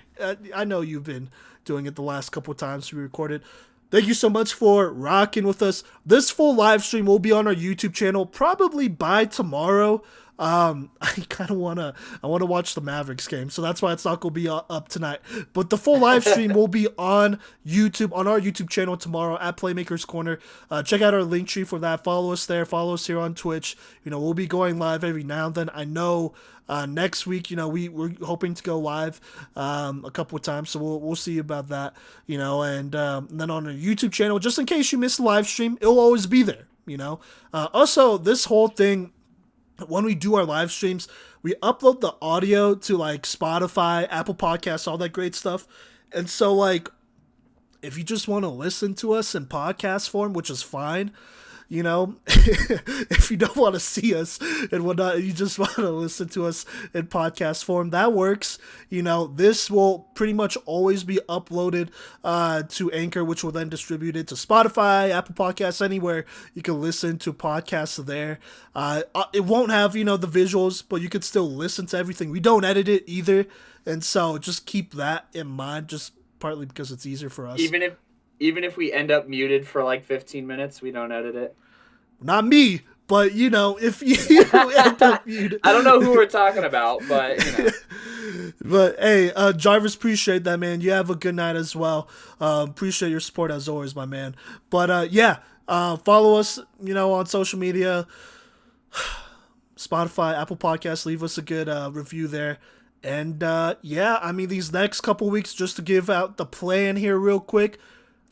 I know you've been doing it the last couple of times we recorded. Thank you so much for rocking with us. This full live stream will be on our YouTube channel probably by tomorrow. I kind of want to watch the Mavericks game, so that's why it's not going to be up tonight. But the full live stream will be on YouTube, on our YouTube channel tomorrow at Playmakers Corner. Check out our link tree for that. Follow us there. Follow us here on Twitch. We'll be going live every now and then. I know next week, we're hoping to go live a couple of times, so we'll see about that. And then on our YouTube channel, just in case you missed the live stream, it'll always be there. Also, this whole thing. When we do our live streams, we upload the audio to Spotify, Apple Podcasts, all that great stuff. And so if you just want to listen to us in podcast form, which is fine, if you don't want to see us and whatnot, you just want to listen to us in podcast form, that works. This will pretty much always be uploaded to Anchor, which will then distribute it to Spotify, Apple Podcasts, anywhere you can listen to podcasts there. It won't have, the visuals, but you could still listen to everything. We don't edit it either. And so just keep that in mind, just partly because it's easier for us. Even if we end up muted for 15 minutes, we don't edit it. Not me, but if you end up muted. I don't know who we're talking about, but But hey, Jarvis, appreciate that, man. You have a good night as well. Appreciate your support as always, my man. But follow us, on social media, Spotify, Apple Podcasts. Leave us a good review there. And these next couple weeks, just to give out the plan here real quick.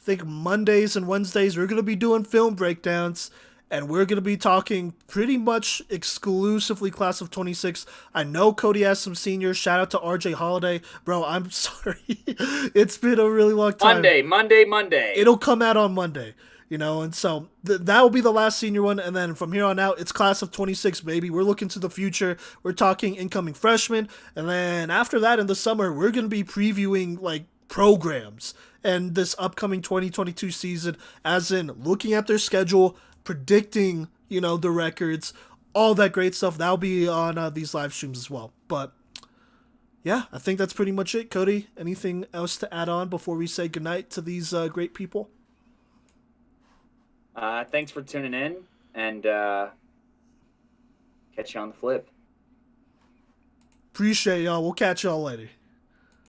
I think Mondays and Wednesdays we're going to be doing film breakdowns, and we're going to be talking pretty much exclusively class of 26. I know Cody has some seniors. Shout out to RJ Holiday. Bro, I'm sorry. It's been a really long time. Monday. It'll come out on Monday, and so that will be the last senior one, and then from here on out, it's class of 26, baby. We're looking to the future. We're talking incoming freshmen, and then after that in the summer, we're going to be previewing, programs and this upcoming 2022 season, as in looking at their schedule, predicting, the records, all that great stuff. That'll be on these live streams as well. But yeah, I think that's pretty much it. Cody, anything else to add on before we say goodnight to these great people? Thanks for tuning in, and catch you on the flip. Appreciate y'all. We'll catch y'all later.